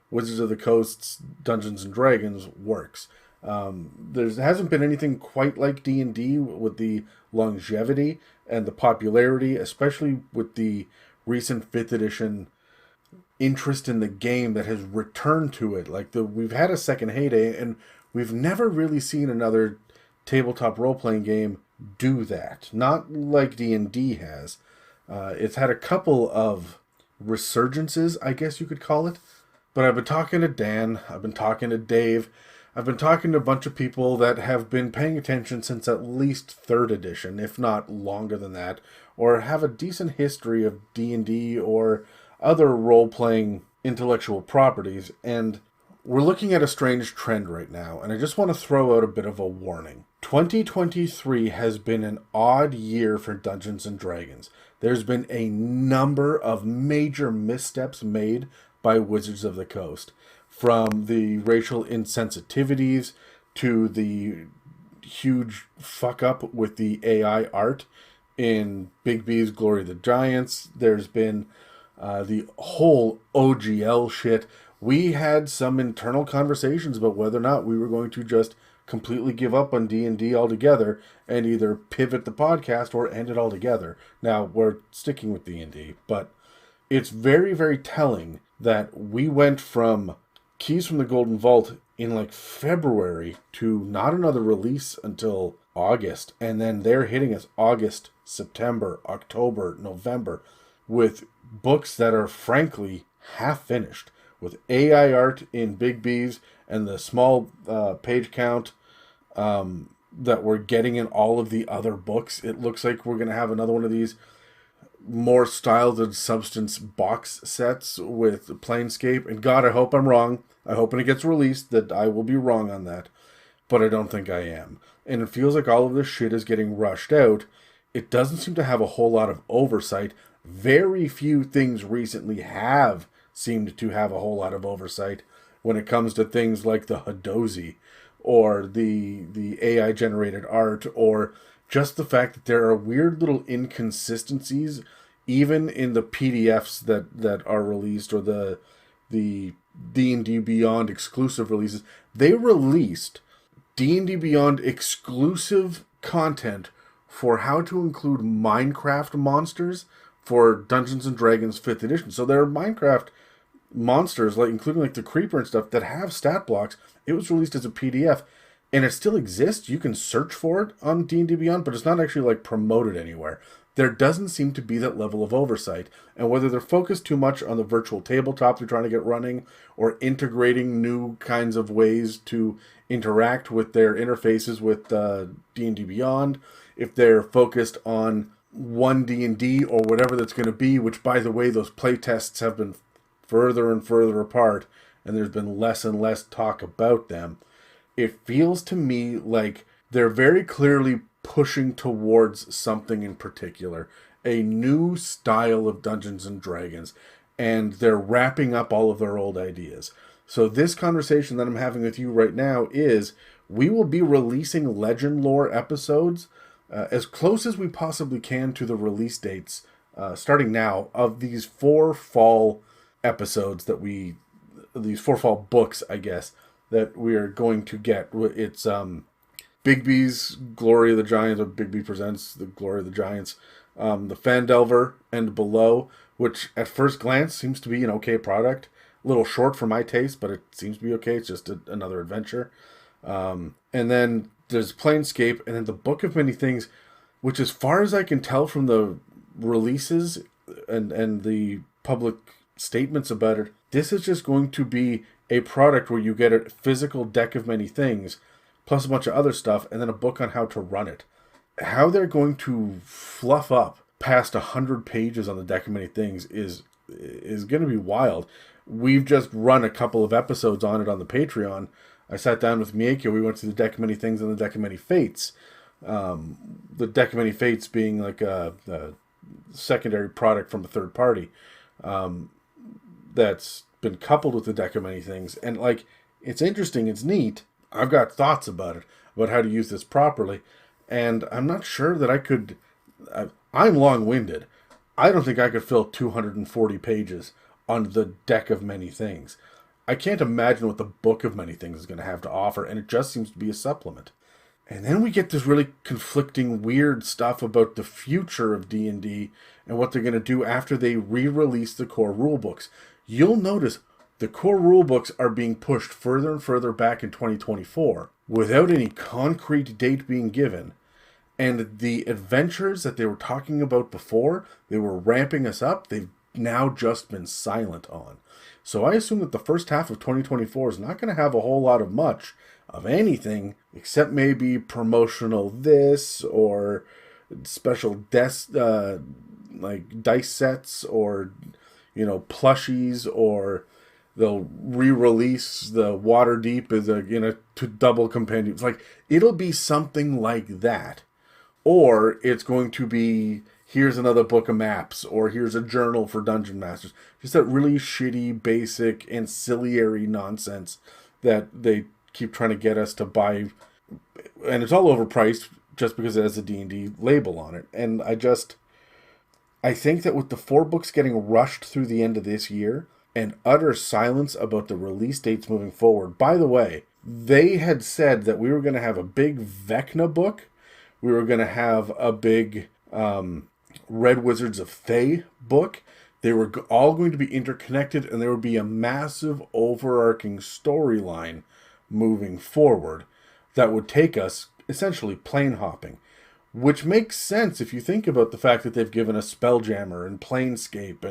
Wizards of the Coast's Dungeons and Dragons works. There hasn't been anything quite like D&D with the longevity and the popularity, especially with the recent 5th edition interest in the game that has returned to it. We've had a second heyday, and we've never really seen another tabletop role-playing game do that. Not like D&D has. It's had a couple of resurgences, I guess you could call it. But I've been talking to Dan, I've been talking to Dave, I've been talking to a bunch of people that have been paying attention since at least 3rd edition, if not longer than that, or have a decent history of D&D or other role-playing intellectual properties, and we're looking at a strange trend right now, and I just want to throw out a bit of a warning. 2023 has been an odd year for Dungeons & Dragons. There's been a number of major missteps made by Wizards of the Coast. From the racial insensitivities to the huge fuck up with the AI art in Big B's Glory of the Giants. There's been the whole OGL shit. We had some internal conversations about whether or not we were going to just completely give up on D&D altogether and either pivot the podcast or end it altogether. Now, we're sticking with D&D, but it's very, very telling that we went from Keys from the Golden Vault in February to not another release until August, and then they're hitting us August, September, October, November with books that are frankly half finished, with AI art in Big B's and the small page count that we're getting in all of the other books. It looks like we're going to have another one of these more styled and substance box sets with Planescape. And God, I hope I'm wrong. I hope when it gets released that I will be wrong on that. But I don't think I am. And it feels like all of this shit is getting rushed out. It doesn't seem to have a whole lot of oversight. Very few things recently have seemed to have a whole lot of oversight when it comes to things like the Hadozi or the AI generated art, or just the fact that there are weird little inconsistencies even in the PDFs that are released, or the D&D Beyond exclusive releases. They released D&D Beyond exclusive content for how to include Minecraft monsters for Dungeons & Dragons 5th edition. So there are Minecraft monsters, including the Creeper and stuff, that have stat blocks. It was released as a PDF, and it still exists. You can search for it on D&D Beyond, but it's not actually promoted anywhere. there doesn't seem to be that level of oversight. And whether they're focused too much on the virtual tabletop they're trying to get running, or integrating new kinds of ways to interact with their interfaces with D&D Beyond, if they're focused on one D&D or whatever that's going to be, which, by the way, those play tests have been further and further apart, and there's been less and less talk about them. It feels to me like they're very clearly pushing towards something in particular, a new style of Dungeons and Dragons, and they're wrapping up all of their old ideas. So this conversation that I'm having with you right now is, we will be releasing Legend Lore episodes as close as we possibly can to the release dates, starting now, of these 4 fall episodes these 4 fall books, I guess, that we are going to get. It's Bigby's Glory of the Giants, or Bigby Presents the Glory of the Giants, the Fandelver and Below, which at first glance seems to be an okay product. A little short for my taste, but it seems to be okay. It's just another adventure. And then there's Planescape, and then the Book of Many Things, which, as far as I can tell from the releases and the public statements about it, this is just going to be a product where you get a physical deck of many things, plus a bunch of other stuff, and then a book on how to run it. How they're going to fluff up past 100 pages on the deck of many things is going to be wild. We've just run a couple of episodes on it on the Patreon. I sat down with Mieko. We went through the deck of many things and the deck of many fates. The deck of many fates being like a secondary product from a third party that's been coupled with the deck of many things. And like, it's interesting, it's neat. I've got thoughts about it, about how to use this properly. And I'm not sure that I could... I'm long-winded. I don't think I could fill 240 pages on the deck of many things. I can't imagine what the Book of Many Things is going to have to offer, and it just seems to be a supplement. And then we get this really conflicting, weird stuff about the future of D&D and what they're going to do after they re-release the core rulebooks. You'll notice the core rulebooks are being pushed further and further back in 2024 without any concrete date being given. And the adventures that they were talking about before, they were ramping us up, they've now just been silent on. So I assume that the first half of 2024 is not going to have a whole lot of much of anything, except maybe promotional this, or special like dice sets, or plushies, or they'll re-release the Waterdeep as a double compendium. It's like, it'll be something like that. Or it's going to be, here's another book of maps, or here's a journal for Dungeon Masters. Just that really shitty, basic, ancillary nonsense that they keep trying to get us to buy. And it's all overpriced just because it has a D&D label on it. And I think that with the 4 books getting rushed through the end of this year, and utter silence about the release dates moving forward. By the way, they had said that we were going to have a big Vecna book. We were going to have a big Red Wizards of Thay book. They were all going to be interconnected, and there would be a massive overarching storyline moving forward that would take us essentially plane hopping, which makes sense if you think about the fact that they've given us Spelljammer and Planescape,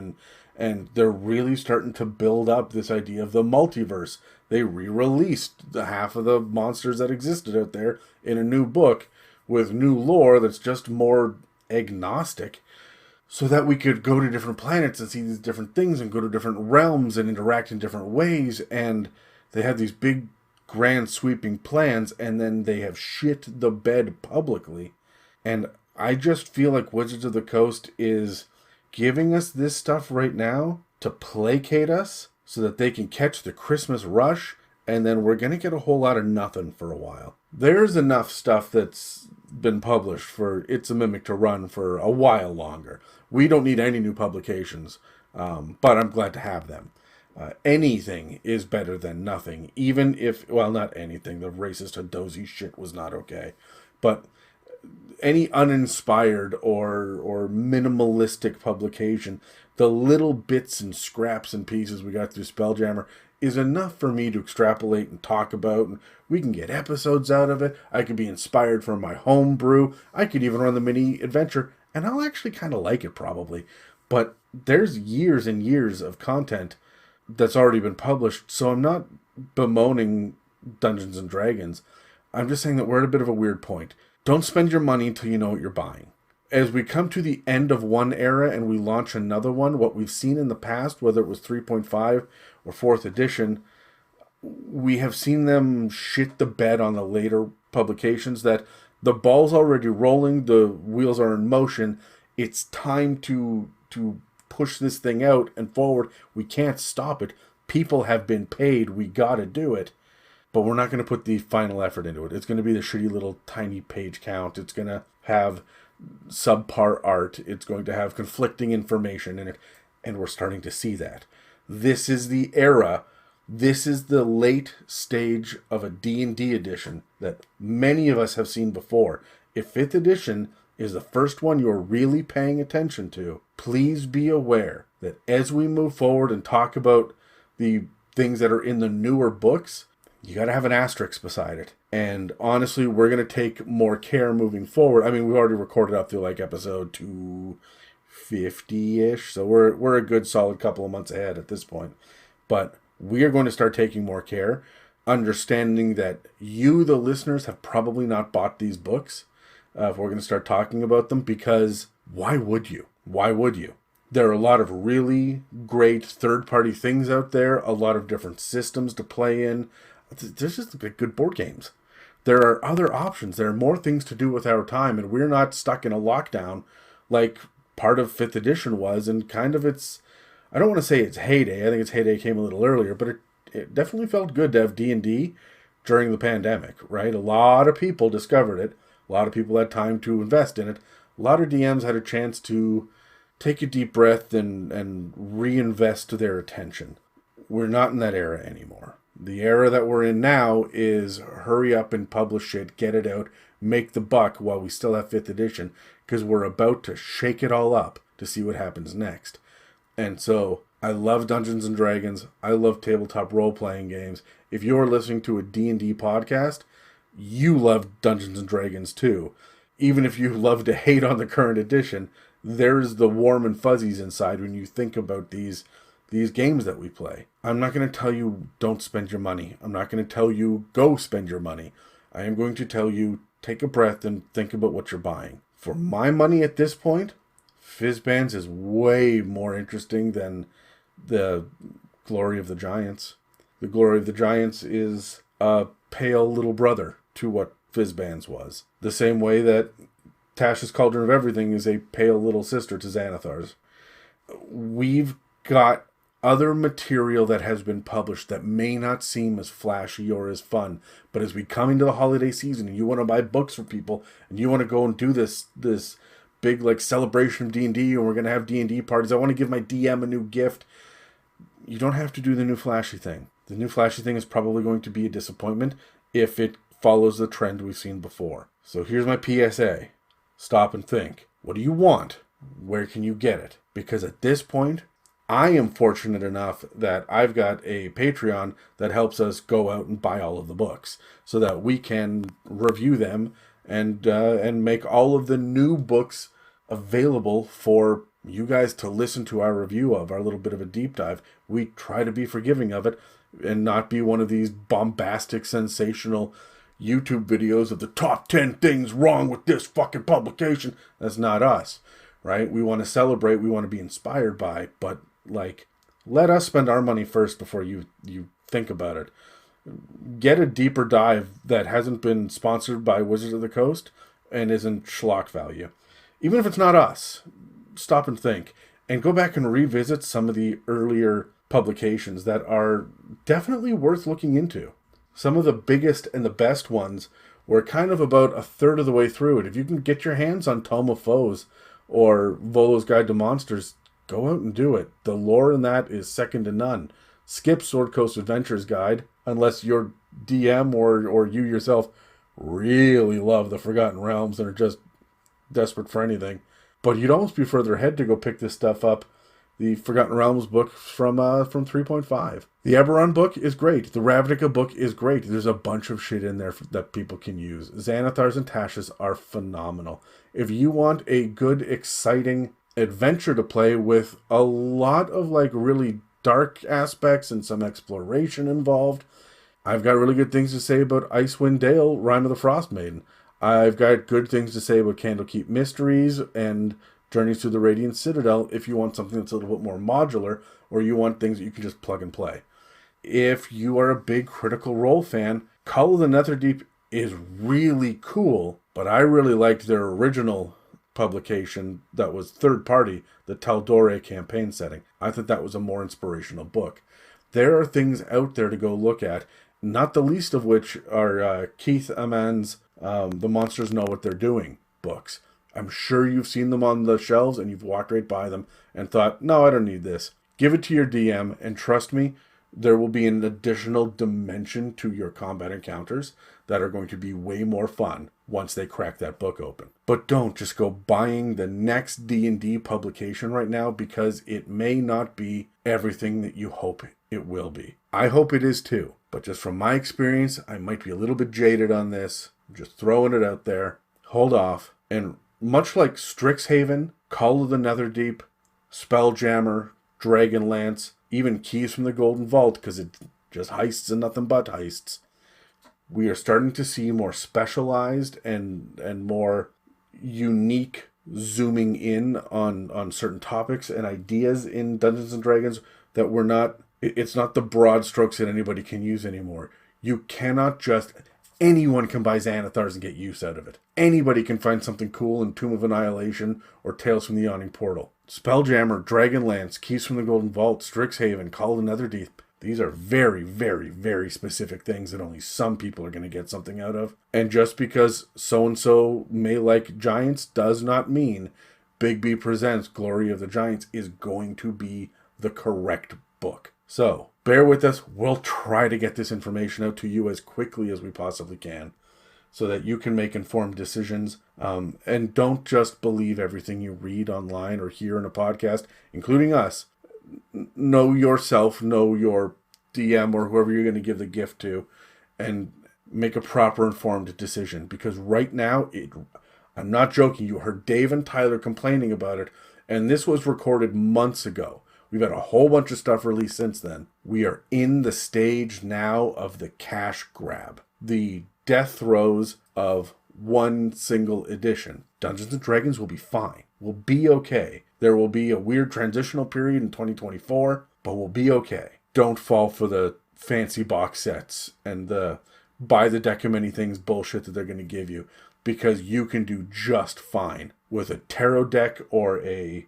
and they're really starting to build up this idea of the multiverse. They re-released the half of the monsters that existed out there in a new book with new lore that's just more agnostic, so that we could go to different planets and see these different things and go to different realms and interact in different ways. And they have these big, grand, sweeping plans, and then they have shit the bed publicly. And I just feel like Wizards of the Coast is giving us this stuff right now to placate us so that they can catch the Christmas rush, and then we're going to get a whole lot of nothing for a while. There's enough stuff that's been published for It's a Mimic to run for a while longer. We don't need any new publications, but I'm glad to have them. Anything is better than nothing, even if, well, not anything. The racist Hadozi shit was not okay. But any uninspired or minimalistic publication, the little bits and scraps and pieces we got through Spelljammer is enough for me to extrapolate and talk about, and we can get episodes out of it. I could be inspired from my home brew. I could even run the mini adventure and I'll actually kind of like it probably. But there's years and years of content that's already been published, so I'm not bemoaning Dungeons and Dragons. I'm just saying that we're at a bit of a weird point. Don't spend your money until you know what you're buying. As we come to the end of one era and we launch another one, what we've seen in the past, whether it was 3.5 or 4th edition, we have seen them shit the bed on the later publications, that the ball's already rolling, the wheels are in motion, it's time to push this thing out and forward. We can't stop it. People have been paid. We got to do it. But we're not going to put the final effort into it. It's going to be the shitty little tiny page count. It's going to have subpar art. It's going to have conflicting information in it. And we're starting to see that. This is the era. This is the late stage of a D&D edition that many of us have seen before. If 5th edition is the first one you're really paying attention to, please be aware that as we move forward and talk about the things that are in the newer books, you got to have an asterisk beside it. And honestly, we're going to take more care moving forward. I mean, we've already recorded up to like episode 250-ish, so we're a good solid couple of months ahead at this point. But we are going to start taking more care, understanding that you, the listeners, have probably not bought these books. If we're going to start talking about them, because why would you? Why would you? There are a lot of really great third-party things out there, a lot of different systems to play in. There's just good board games. There are other options. There are more things to do with our time, and we're not stuck in a lockdown like part of 5th edition was, and kind of its, I don't want to say its heyday. I think its heyday came a little earlier, but it definitely felt good to have D&D during the pandemic, right? A lot of people discovered it. A lot of people had time to invest in it. A lot of DMs had a chance to take a deep breath and reinvest their attention. We're not in that era anymore. The era that we're in now is hurry up and publish it, get it out, make the buck while we still have 5th edition, because we're about to shake it all up to see what happens next. And so I love Dungeons and Dragons. I love tabletop role-playing games. If you're listening to a D&D podcast, you love Dungeons and Dragons too. Even if you love to hate on the current edition, there's the warm and fuzzies inside when you think about these games that we play. I'm not going to tell you don't spend your money. I'm not going to tell you go spend your money. I am going to tell you take a breath and think about what you're buying. For my money at this point, Fizzbands is way more interesting than the Glory of the Giants. The Glory of the Giants is a pale little brother to what Fizzbands was. The same way that Tasha's Cauldron of Everything is a pale little sister to Xanathar's. We've got other material that has been published that may not seem as flashy or as fun, but as we come into the holiday season and you want to buy books for people and you want to go and do this big like celebration of D&D, and we're going to have D&D parties, I want to give my DM a new gift, you don't have to do the new flashy thing. The new flashy thing is probably going to be a disappointment if it follows the trend we've seen before. So here's my PSA. Stop and think. What do you want? Where can you get it? Because at this point, I am fortunate enough that I've got a Patreon that helps us go out and buy all of the books so that we can review them and make all of the new books available for you guys to listen to our review of, our little bit of a deep dive. We try to be forgiving of it and not be one of these bombastic, sensational YouTube videos of the top 10 things wrong with this fucking publication. That's not us, right? We want to celebrate, we want to be inspired by, but like, let us spend our money first before you think about it. Get a deeper dive that hasn't been sponsored by Wizards of the Coast and isn't schlock value. Even if it's not us, stop and think. And go back and revisit some of the earlier publications that are definitely worth looking into. Some of the biggest and the best ones were kind of about a third of the way through it. If you can get your hands on Tome of Foes or Volo's Guide to Monsters, go out and do it. The lore in that is second to none. Skip Sword Coast Adventures Guide, unless your DM or you yourself really love the Forgotten Realms and are just desperate for anything. But you'd almost be further ahead to go pick this stuff up the Forgotten Realms book from 3.5. The Eberron book is great. The Ravnica book is great. There's a bunch of shit in there that people can use. Xanathars and Tashes are phenomenal. If you want a good, exciting adventure to play with a lot of like really dark aspects and some exploration involved, I've got really good things to say about Icewind Dale, Rime of the Frost Maiden. I've got good things to say about Candlekeep Mysteries and Journeys to the Radiant Citadel if you want something that's a little bit more modular, or you want things that you can just plug and play. If you are a big Critical Role fan, Call of the Netherdeep is really cool, but I really liked their original publication that was third party, the Taldore campaign setting. I thought that was a more inspirational book. There are things out there to go look at, not the least of which are Keith Amand's The Monsters Know What They're Doing books. I'm sure you've seen them on the shelves and you've walked right by them and thought, no, I don't need this. Give it to your DM, and trust me, there will be an additional dimension to your combat encounters that are going to be way more fun once they crack that book open. But don't just go buying the next D&D publication right now, because it may not be everything that you hope it will be. I hope it is too, but just from my experience, I might be a little bit jaded on this. I'm just throwing it out there. Hold off. And much like Strixhaven, Call of the Netherdeep, Spelljammer, Dragonlance, even Keys from the Golden Vault, because it's just heists and nothing but heists, we are starting to see more specialized and more unique zooming in on certain topics and ideas in Dungeons and Dragons that we're not, it's not the broad strokes that anybody can use anymore. You cannot just, anyone can buy Xanathars and get use out of it. Anybody can find something cool in Tomb of Annihilation or Tales from the Yawning Portal. Spelljammer, Dragonlance, Keys from the Golden Vault, Strixhaven, Call of the Netherdeep. These are very, very, very specific things that only some people are going to get something out of. And just because so-and-so may like giants does not mean Big B Presents Glory of the Giants is going to be the correct book. So, bear with us. We'll try to get this information out to you as quickly as we possibly can, so that you can make informed decisions. And don't just believe everything you read online or hear in a podcast, including us. Know yourself, know your DM or whoever you're going to give the gift to, and make a proper informed decision. Because right now, I'm not joking, you heard Dave and Tyler complaining about it, and this was recorded months ago. We've had a whole bunch of stuff released since then. We are in the stage now of the cash grab. The death throes of one single edition. Dungeons & Dragons will be fine. We'll be okay. There will be a weird transitional period in 2024, but we'll be okay. Don't fall for the fancy box sets and the buy the deck of many things bullshit that they're going to give you, because you can do just fine with a tarot deck or a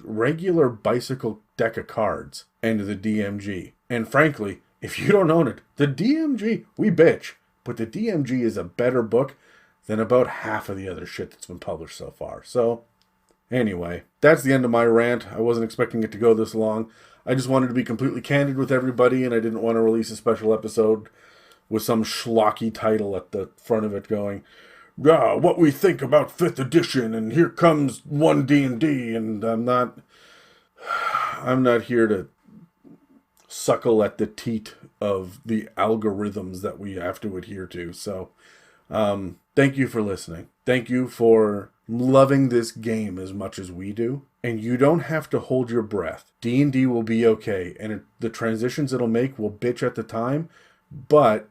regular bicycle deck of cards and the DMG. And frankly, if you don't own it, the DMG, we bitch, but the DMG is a better book than about half of the other shit that's been published so far. So, anyway, that's the end of my rant. I wasn't expecting it to go this long. I just wanted to be completely candid with everybody, and I didn't want to release a special episode with some schlocky title at the front of it going, what we think about 5th edition, and here comes 1 D&D, and I'm not here to suckle at the teat of the algorithms that we have to adhere to. So, thank you for listening. Thank you for loving this game as much as we do. And you don't have to hold your breath. D&D will be okay. And the transitions it'll make will bitch at the time, but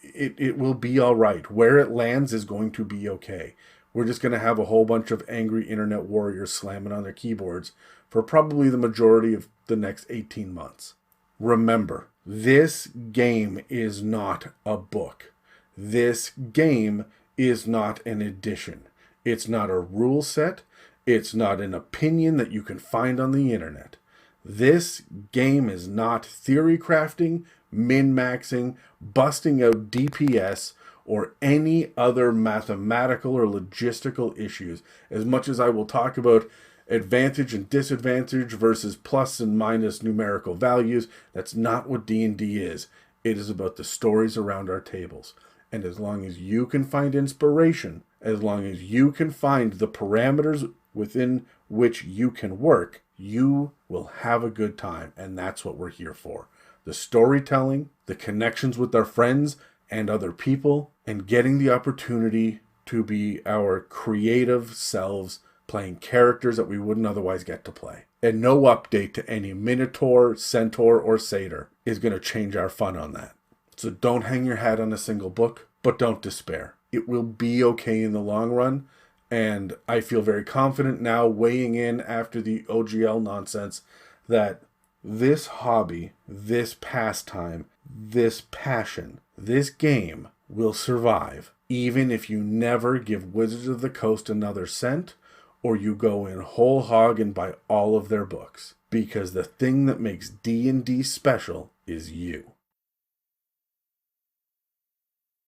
it will be all right. Where it lands is going to be okay. We're just going to have a whole bunch of angry internet warriors slamming on their keyboards for probably the majority of the next 18 months. Remember, this game is not a book. This game is not an edition. It's not a rule set. It's not an opinion that you can find on the internet. This game is not theory crafting, min-maxing, busting out DPS, or any other mathematical or logistical issues. As much as I will talk about advantage and disadvantage versus plus and minus numerical values, that's not what D&D is. It is about the stories around our tables. And as long as you can find inspiration, as long as you can find the parameters within which you can work, you will have a good time, and that's what we're here for. The storytelling, the connections with our friends and other people, and getting the opportunity to be our creative selves, playing characters that we wouldn't otherwise get to play. And no update to any Minotaur, Centaur, or Satyr is going to change our fun on that. So don't hang your hat on a single book, but don't despair. It will be okay in the long run, and I feel very confident now, weighing in after the OGL nonsense, that this hobby, this pastime, this passion, this game will survive, even if you never give Wizards of the Coast another cent, or you go in whole hog and buy all of their books. Because the thing that makes D&D special is you.